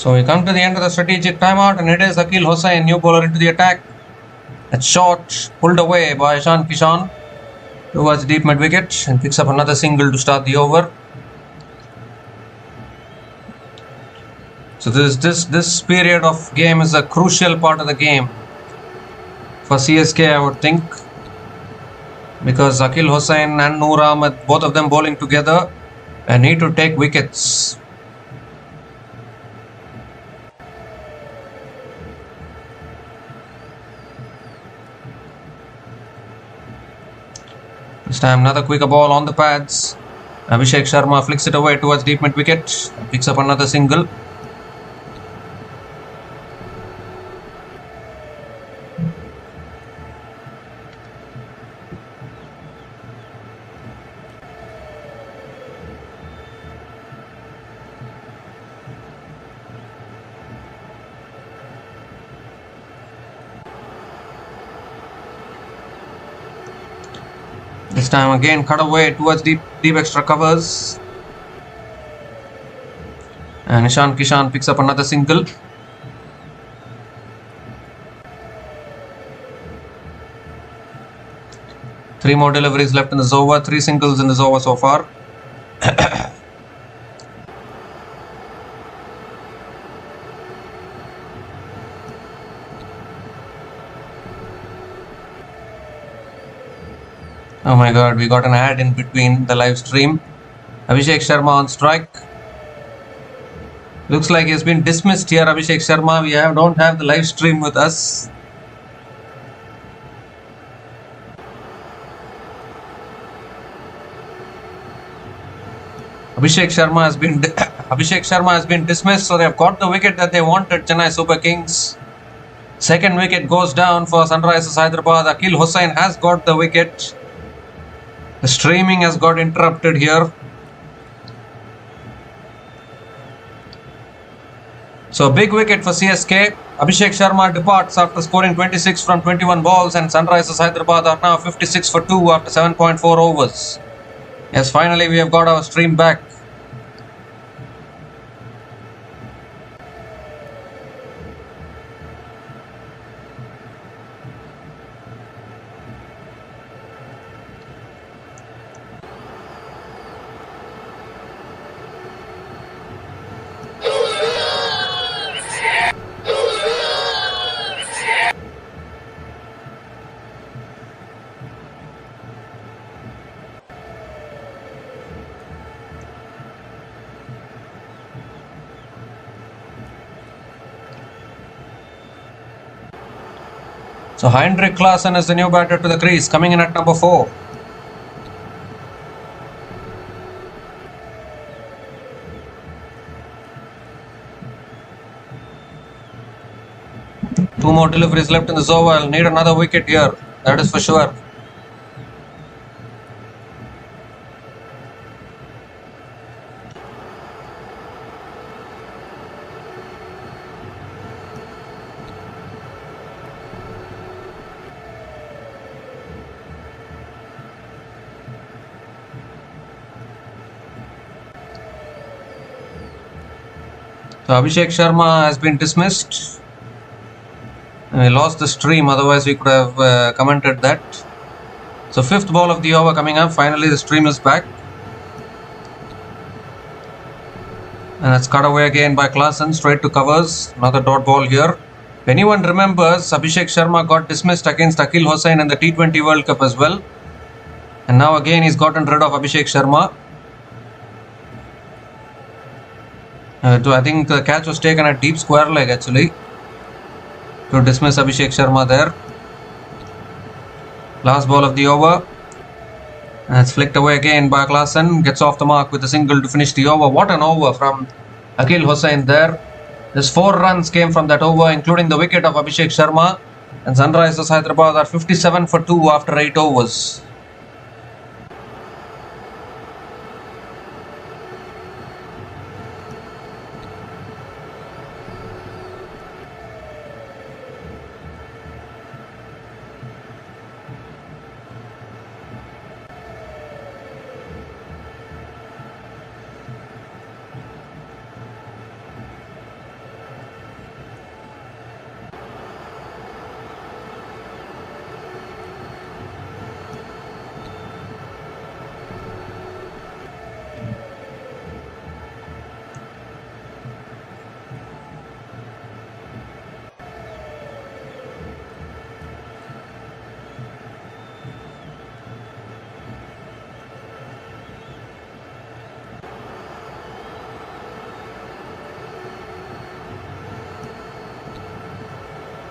So we come to the end of the strategic timeout, and it is Akil Hossain, new bowler into the attack. It's short, pulled away by Kishan towards deep mid wicket, and picks up another single to start the over. So this period of game is a crucial part of the game for CSK, I would think, because Akil Hossain and Noor Ahmed, both of them bowling together, and need to take wickets. This time another quicker ball on the pads. Abhishek Sharma flicks it away towards deep mid wicket, picks up another single. This time again cut away towards deep extra covers, and Kishan picks up another single. Three more deliveries left in this over, 3 singles in this over so far. Oh my god, we got an ad in between the live stream. Abhishek Sharma on strike. Looks like he's been dismissed here, Abhishek Sharma. We don't have the live stream with us. Abhishek Sharma has been dismissed, so they have got the wicket that they wanted, Chennai Super Kings. Second wicket goes down for Sunrisers Hyderabad. Akil Hossain has got the wicket. The streaming has got interrupted here. So big wicket for CSK. Abhishek Sharma departs after scoring 26 from 21 balls, and Sunrisers Hyderabad are now 56 for 2 after 7.4 overs. Yes, finally we have got our stream back. So Heinrich Klaasen is the new batter to the crease, coming in at number 4. Two more deliveries left in this over. I'll need another wicket here, that is for sure. So Abhishek Sharma has been dismissed. We lost the stream, otherwise we could have commented that. So fifth ball of the over coming up. Finally the stream is back. And it's cut away again by Klaasen, straight to covers. Another dot ball here. If anyone remembers, Abhishek Sharma got dismissed against Akil Hossain in the T20 World Cup as well. And now again he's gotten rid of Abhishek Sharma. I think the catch was taken at deep square leg actually to dismiss Abhishek Sharma there. Last ball of the over. And it's flicked away again by Klaasen. Gets off the mark with a single to finish the over. What an over from Akil Hossain there. There's 4 runs came from that over, including the wicket of Abhishek Sharma. And Sunrisers Hyderabad are 57 for 2 after 8 overs.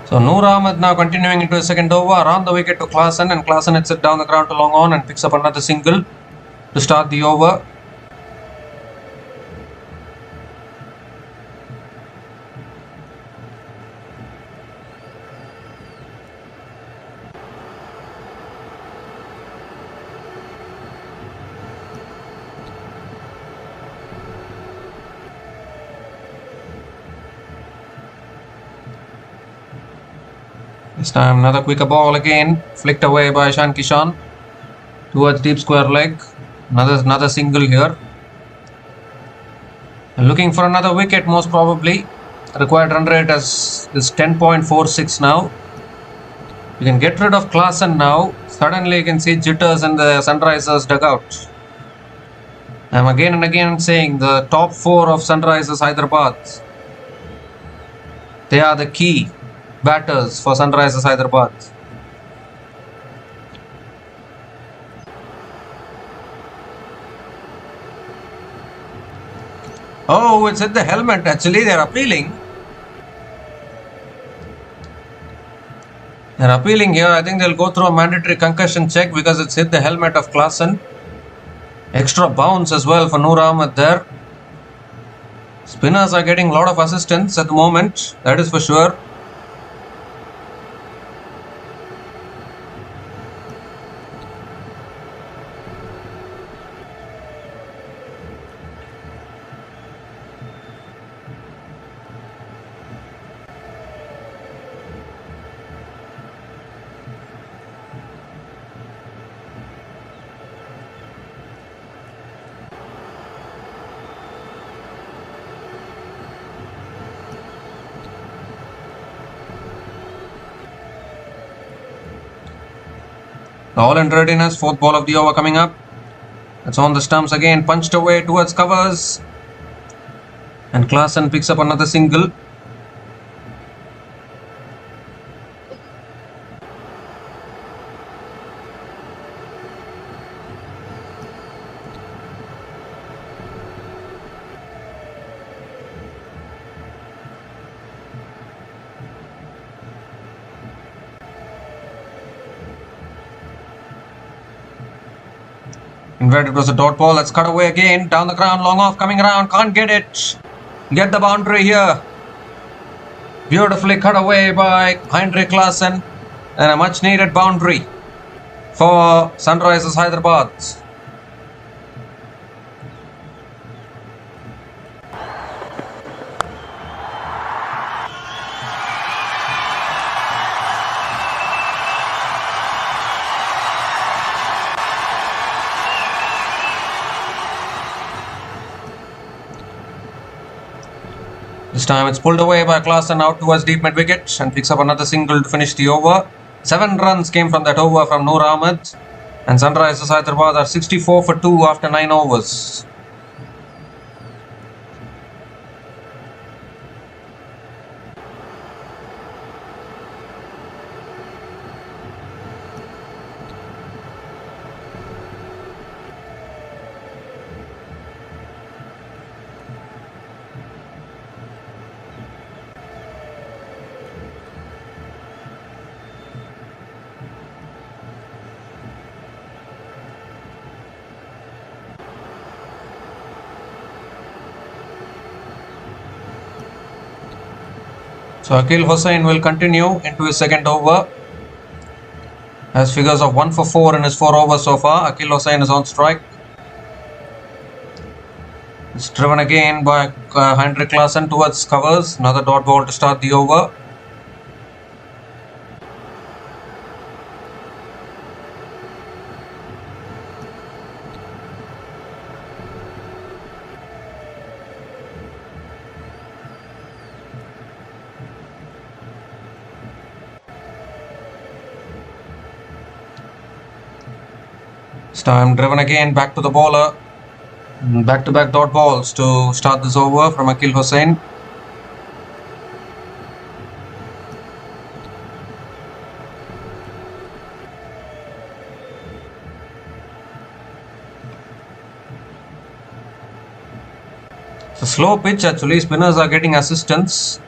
So Noor Ahmed now continuing into his second over, around the wicket to Klaasen, and Klaasen hits it down the ground to long on and picks up another single to start the over. This time another quicker ball again, flicked away by Kishan towards deep square leg. Another single here. And looking for another wicket most probably. Required run rate is 10.46 now. You can get rid of Klaasen now. Suddenly you can see jitters in the Sunrisers dugout. I'm again and again saying the top 4 of Sunrisers Hyderabad. They are the key batters for Sunrisers Hyderabad. Oh, it's hit the helmet. Actually, they're appealing. They're appealing here. I think they'll go through a mandatory concussion check because it's hit the helmet of Klaasen. Extra bounce as well for Noor Ahmed there. Spinners are getting a lot of assistance at the moment. That is for sure. All in readiness, 4th ball of the over coming up. It's on the stumps again, punched away towards covers. And Klaasen picks up another single. In fact, it was a dot ball. Let's cut away again. Down the ground, long off, coming around. Can't get it. Get the boundary here. Beautifully cut away by Heinrich Klaasen. And a much needed boundary for Sunrisers Hyderabad. This time it's pulled away by Klaasen out towards deep mid wicket and picks up another single to finish the over. 7 runs came from that over from Noor Ahmed, and Sunrisers Hyderabad are 64 for 2 after 9 overs. So Akil Hussain will continue into his second over. Has figures of 1 for 4 in his 4 overs so far. Akil Hussain is on strike. It's driven again by Heinrich Klaasen towards covers. Another dot ball to start the over. This time driven again back to the bowler. Back-to-back dot balls to start this over from Akil Hussain. It's a slow pitch actually. Spinners are getting assistance.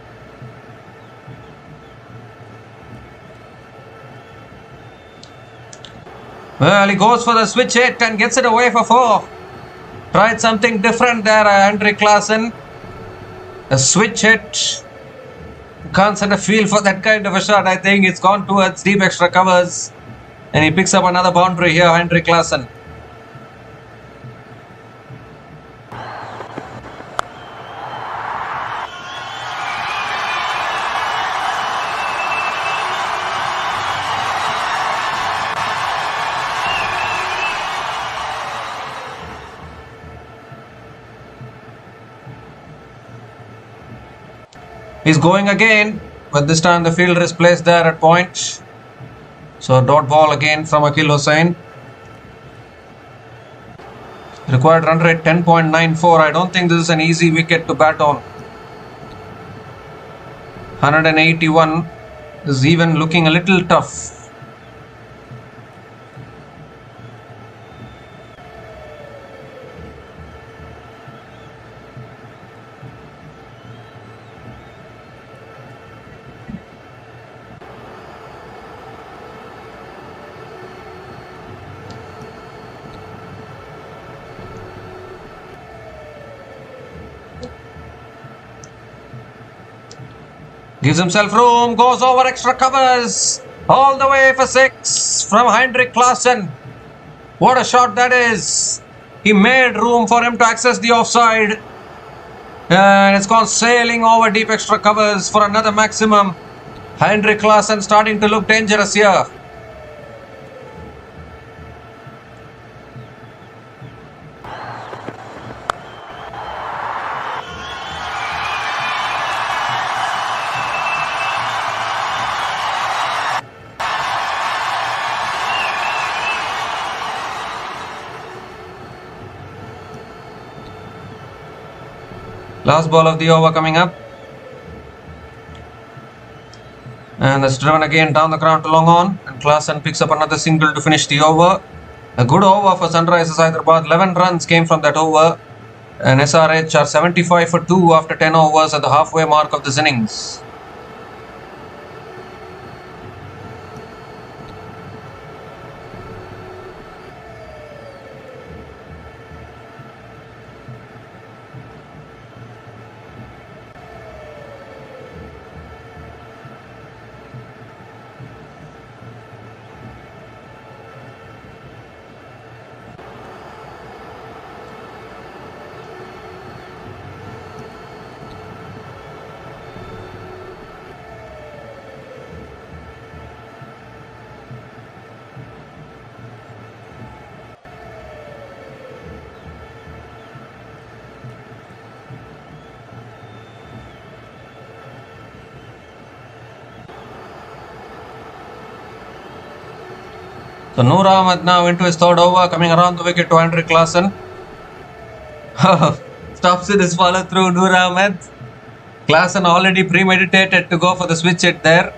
Well, he goes for the switch hit and gets it away for 4. Tried something different there, Hendrik Klaasen. A switch hit. Can't set a feel for that kind of a shot. I think it's gone towards deep extra covers. And he picks up another boundary here, Hendrik Klaasen. He's going again, but this time the fielder is placed there at point. So dot ball again from Akil Hussain. Required run rate 10.94. I don't think this is an easy wicket to bat on. 181 is even looking a little tough. Gives himself room, goes over extra covers, all the way for 6 from Hendrik Klaasen. What a shot that is. He made room for him to access the offside. And it's gone sailing over deep extra covers for another maximum. Hendrik Klaasen starting to look dangerous here. Last ball of the over coming up. And that's driven again down the ground to long on. And Klaasen picks up another single to finish the over. A good over for Sunrisers Hyderabad. 11 runs came from that over. And SRH are 75 for 2 after 10 overs at the halfway mark of this innings. So Noor Ahmed now into his third over, coming around the wicket to Hendrik Klaasen. Stops with his follow through, Noor Ahmed. Klaasen already premeditated to go for the switch hit there.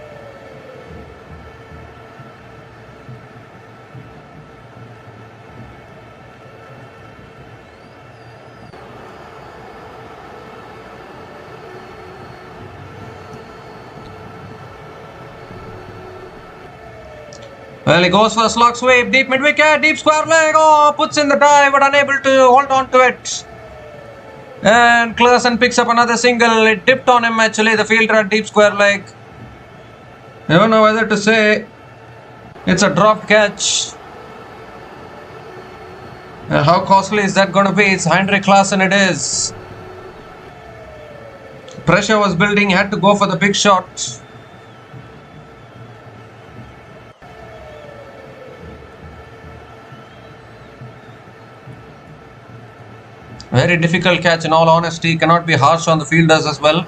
Well, he goes for a slog sweep, deep mid-wicket, deep square leg, puts in the dive but unable to hold on to it. And Klaasen picks up another single. It dipped on him actually, the fielder at deep square leg. I don't know whether to say it's a dropped catch. And how costly is that going to be? It's Hendrik Klaasen, it is. Pressure was building, he had to go for the big shot. Very difficult catch in all honesty, cannot be harsh on the fielders as well.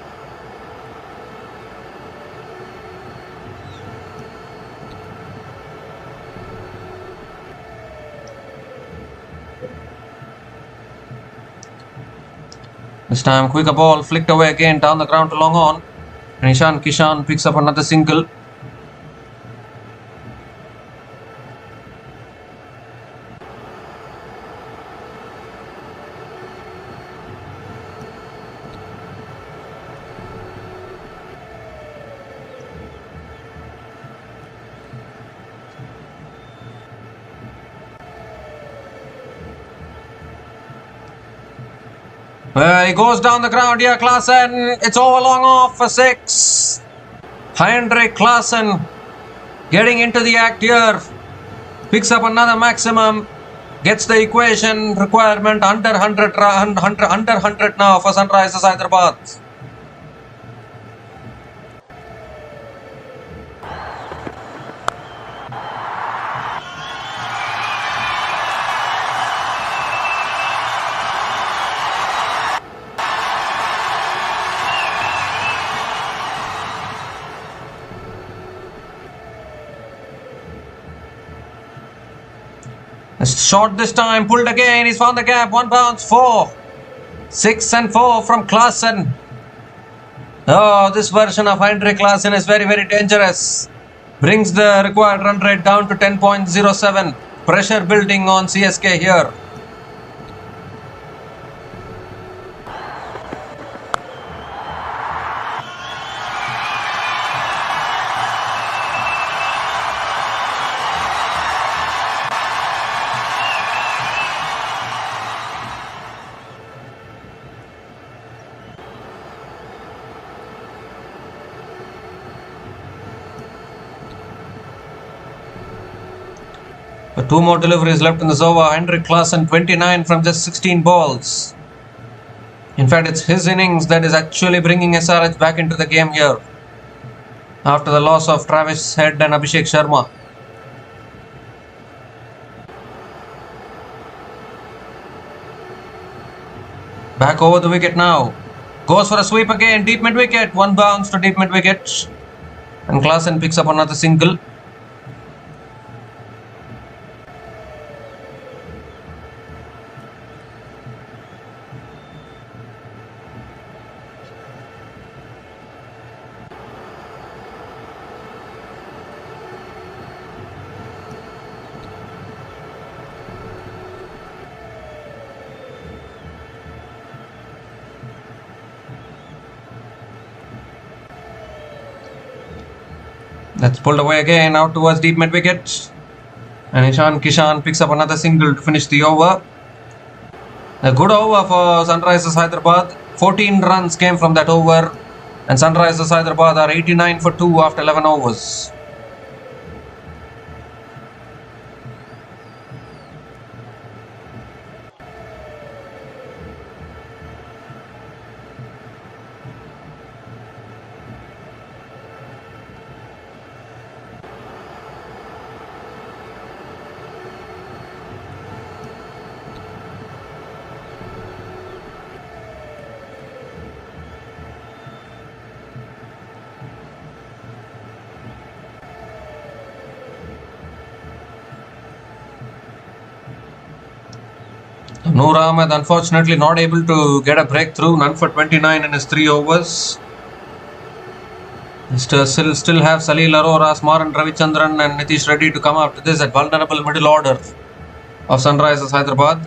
This time quicker ball flicked away again down the ground to long on. And Kishan picks up another single. He goes down the ground here, Klaasen. It's over long off for 6. Henrik Klaasen getting into the act here. Picks up another maximum. Gets the equation requirement under 100 now for Sunrisers Hyderabad. Shot this time, pulled again, he's found the gap, 1 bounce, 4. 6 and 4 from Klaasen. Oh, this version of Henrik Klaasen is very, very dangerous. Brings the required run rate down to 10.07. Pressure building on CSK here. But 2 more deliveries left in this over. Henrik Klaasen 29 from just 16 balls. In fact, it's his innings that is actually bringing SRH back into the game here. After the loss of Travis Head and Abhishek Sharma. Back over the wicket now. Goes for a sweep again. Deep mid wicket. 1 bounce to deep mid wicket. And Klaasen picks up another single. That's pulled away again out towards deep mid wicket. And Kishan picks up another single to finish the over. A good over for Sunrisers Hyderabad. 14 runs came from that over. And Sunrisers Hyderabad are 89 for 2 after 11 overs. Noor Ahmed unfortunately not able to get a breakthrough. None for 29 in his 3 overs. Still have Salil Arora, Smaran Ravichandran and Nitish Reddy to come after this at vulnerable middle order of Sunrisers Hyderabad.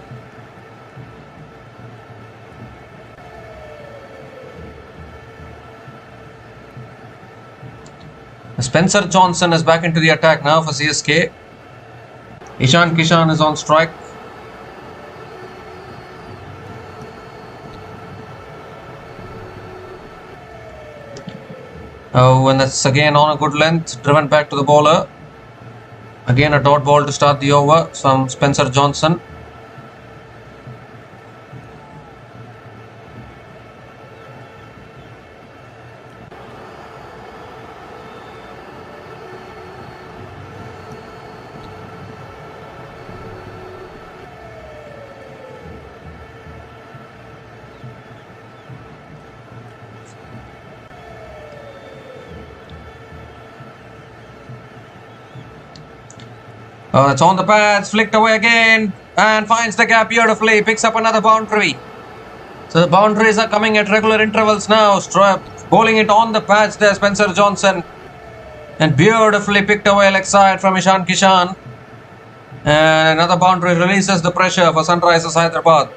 Spencer Johnson is back into the attack now for CSK. Kishan is on strike. And that's again on a good length, driven back to the bowler. Again a dot ball to start the over from Spencer Johnson. It's on the pads, flicked away again and finds the gap beautifully, picks up another boundary. So the boundaries are coming at regular intervals now. Bowling it on the pads there, Spencer Johnson. And beautifully picked away leg side from Kishan. And another boundary releases the pressure for Sunrisers Hyderabad.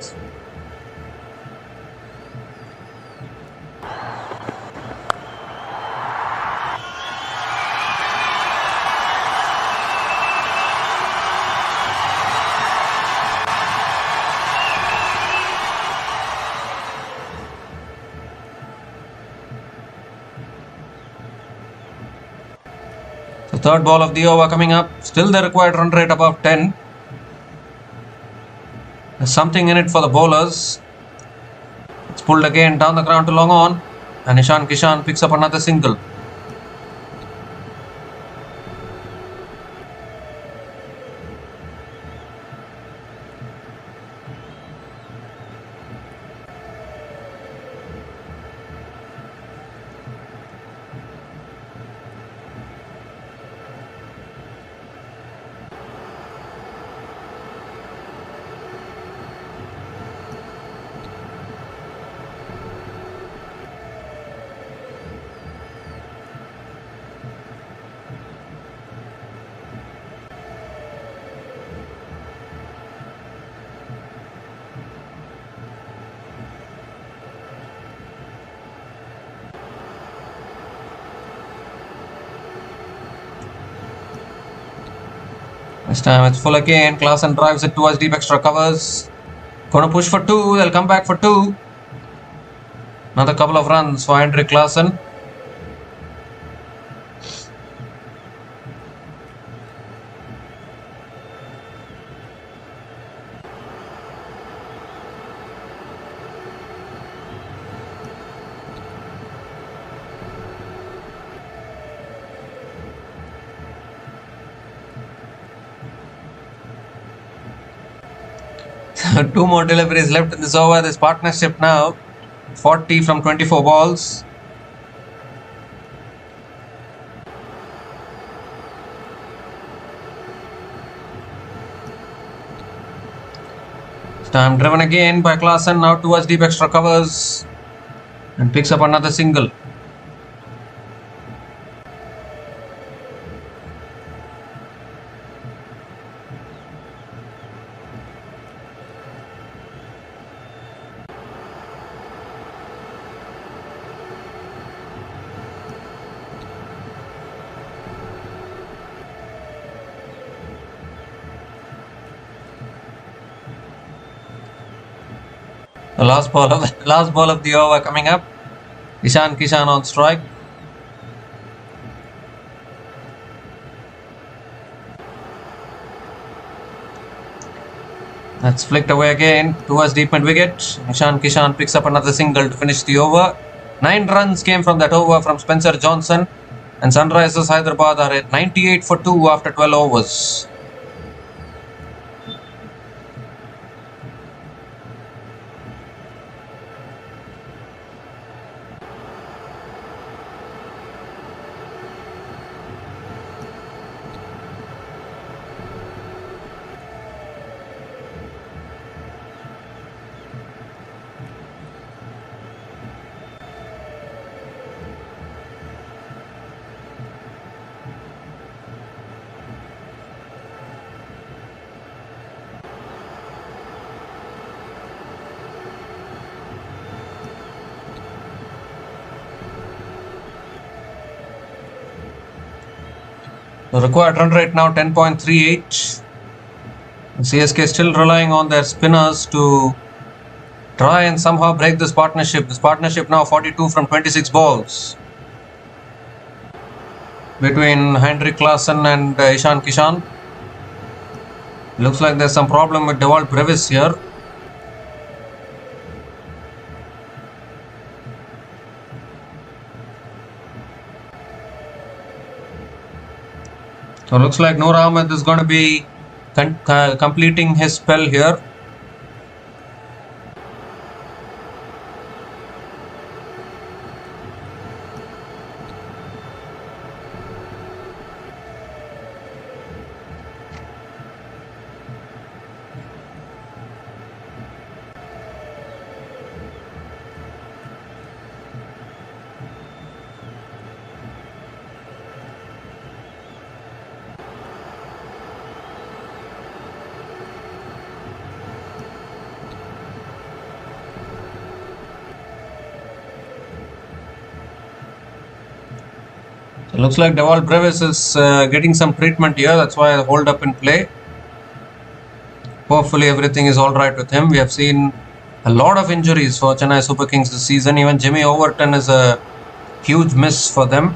Third ball of the over coming up. Still the required run rate above 10. There's something in it for the bowlers. It's pulled again down the ground to long on. And Kishan picks up another single. This time it's full again. Klaasen drives it towards deep extra covers. Gonna push for 2. They'll come back for 2. Another couple of runs for Hendrik Klaasen. Two more deliveries left in this over. This partnership now 40 from 24 balls. This time driven again by Klaasen, now towards deep extra covers and picks up another single. The last ball of the over coming up. Kishan on strike. That's flicked away again towards deep mid wicket. Kishan picks up another single to finish the over. 9 runs came from that over from Spencer Johnson, and Sunrisers Hyderabad are at 98 for 2 after 12 overs. The required run rate now 10.38. CSK still relying on their spinners to try and somehow break this partnership. This partnership now 42 from 26 balls between Hendrik Klaasen and Kishan. Looks like there's some problem with Brevis here. So looks like Noor Ahmed is going to be completing his spell here. So looks like Brevis is getting some treatment here. That's why I hold up in play. Hopefully everything is alright with him. We have seen a lot of injuries for Chennai Super Kings this season. Even Jimmy Overton is a huge miss for them.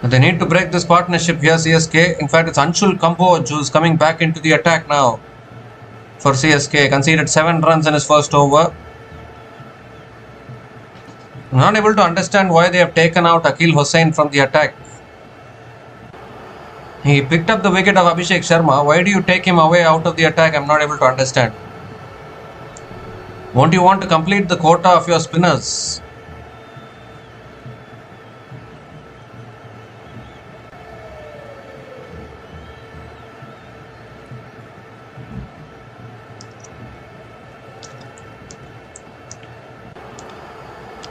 They need to break this partnership here, CSK. In fact, it's Anshul Kamboj who's coming back into the attack now for CSK. Conceded 7 runs in his first over. I'm not able to understand why they have taken out Akil Hossain from the attack. He picked up the wicket of Abhishek Sharma. Why do you take him away out of the attack? I'm not able to understand. Won't you want to complete the quota of your spinners?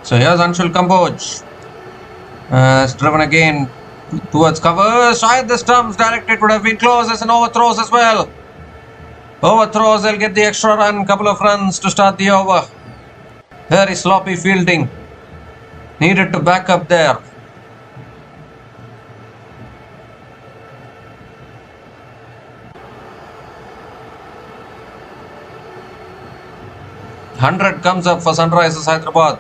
So here's Anshul Kamboj. It's driven again towards cover. Shayad the stumps directed would have been close. As an overthrows as well. Overthrows, they'll get the extra run. Couple of runs to start the over. Very sloppy fielding. Needed to back up there. $100 comes up for Sunrisers Hyderabad.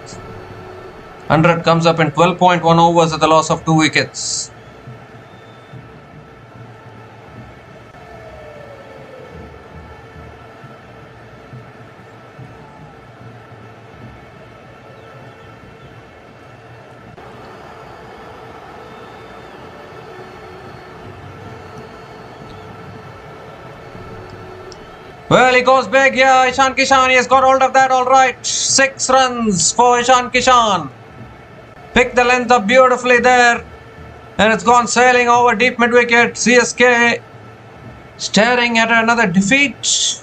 100 comes up in 12.1 overs at the loss of 2 wickets. Well, he goes big here. Ishan Kishan, he has got hold of that all right. 6 runs for Ishan Kishan. Picked the length up beautifully there. And it's gone sailing over deep mid-wicket. CSK staring at another defeat.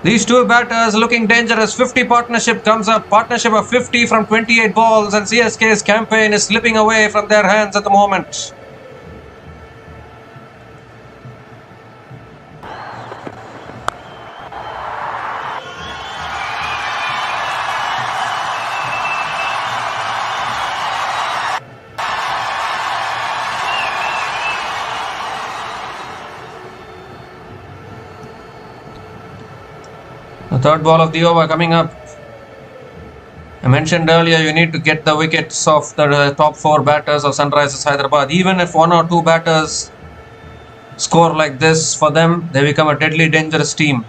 These two batters looking dangerous. 50 partnership comes up. Partnership of 50 from 28 balls. And CSK's campaign is slipping away from their hands at the moment. The third ball of the over coming up. I mentioned earlier you need to get the wickets of the top 4 batters of Sunrisers Hyderabad. Even if 1 or 2 batters score like this for them, they become a deadly dangerous team.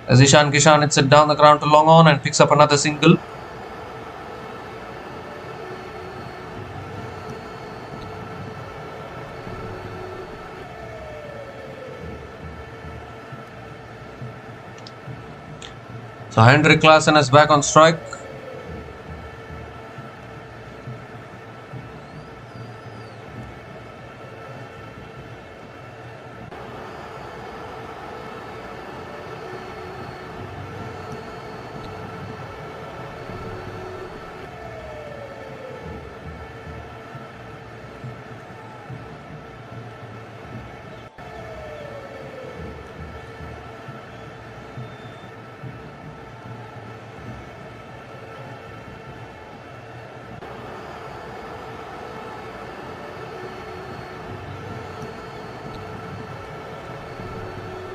As Ishan Kishan hits it down the ground to long on and picks up another single. So Hendrik Klaasen is back on strike.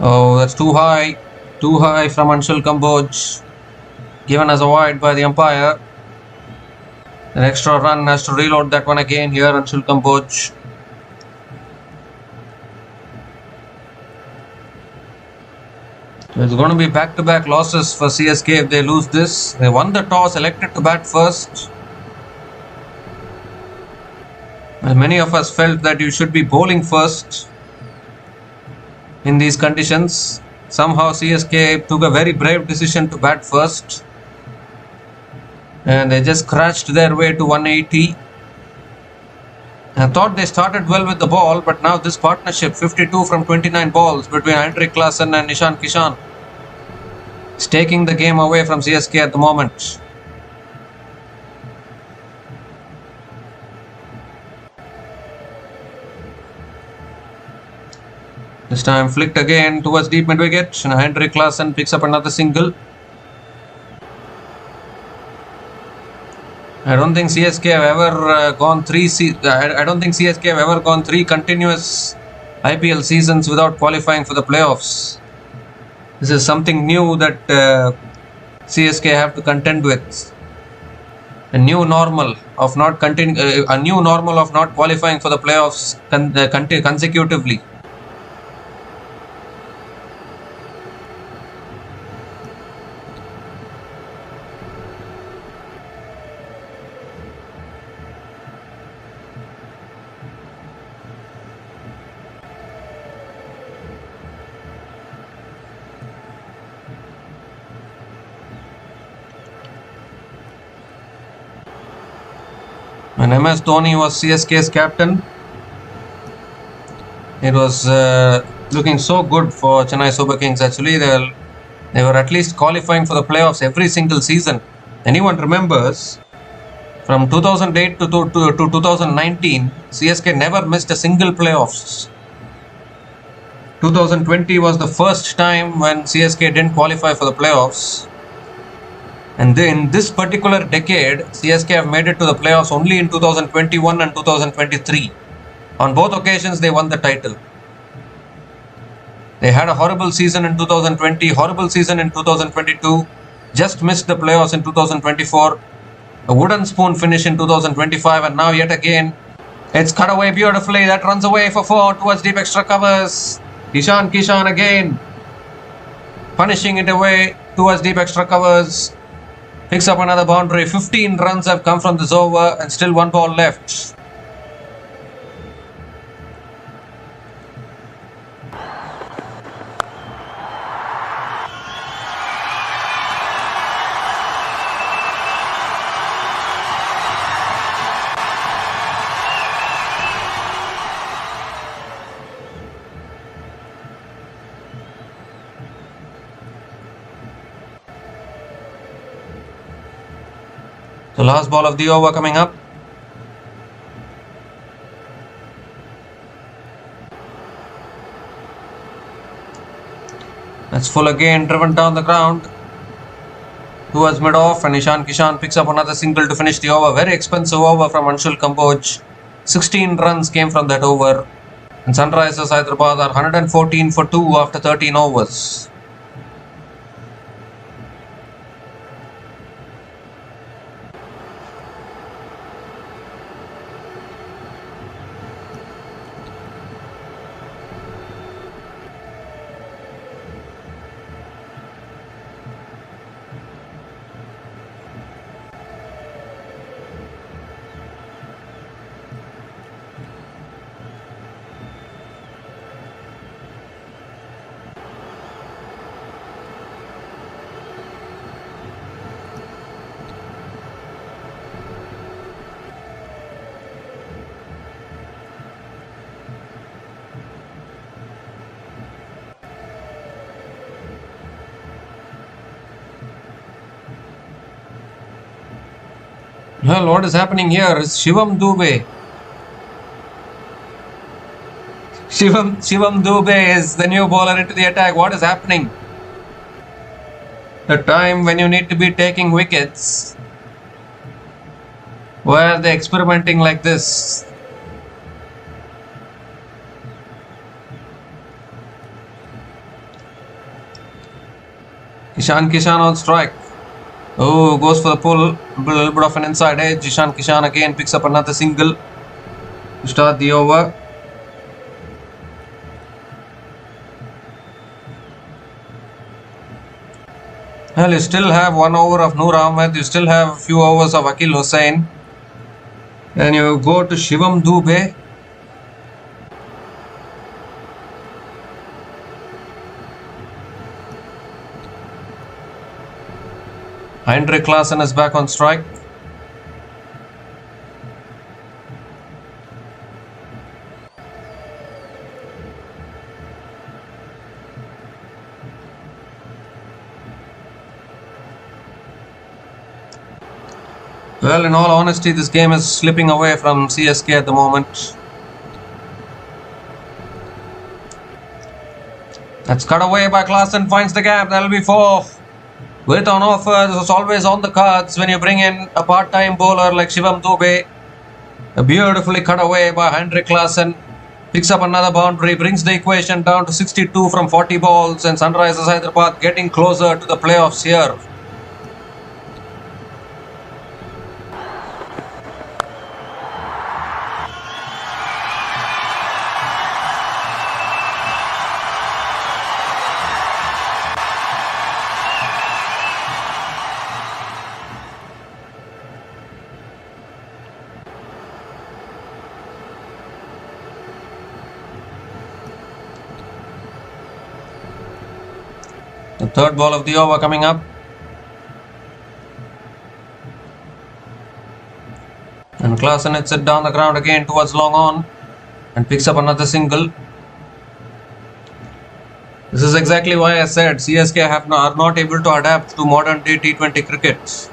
Oh, that's too high. Too high from Anshul Kamboj. Given as a wide by the umpire. An extra run, has to reload that one again here, Anshul Kamboj. So it's going to be back-to-back losses for CSK if they lose this. They won the toss, elected to bat first. Well, many of us felt that you should be bowling first in these conditions. Somehow CSK took a very brave decision to bat first. And they just crashed their way to 180. I thought they started well with the ball, but now this partnership, 52 from 29 balls between Hendrik Klaasen and Ishan Kishan, is taking the game away from CSK at the moment. This time flicked again towards deep mid-wicket, and Hendrik Klaasen picks up another single. I don't think CSK have ever gone 3 continuous IPL seasons without qualifying for the playoffs. This is something new that CSK have to contend with. A new normal of not qualifying for the playoffs consecutively. When MS Dhoni was CSK's captain, it was looking so good for Chennai Super Kings. Actually, they were at least qualifying for the playoffs every single season. Anyone remembers, from 2008 to 2019, CSK never missed a single playoffs. 2020 was the first time when CSK didn't qualify for the playoffs. And in this particular decade, CSK have made it to the playoffs only in 2021 and 2023. On both occasions, they won the title. They had a horrible season in 2020, horrible season in 2022, just missed the playoffs in 2024, a wooden spoon finish in 2025, and now yet again, it's cut away beautifully. That runs away for 4 towards deep extra covers. Kishan again, punishing it away towards deep extra covers. Picks up another boundary. 15 runs have come from this over and still one ball left. The last ball of the over coming up. That's full again, driven down the ground towards mid-off, and Kishan picks up another single to finish the over. Very expensive over from Anshul Kamboj. 16 runs came from that over, and Sunrisers Hyderabad are 114 for 2 after 13 overs. Well, what is happening here is Shivam Dube. Shivam Dube is the new bowler into the attack. What is happening? The time when you need to be taking wickets. Why are they experimenting like this? Kishan on strike. Oh, goes for the pull. A little bit of an inside edge. Kishan again picks up another single to start the over. Well, you still have 1 over of Noor Ahmed. You still have a few overs of Akil Hussain. Then you go to Shivam Dube. Karthik Sharma is back on strike. Well, in all honesty, this game is slipping away from CSK at the moment. That's cut away by Klaasen, finds the gap. That'll be 4. With on offer, this is always on the cards when you bring in a part-time bowler like Shivam Dube. A beautifully cut away by Karthik Sharma. Picks up another boundary, brings the equation down to 62 from 40 balls, and Sunrisers Hyderabad getting closer to the playoffs here. The third ball of the over coming up. And Klaasen hits it down the ground again towards long on and picks up another single. This is exactly why I said CSK are not able to adapt to modern day T20 cricket.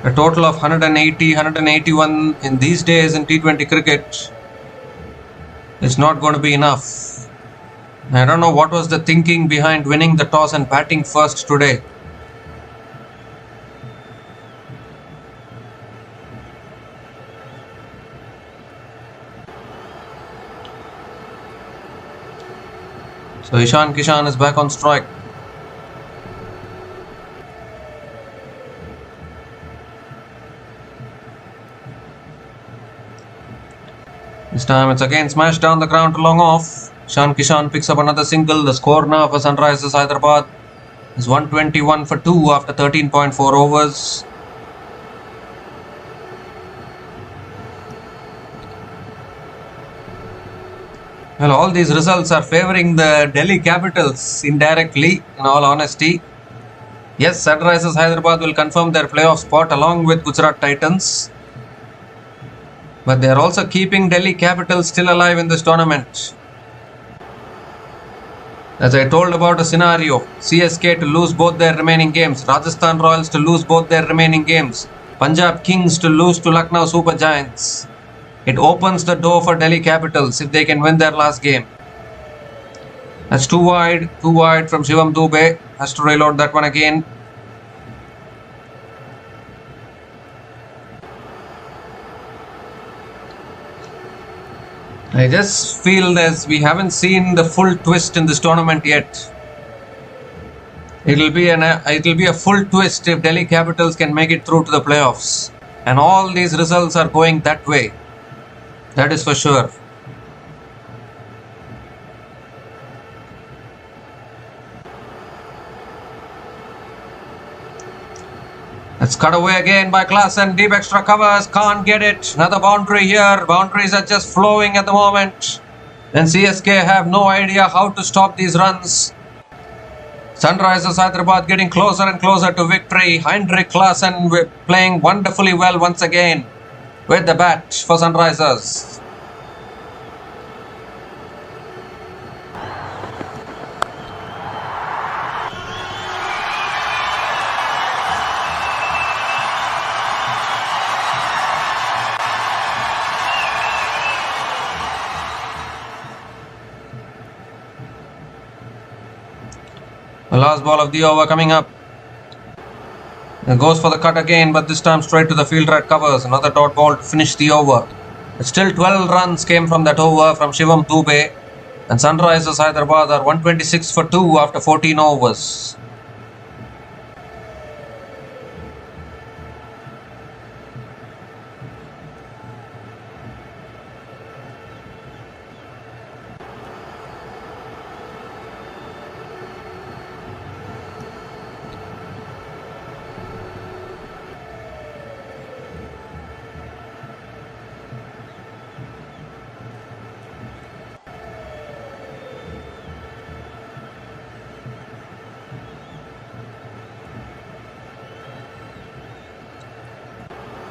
A total of 180, 181 in these days in T20 cricket is not going to be enough. I don't know what was the thinking behind winning the toss and batting first today. So Kishan is back on strike. This time it's again smashed down the ground to long off. Kishan picks up another single. The score now for Sunrisers Hyderabad is 121 for 2 after 13.4 overs. Well, all these results are favouring the Delhi Capitals indirectly, in all honesty. Yes, Sunrisers Hyderabad will confirm their playoff spot along with Gujarat Titans. But they are also keeping Delhi Capitals still alive in this tournament. As I told about a scenario, CSK to lose both their remaining games, Rajasthan Royals to lose both their remaining games, Punjab Kings to lose to Lucknow Super Giants. It opens the door for Delhi Capitals if they can win their last game. That's too wide from Shivam Dube. Has to reload that one again. I just feel that we haven't seen the full twist in this tournament yet. It'll be a full twist if Delhi Capitals can make it through to the playoffs. And all these results are going that way. That is for sure. Let's cut away again by Klaasen. Deep extra covers. Can't get it. Another boundary here. Boundaries are just flowing at the moment. And CSK have no idea how to stop these runs. Sunrisers Hyderabad getting closer and closer to victory. Hendrik Klaasen playing wonderfully well once again with the bat for Sunrisers. The last ball of the over coming up. It goes for the cut again, but this time straight to the fielder at covers. Another dot ball to finish the over. But still 12 runs came from that over from Shivam Dube. And Sunrisers Hyderabad are 126 for 2 after 14 overs.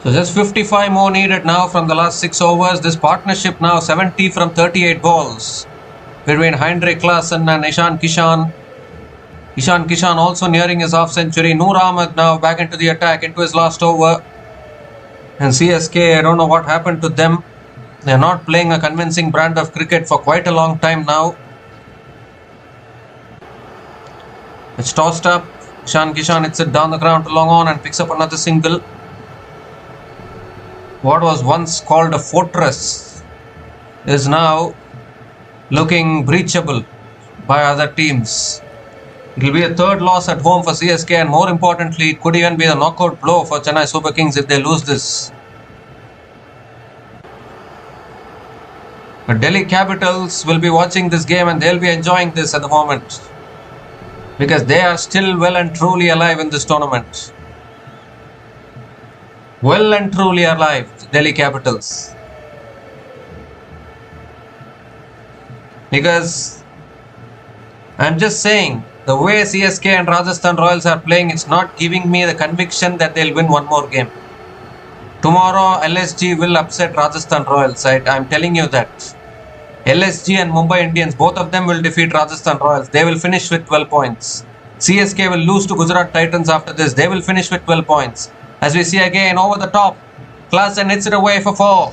So just 55 more needed now from the last 6 overs. This partnership now 70 from 38 balls between Hendrik Klaasen and Kishan. Kishan also nearing his half century. Noor Ahmed now back into the attack into his last over. And CSK, I don't know what happened to them. They are not playing a convincing brand of cricket for quite a long time now. It's tossed up. Kishan hits it down the ground to long on and picks up another single. What was once called a fortress is now looking breachable by other teams. It will be a third loss at home for CSK, and more importantly, it could even be a knockout blow for Chennai Super Kings if they lose this. But Delhi Capitals will be watching this game and they'll be enjoying this at the moment, because they are still well and truly alive in this tournament. Well and truly alive, Delhi Capitals. Because I'm just saying, the way CSK and Rajasthan Royals are playing, it's not giving me the conviction that they'll win one more game. Tomorrow, LSG will upset Rajasthan Royals. I'm telling you that. LSG and Mumbai Indians, both of them will defeat Rajasthan Royals. They will finish with 12 points. CSK will lose to Gujarat Titans after this. They will finish with 12 points. As we see again, over the top, Klaasen hits it away for 4.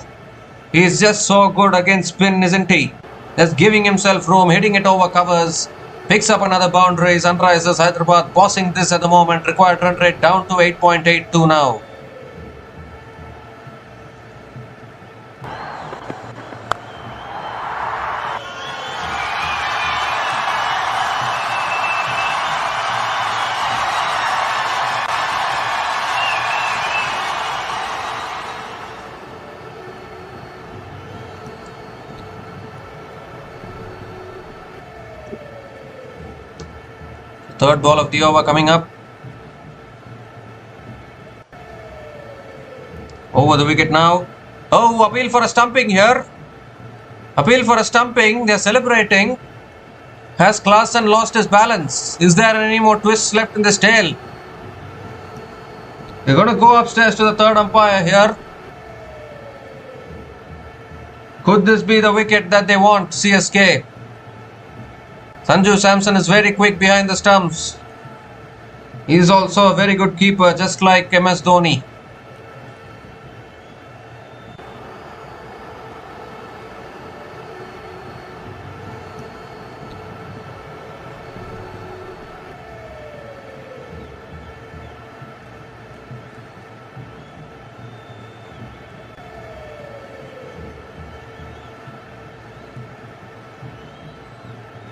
He's just so good against spin, isn't he? Just giving himself room, hitting it over covers. Picks up another boundary. Sunrisers Hyderabad bossing this at the moment. Required run rate down to 8.82 now. Third ball of the over coming up. Over the wicket now. Oh, appeal for a stumping here. Appeal for a stumping. They're celebrating. Has Klaasen lost his balance? Is there any more twists left in this tail? They're going to go upstairs to the third umpire here. Could this be the wicket that they want, CSK? Samson is very quick behind the stumps. He is also a very good keeper, just like MS Dhoni.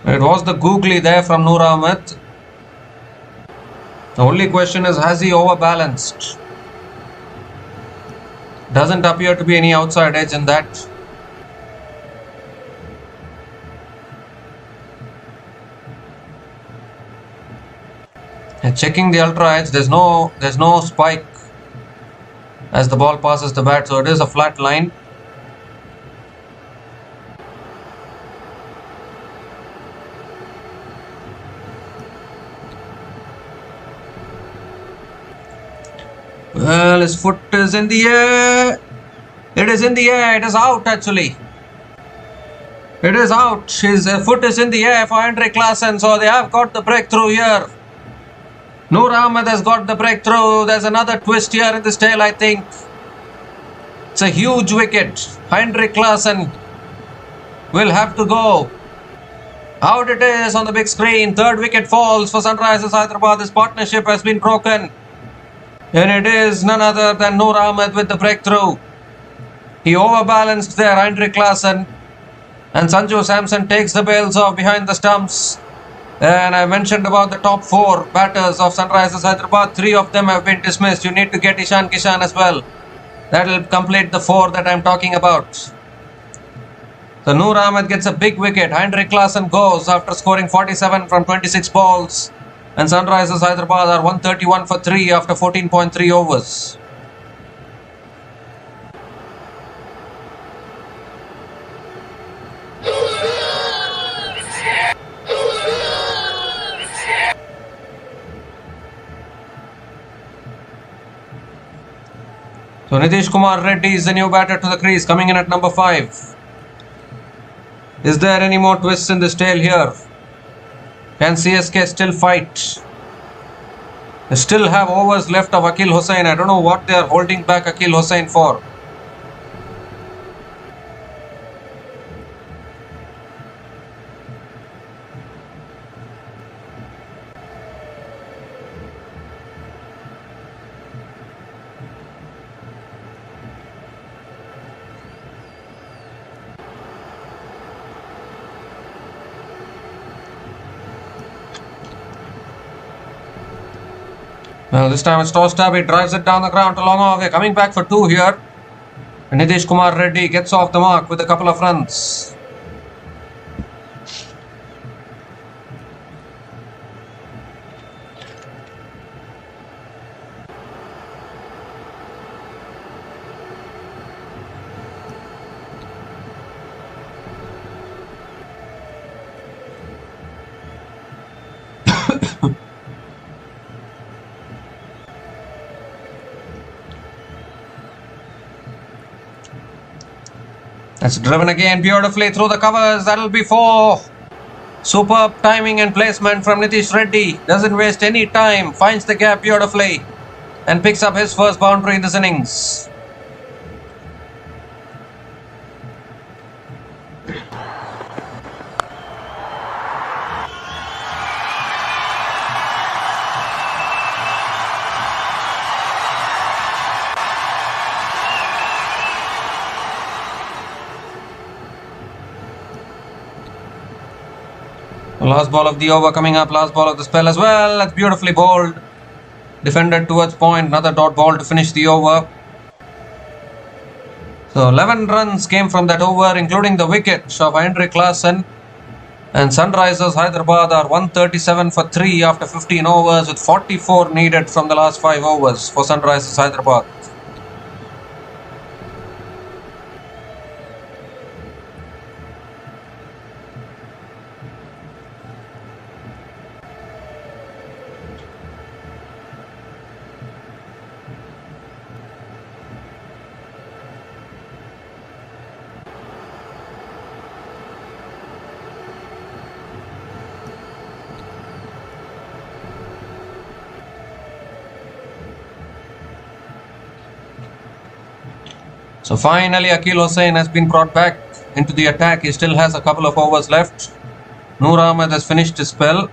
It was the googly there from Noor Ahmed. The only question is, has he overbalanced? Doesn't appear to be any outside edge in that. And checking the ultra edge, there's no spike as the ball passes the bat, so it is a flat line. Well, his foot is in the air. It is in the air. It is out actually. It is out. His foot is in the air for Hendrik Klaasen. So they have got the breakthrough here. Noor Ahmed has got the breakthrough. There's another twist here in this tail, I think. It's a huge wicket. Hendrik Klaasen will have to go. Out it is on the big screen. Third wicket falls for Sunrisers Hyderabad. This partnership has been broken. And it is none other than Noor Ahmed with the breakthrough. He overbalanced there, Hendrik Klaasen. And Samson takes the bails off behind the stumps. And I mentioned about the top 4 batters of Sunrisers Hyderabad. 3 of them have been dismissed. You need to get Kishan as well. That will complete the 4 that I'm talking about. So Noor Ahmed gets a big wicket. Hendrik Klaasen goes after scoring 47 from 26 balls. And Sunrisers Hyderabad are 131 for 3 after 14.3 overs. So Nitish Kumar Reddy is the new batter to the crease, coming in at number 5. Is there any more twists in this tail here? Can CSK still fight? They still have overs left of Akil Hussain. I don't know what they are holding back Akil Hussain for. Well, this time it's tossed up. He drives it down the ground to long off. They're coming back for 2 here. And Nitish Kumar Reddy gets off the mark with a couple of runs. That's driven again beautifully through the covers. That'll be 4. Superb timing and placement from Nitish Reddy. Doesn't waste any time. Finds the gap beautifully and picks up his first boundary in this innings. Last ball of the over coming up, last ball of the spell as well. That's beautifully bowled. Defended towards point, another dot ball to finish the over. So 11 runs came from that over, including the wicket of Kishan and Klaasen. And Sunrisers Hyderabad are 137 for 3 after 15 overs, with 44 needed from the last 5 overs for Sunrisers Hyderabad. So finally Akil Hussain has been brought back into the attack. He still has a couple of overs left. Noor Ahmed has finished his spell.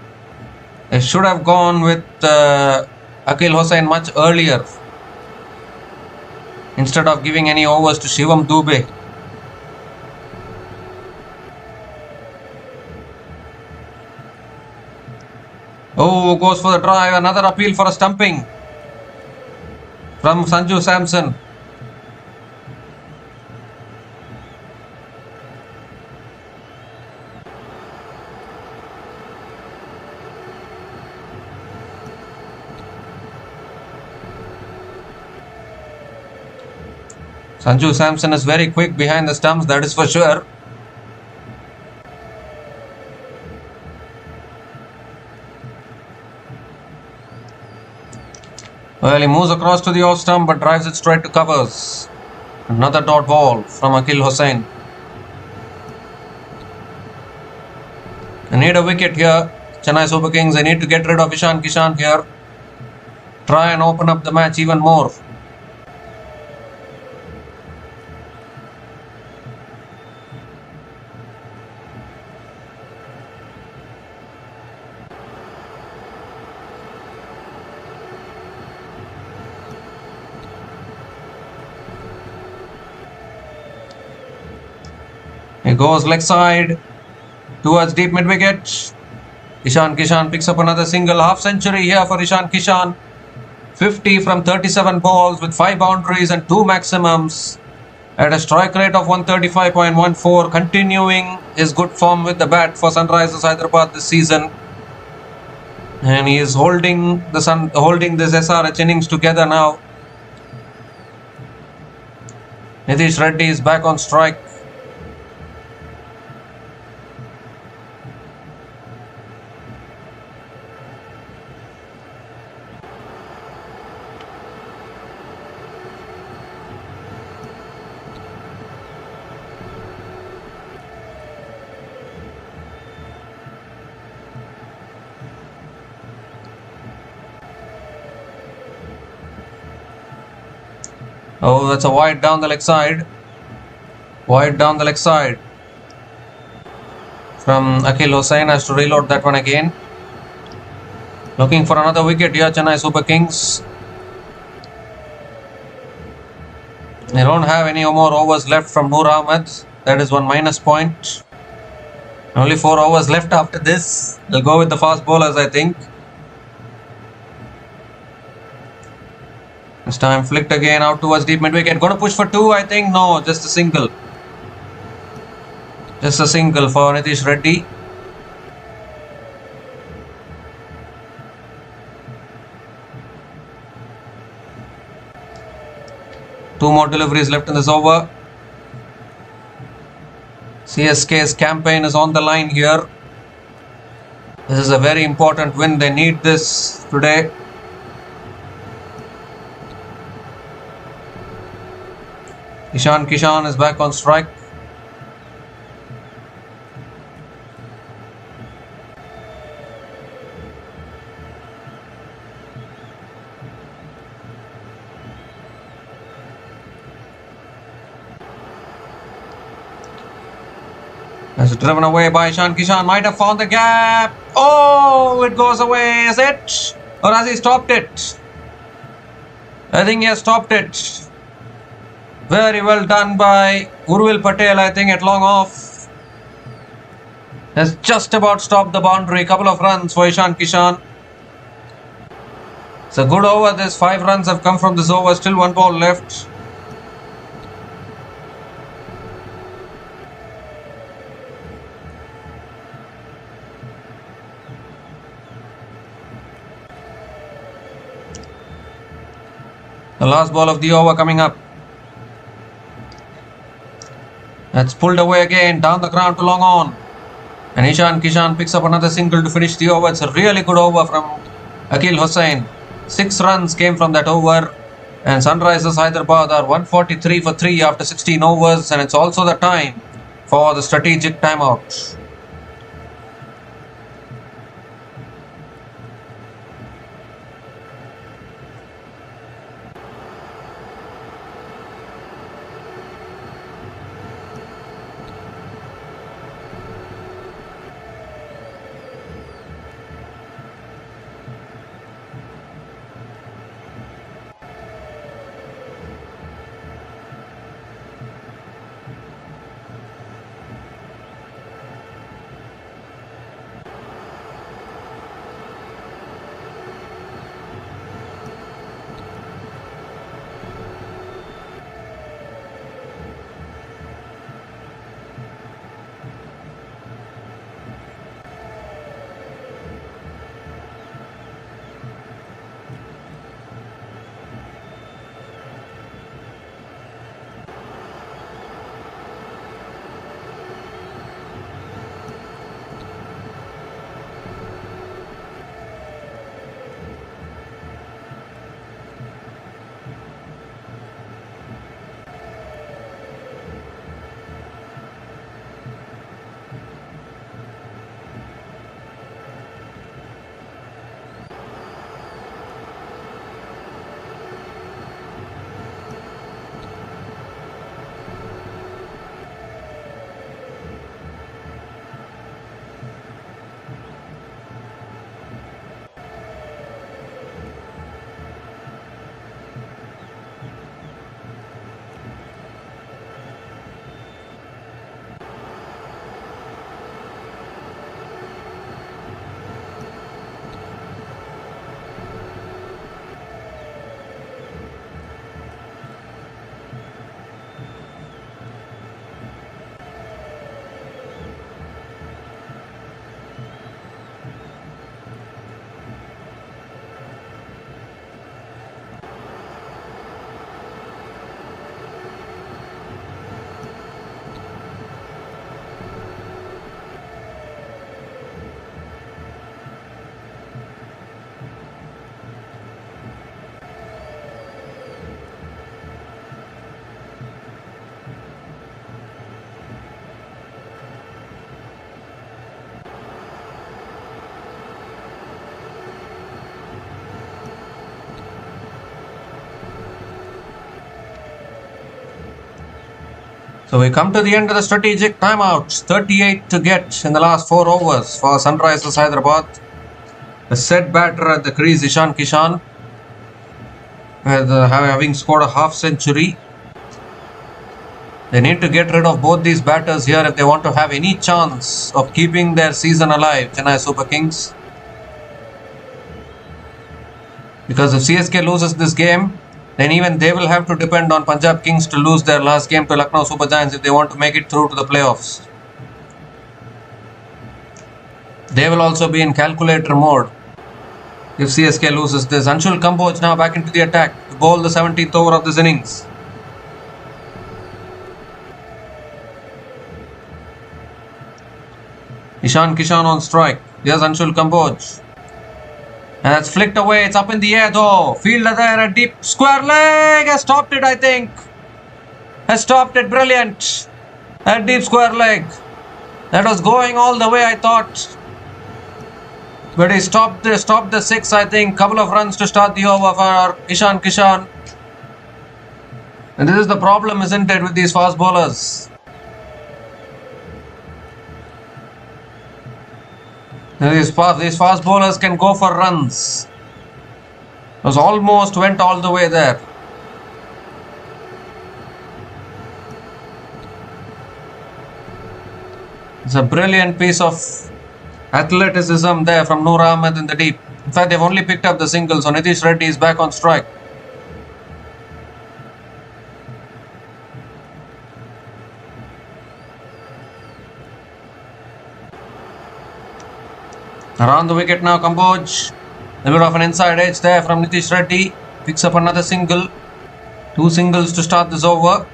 They should have gone with Akil Hussain much earlier instead of giving any overs to Shivam Dube. Oh, goes for the drive. Another appeal for a stumping from Samson. Sanju Samson is very quick behind the stumps, that is for sure. Well, he moves across to the off stump but drives it straight to covers. Another dot ball from Akil Hussain. They need a wicket here. Chennai Super Kings, they need to get rid of Kishan here. Try and open up the match even more. He goes leg side towards deep mid wicket. Kishan picks up another single. Half century here for Kishan. 50 from 37 balls with 5 boundaries and 2 maximums at a strike rate of 135.14. Continuing his good form with the bat for Sunrisers Hyderabad this season. And he is holding this SRH innings together now. Nitish Reddy is back on strike. Oh, that's a wide down the leg side. Wide down the leg side. From Akil Hussain, has to reload that one again. Looking for another wicket here, Chennai Super Kings. They don't have any more overs left from Noor Ahmed. That is one minus point. Only 4 overs left after this. They'll go with the fast bowlers, I think. This time flicked again out towards deep mid wicket. Going to push for 2, I think. No, just a single. Just a single for Nitish Reddy. Two more deliveries left in this over. CSK's campaign is on the line here. This is a very important win. They need this today. Kishan is back on strike. It's driven away by Kishan. Might have found the gap. Oh, it goes away. Is it? Or has he stopped it? I think he has stopped it. Very well done by Urville Patel, I think, at long off. Has just about stopped the boundary. Couple of runs for Kishan. It's a good over. This 5 runs have come from this over. Still 1 ball left. The last ball of the over coming up. That's pulled away again, down the ground to long on. And Kishan picks up another single to finish the over. It's a really good over from Akil Hussain. 6 runs came from that over. And Sunrisers Hyderabad are 143 for 3 after 16 overs. And it's also the time for the strategic timeout. So we come to the end of the strategic timeout. 38 to get in the last 4 overs for Sunrisers Hyderabad. The set batter at the crease, Kishan, having scored a half century. They need to get rid of both these batters here if they want to have any chance of keeping their season alive, Chennai Super Kings. Because if CSK loses this game, then even they will have to depend on Punjab Kings to lose their last game to Lucknow Super Giants if they want to make it through to the playoffs. They will also be in calculator mode if CSK loses this. Anshul Kamboj now back into the attack to bowl the 17th over of this innings. Kishan on strike. Here's Anshul Kamboj. And it's flicked away. It's up in the air though. Fielder there, a deep square leg. Has stopped it, I think. Has stopped it. Brilliant. A deep square leg. That was going all the way, I thought. But he stopped the 6, I think. Couple of runs to start the over for Kishan. And this is the problem, isn't it, with these fast bowlers? These fast bowlers can go for runs. It was almost went all the way there. It's a brilliant piece of athleticism there from Noor Ahmed in the deep. In fact, they've only picked up the single, so Nitish Reddy is back on strike. Around the wicket now, Kamboj. A bit of an inside edge there from Nitish Reddy. Picks up another single. 2 singles to start this over.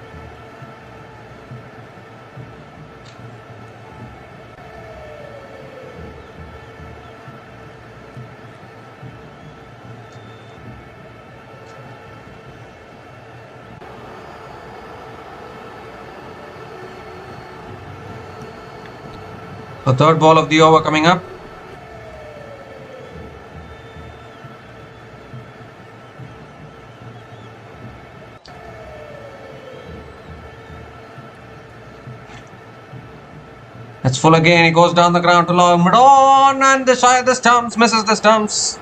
The third ball of the over coming up. It's full again. He goes down the ground to long mid on, and the stumps, misses the stumps.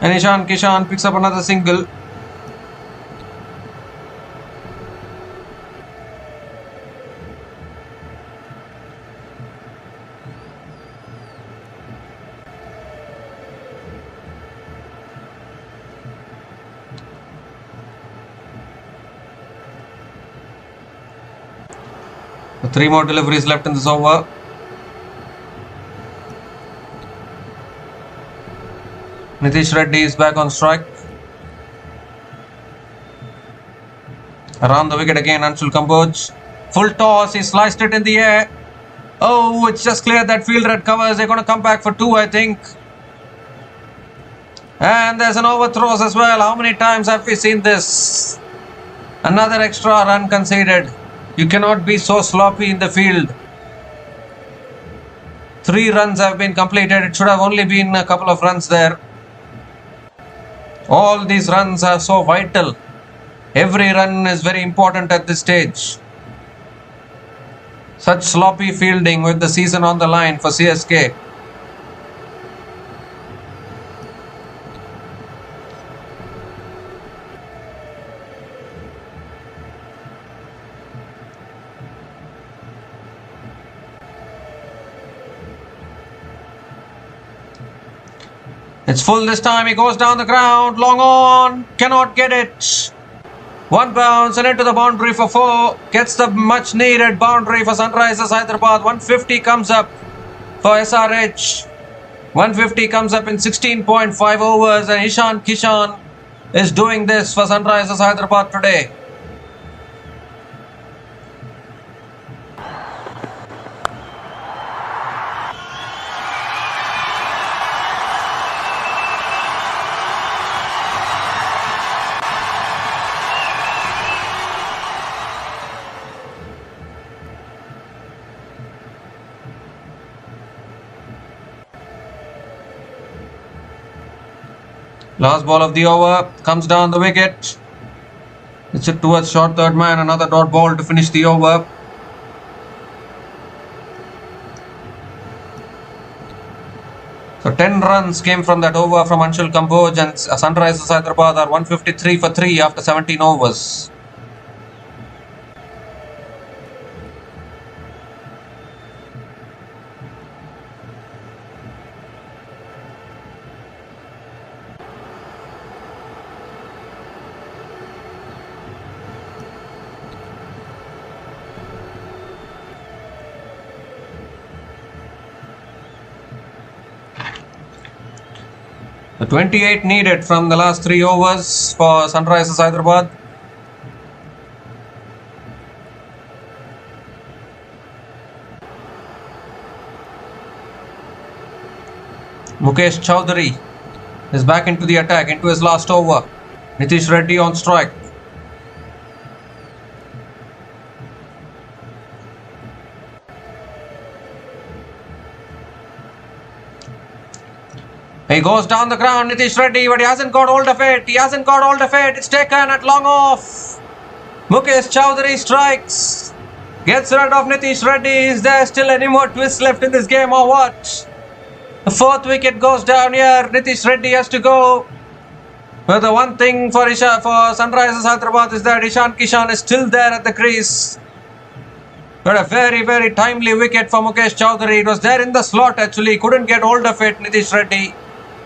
And Kishan picks up another single. So 3 more deliveries left in this over. Nitish Reddy is back on strike. Around the wicket again, Anshul Kamboj. Full toss, he sliced it in the air. Oh, it's just cleared that fielder at covers. They're going to come back for 2, I think. And there's an overthrows as well. How many times have we seen this? Another extra run conceded. You cannot be so sloppy in the field. 3 runs have been completed. It should have only been a couple of runs there. All these runs are so vital. Every run is very important at this stage. Such sloppy fielding with the season on the line for CSK. It's full this time. He goes down the ground. Long on. Cannot get it. 1 bounce and into the boundary for 4. Gets the much needed boundary for Sunrisers Hyderabad. 150 comes up for SRH. 150 comes up in 16.5 overs. And Kishan is doing this for Sunrisers Hyderabad today. Last ball of the over comes down the wicket. It's it towards short third man. Another dot ball to finish the over. So 10 runs came from that over from Anshul Kamboj, and Sunrisers Hyderabad are 153 for 3 after 17 overs. The 28 needed from the last 3 overs for Sunrisers Hyderabad. Mukesh Chowdhury is back into the attack, into his last over. Nitish Reddy on strike. He goes down the ground, Nitish Reddy, but he hasn't got hold of it. It's taken at long off. Mukesh Chowdhury strikes. Gets rid of Nitish Reddy. Is there still any more twists left in this game or what? The fourth wicket goes down here. Nitish Reddy has to go. But the one thing for Sunrisers Hyderabad is that Ishan Kishan is still there at the crease. But a very, very timely wicket for Mukesh Chowdhury. It was there in the slot actually. Couldn't get hold of it, Nitish Reddy.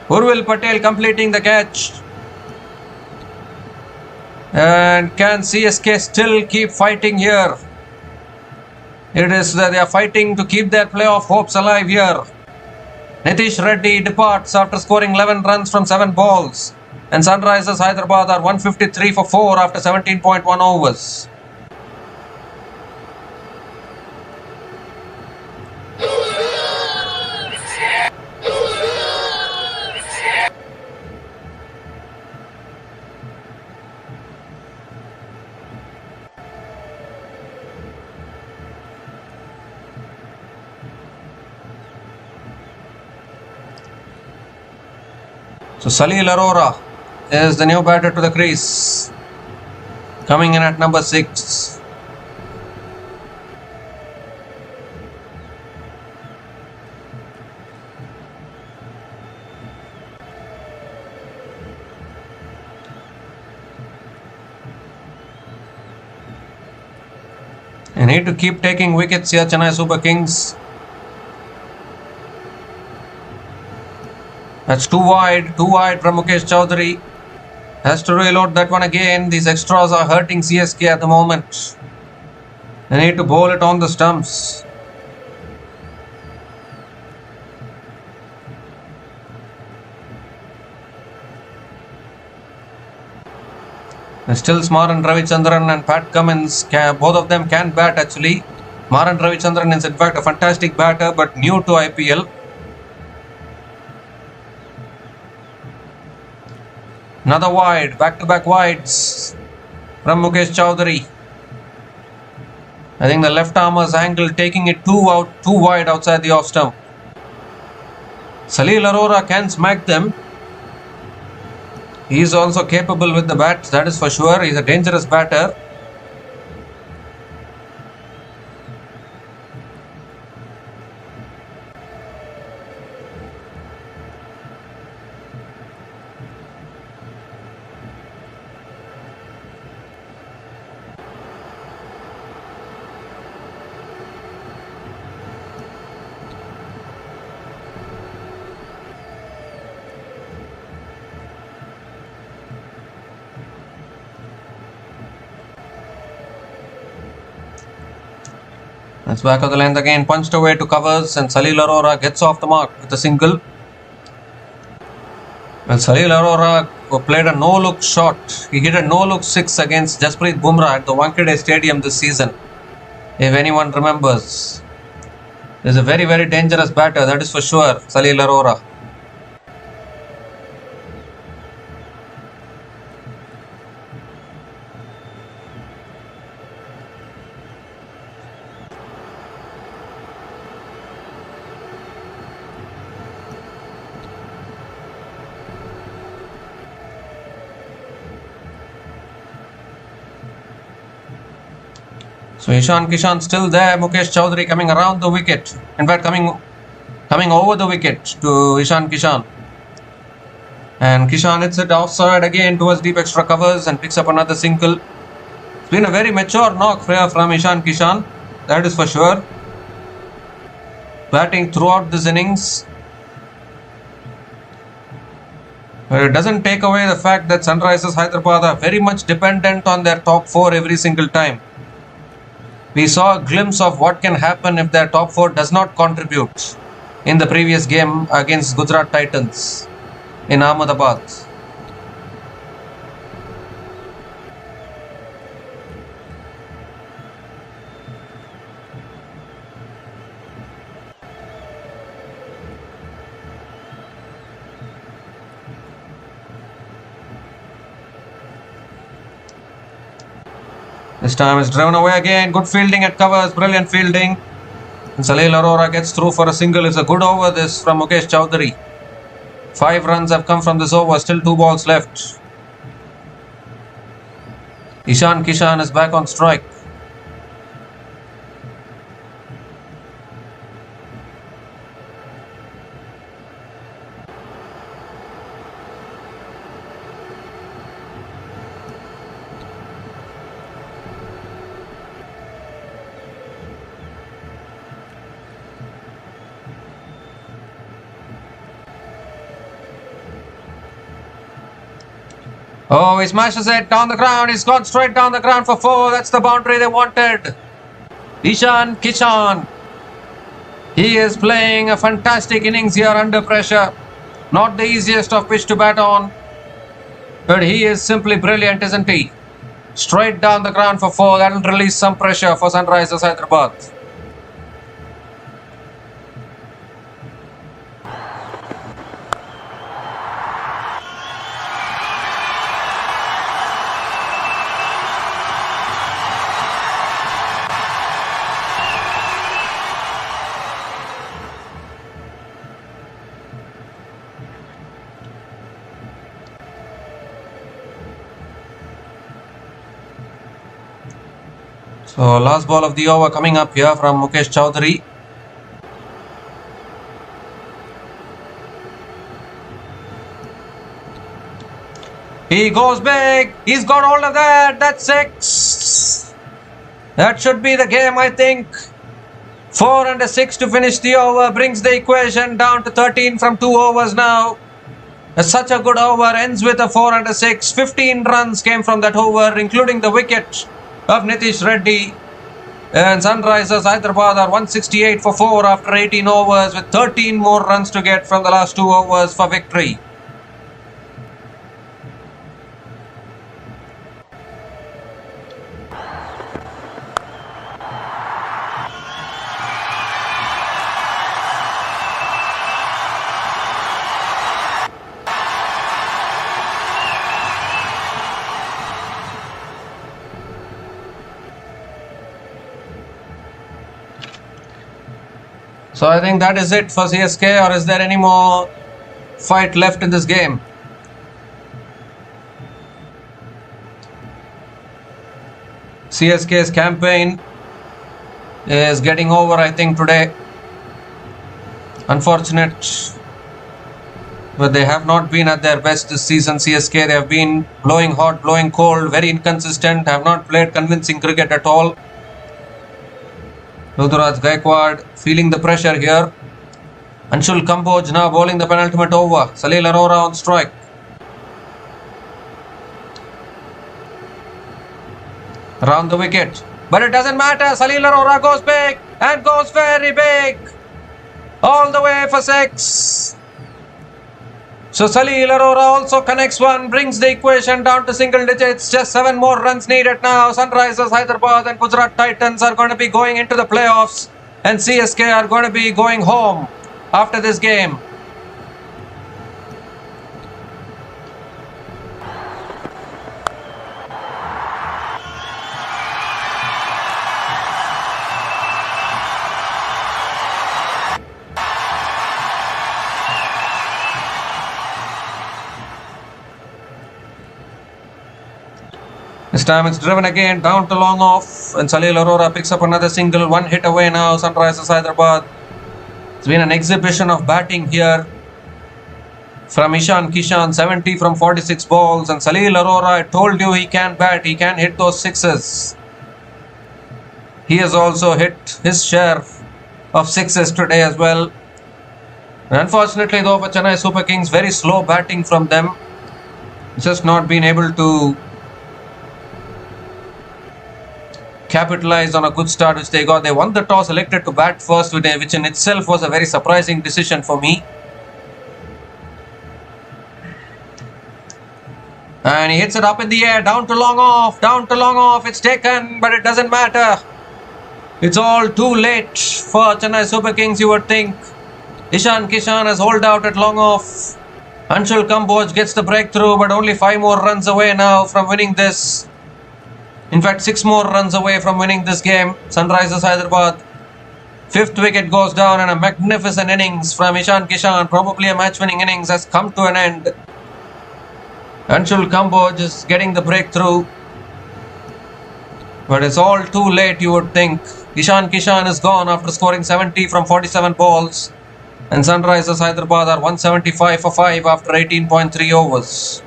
Urville Patel completing the catch. And can CSK still keep fighting here? It is that they are fighting to keep their playoff hopes alive here. Nitish Reddy departs after scoring 11 runs from 7 balls. And Sunrisers Hyderabad are 153 for 4 after 17.1 overs. So Salil Arora is the new batter to the crease, coming in at number 6. They need to keep taking wickets here, Chennai Super Kings. That's too wide from Mukesh Chowdhury. Has to reload that one again. These extras are hurting CSK at the moment. They need to bowl it on the stumps. There's still Smaran Ravichandran and Pat Cummins. Both of them can bat actually. Smaran Ravichandran is in fact a fantastic batter but new to IPL. Another wide, back-to-back wides from Mukesh Chowdhury. I think the left armer's angle taking it too wide outside the off stump. Salil Arora can smack them. He is also capable with the bat, that is for sure. He is a dangerous batter. That's back of the length again, punched away to covers and Salil Arora gets off the mark with a single. Well, Salil Arora played a no-look shot. He hit a no-look 6 against Jasprit Bumrah at the Wankhede Stadium this season. If anyone remembers. He's a very, very dangerous batter, that is for sure, Salil Arora. So Ishan Kishan still there. Mukesh Chowdhury coming around the wicket. In fact, coming over the wicket to Ishan Kishan. And Kishan hits it offside again towards deep extra covers and picks up another single. It's been a very mature knock from Ishan Kishan. That is for sure. Batting throughout this innings. But it doesn't take away the fact that Sunrisers Hyderabad are very much dependent on their top 4 every single time. We saw a glimpse of what can happen if their top 4 does not contribute in the previous game against Gujarat Titans in Ahmedabad. This time it's driven away again. Good fielding at covers. Brilliant fielding. And Salil Arora gets through for a single. It's a good over this from Mukesh Chowdhury. 5 runs have come from this over. Still 2 balls left. Kishan is back on strike. Oh, he smashes it down the ground. He's gone straight down the ground for 4. That's the boundary they wanted. Kishan. He is playing a fantastic innings here under pressure. Not the easiest of pitch to bat on. But he is simply brilliant, isn't he? Straight down the ground for 4. That will release some pressure for Sunrisers Hyderabad. So last ball of the over coming up here from Mukesh Chowdhury. He goes big. He's got all of that. That's 6. That should be the game, I think. 4 and a 6 to finish the over. Brings the equation down to 13 from 2 overs now. Such a good over. Ends with a 4 and a 6. 15 runs came from that over, including the wicket of Nitish Reddy. And Sunrisers Hyderabad are 168 for 4 after 18 overs with 13 more runs to get from the last 2 overs for victory. So I think that is it for CSK, or is there any more fight left in this game? CSK's campaign is getting over, I think, today. Unfortunate, but they have not been at their best this season. CSK, they have been blowing hot, blowing cold, very inconsistent, have not played convincing cricket at all. Ruturaj Gaikwad feeling the pressure here. Anshul Kamboj now bowling the penultimate over. Salil Arora on strike. Around the wicket. But it doesn't matter. Salil Arora goes big and goes very big. All the way for 6. So Salil Arora also connects one, brings the equation down to single digits. Just 7 more runs needed now. Sunrisers Hyderabad and Gujarat Titans are going to be going into the playoffs, and CSK are going to be going home after this game. This time it's driven again down to long off, and Salil Arora picks up another single. 1 hit away now, Sunrisers Hyderabad. It's been an exhibition of batting here from Kishan, 70 from 46 balls. And Salil Arora, I told you he can bat, he can hit those 6s. He has also hit his share of 6s today as well. And unfortunately though for Chennai Super Kings, very slow batting from them. Just not been able to capitalize on a good start which they got. They won the toss, elected to bat first, which in itself was a very surprising decision for me. And he hits it up in the air, down to long off, it's taken, but it doesn't matter. It's all too late for Chennai Super Kings, you would think. Kishan has holed out at long off. Anshul Kamboj gets the breakthrough, but only 5 more runs away now from winning this. In fact, 6 more runs away from winning this game. Sunrisers Hyderabad. 5th wicket goes down and a magnificent innings from Ishan Kishan. Probably a match-winning innings has come to an end. Anshul Kamboj is getting the breakthrough. But it's all too late, you would think. Ishan Kishan is gone after scoring 70 from 47 balls. And Sunrisers Hyderabad are 175 for 5 after 18.3 overs.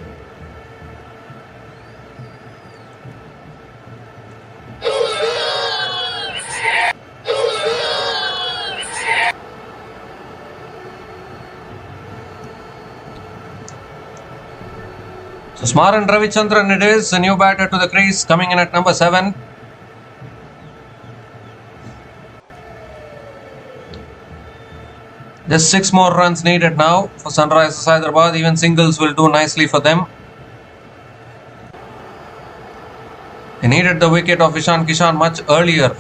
So Smaran Ravichandran it is, a new batter to the crease, coming in at number 7. Just 6 more runs needed now for Sunrisers Hyderabad. Even singles will do nicely for them. They needed the wicket of Ishan Kishan much earlier.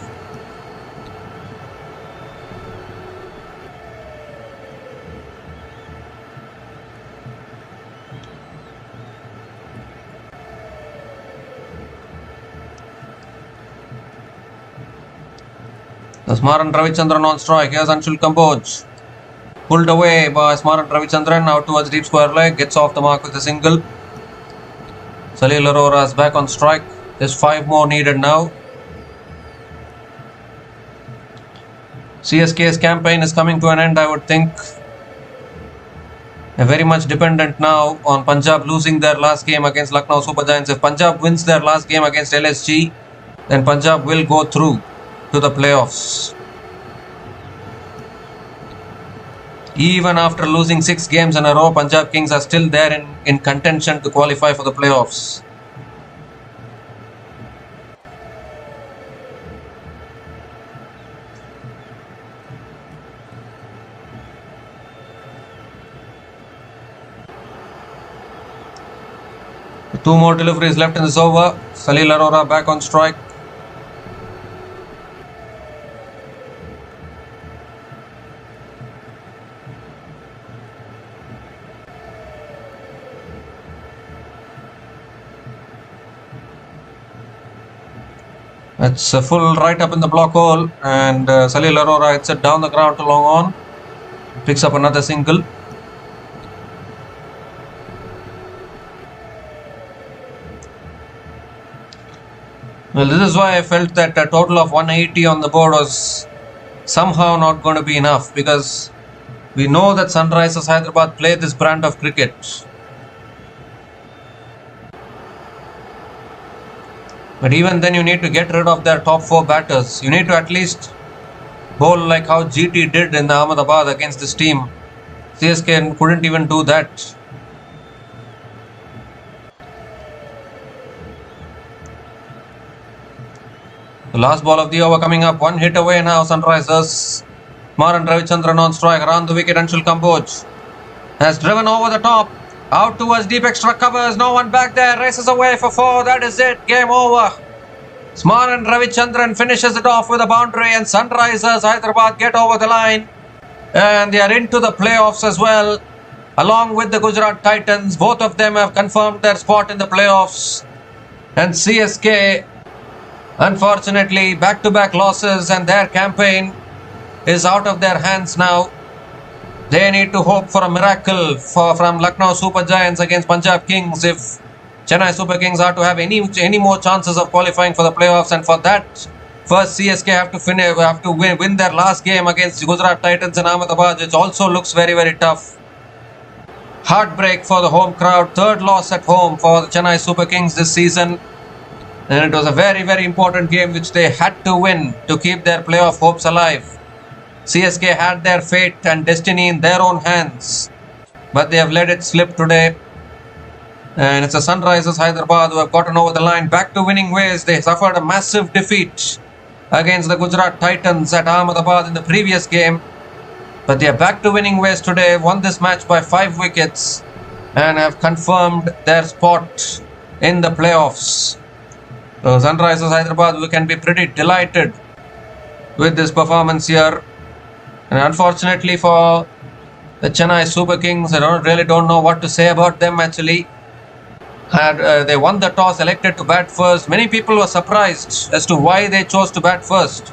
The Smaran Ravichandran on strike. Here's Anshul Kamboj. Pulled away by Smaran Ravichandran out towards deep square leg. Gets off the mark with a single. Salil Arora is back on strike. There's 5 more needed now. CSK's campaign is coming to an end, I would think. They're very much dependent now on Punjab losing their last game against Lucknow Super Giants. If Punjab wins their last game against LSG, then Punjab will go through to the playoffs. Even after losing 6 games in a row, Punjab Kings are still there in contention to qualify for the playoffs. Two more deliveries left in this over. Salil Arora back on strike. That's a full right up in the block hole, and Salil Arora hits it down the ground to long on. Picks up another single. Well, this is why I felt that a total of 180 on the board was somehow not going to be enough, because we know that Sunrisers Hyderabad play this brand of cricket. But even then you need to get rid of their top 4 batters. You need to at least bowl like how GT did in the Ahmedabad against this team. CSK couldn't even do that. The last ball of the over coming up. 1 hit away now, Sunrisers. Smaran Ravichandran on strike. Around the wicket, Anshul Kamboj has driven over the top. Out towards deep extra covers. No one back there. Races away for 4. That is it. Game over. Smaran Ravichandran finishes it off with a boundary, and Sunrisers Hyderabad get over the line. And they are into the playoffs as well, along with the Gujarat Titans. Both of them have confirmed their spot in the playoffs. And CSK, unfortunately, back-to-back losses, and their campaign is out of their hands now. They need to hope for a miracle from Lucknow Super Giants against Punjab Kings if Chennai Super Kings are to have any more chances of qualifying for the playoffs. And for that, first CSK have to win their last game against Gujarat Titans in Ahmedabad, which also looks very, very tough. Heartbreak for the home crowd. 3rd loss at home for the Chennai Super Kings this season. And it was a very, very important game which they had to win to keep their playoff hopes alive. CSK had their fate and destiny in their own hands, but they have let it slip today. And it's the Sunrisers Hyderabad who have gotten over the line back to winning ways. They suffered a massive defeat against the Gujarat Titans at Ahmedabad in the previous game, but they are back to winning ways today. Won this match by 5 wickets and have confirmed their spot in the playoffs. So Sunrisers Hyderabad, we can be pretty delighted with this performance here. And unfortunately for the Chennai Super Kings, I really don't know what to say about them actually. They won the toss, elected to bat first. Many people were surprised as to why they chose to bat first,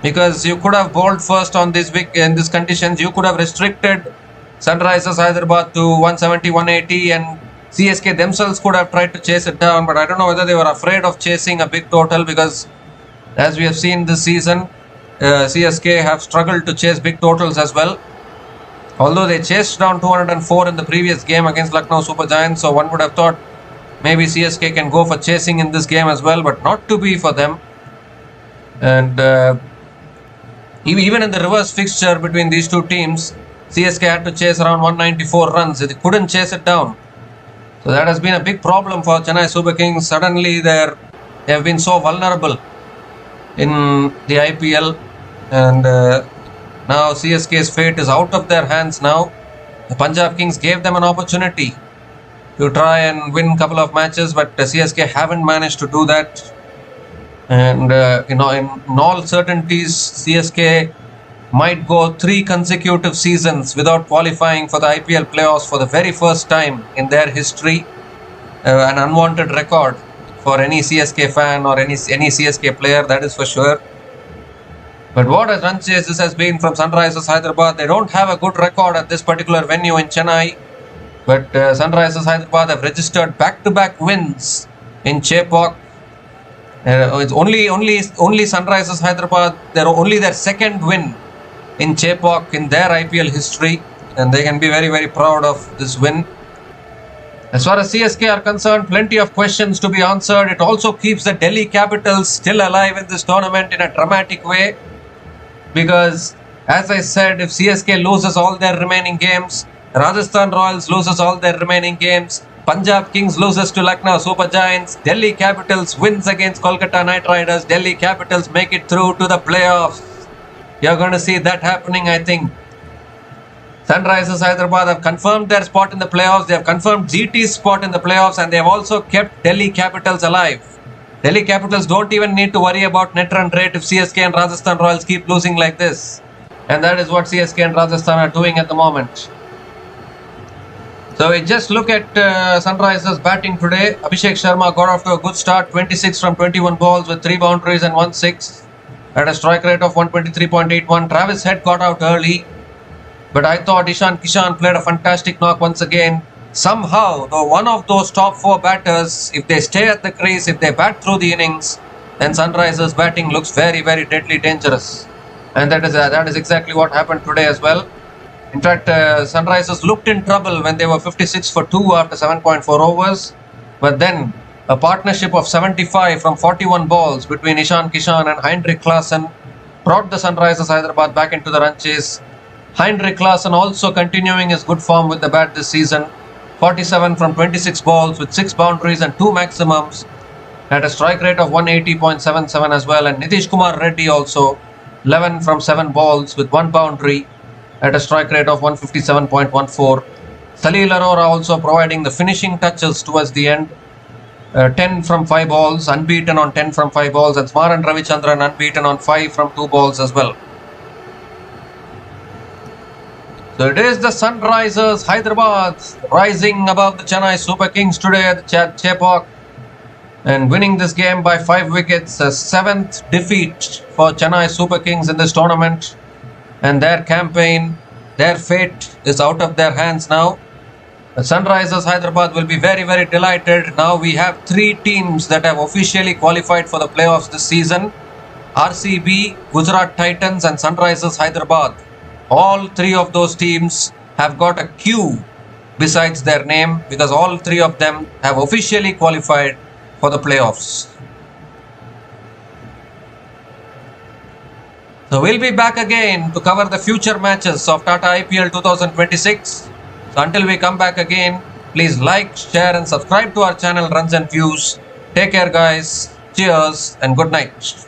because you could have bowled first on this week in these conditions. You could have restricted Sunrisers Hyderabad to 170, 180, and CSK themselves could have tried to chase it down. But I don't know whether they were afraid of chasing a big total, because as we have seen this season, CSK have struggled to chase big totals as well. Although they chased down 204 in the previous game against Lucknow Super Giants, so one would have thought maybe CSK can go for chasing in this game as well, but not to be for them. And even in the reverse fixture between these two teams, CSK had to chase around 194 runs. They couldn't chase it down. So that has been a big problem for Chennai Super Kings. Suddenly they have been so vulnerable in the IPL, and now CSK's fate is out of their hands now. The Punjab Kings gave them an opportunity to try and win a couple of matches, but CSK haven't managed to do that. And in all certainties, CSK might go 3 consecutive seasons without qualifying for the IPL playoffs for the very first time in their history. An unwanted record for any CSK fan or any CSK player, that is for sure. But what a run chase this has been from Sunrisers Hyderabad. They don't have a good record at this particular venue in Chennai, but Sunrisers Hyderabad have registered back-to-back wins in Chepauk. It's only Sunrisers Hyderabad. They're only their second win in Chepauk in their IPL history, and they can be very, very proud of this win. As far as CSK are concerned, plenty of questions to be answered. It also keeps the Delhi Capitals still alive in this tournament in a dramatic way, because as I said, if CSK loses all their remaining games, Rajasthan Royals loses all their remaining games, Punjab Kings loses to Lucknow Super Giants, Delhi Capitals wins against Kolkata Knight Riders, Delhi Capitals make it through to the playoffs. You're going to see that happening, I think. Sunrisers Hyderabad have confirmed their spot in the playoffs. They have confirmed GT's spot in the playoffs, and they have also kept Delhi Capitals alive. Delhi Capitals don't even need to worry about net run rate if CSK and Rajasthan Royals keep losing like this. And that is what CSK and Rajasthan are doing at the moment. So we just look at Sunrisers batting today. Abhishek Sharma got off to a good start, 26 from 21 balls with 3 boundaries and 1 6 at a strike rate of 123.81. Travis Head got out early, but I thought Kishan played a fantastic knock once again. Somehow, though, one of those top 4 batters, if they stay at the crease, if they bat through the innings, then Sunrisers batting looks very, very deadly dangerous. And that is exactly what happened today as well. In fact, Sunrisers looked in trouble when they were 56 for 2 after 7.4 overs. But then a partnership of 75 from 41 balls between Kishan and Hyderabad Klaasen brought the Sunrisers Hyderabad back into the run chase. Hyderabad Klaasen also continuing his good form with the bat this season. 47 from 26 balls with 6 boundaries and 2 maximums at a strike rate of 180.77 as well. And Nitish Kumar Reddy also 11 from 7 balls with 1 boundary at a strike rate of 157.14. Salil Arora also providing the finishing touches towards the end. 10 from 5 balls, unbeaten on 10 from 5 balls, and Smaran Ravichandran unbeaten on 5 from 2 balls as well. So it is the Sunrisers Hyderabad rising above the Chennai Super Kings today at the Chepauk and winning this game by 5 wickets, a 7th defeat for Chennai Super Kings in this tournament. And their campaign, their fate is out of their hands now. The Sunrisers Hyderabad will be very, very delighted. Now we have 3 teams that have officially qualified for the playoffs this season. RCB, Gujarat Titans and Sunrisers Hyderabad. All 3 of those teams have got a Q besides their name, because all 3 of them have officially qualified for the playoffs. So we'll be back again to cover the future matches of Tata IPL 2026. So until we come back again, please like, share and subscribe to our channel Runs and Views. Take care guys. Cheers and good night.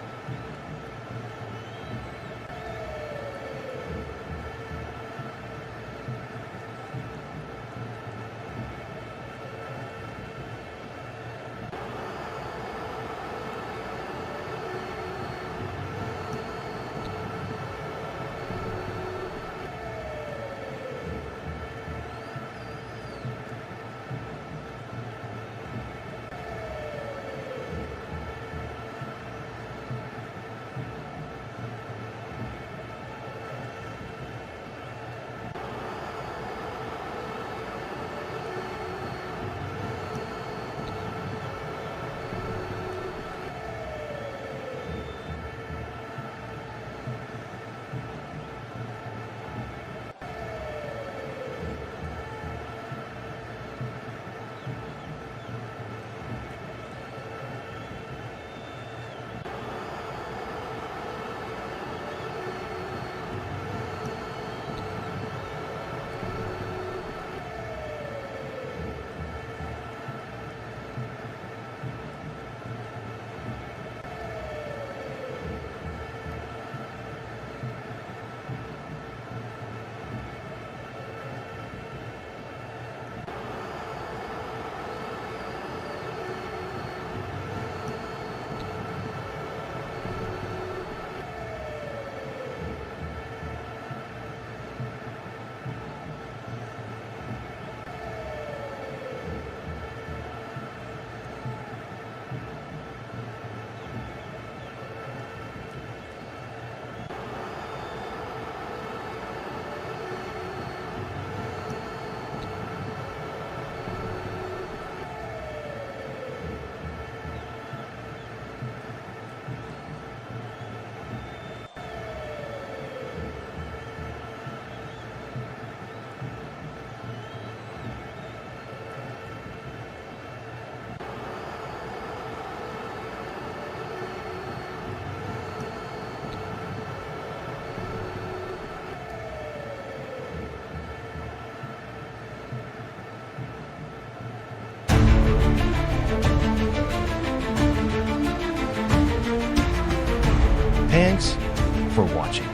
watching.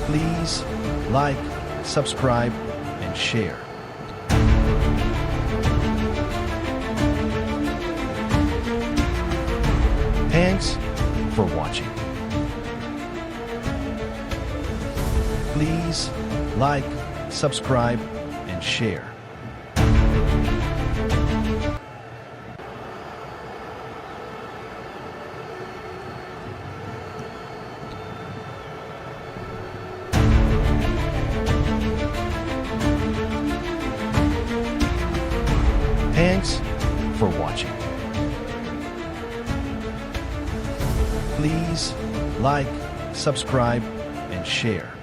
Please like, subscribe, and share. Thanks for watching. Please like, subscribe, and share. Thanks for watching. Please like, subscribe, and share.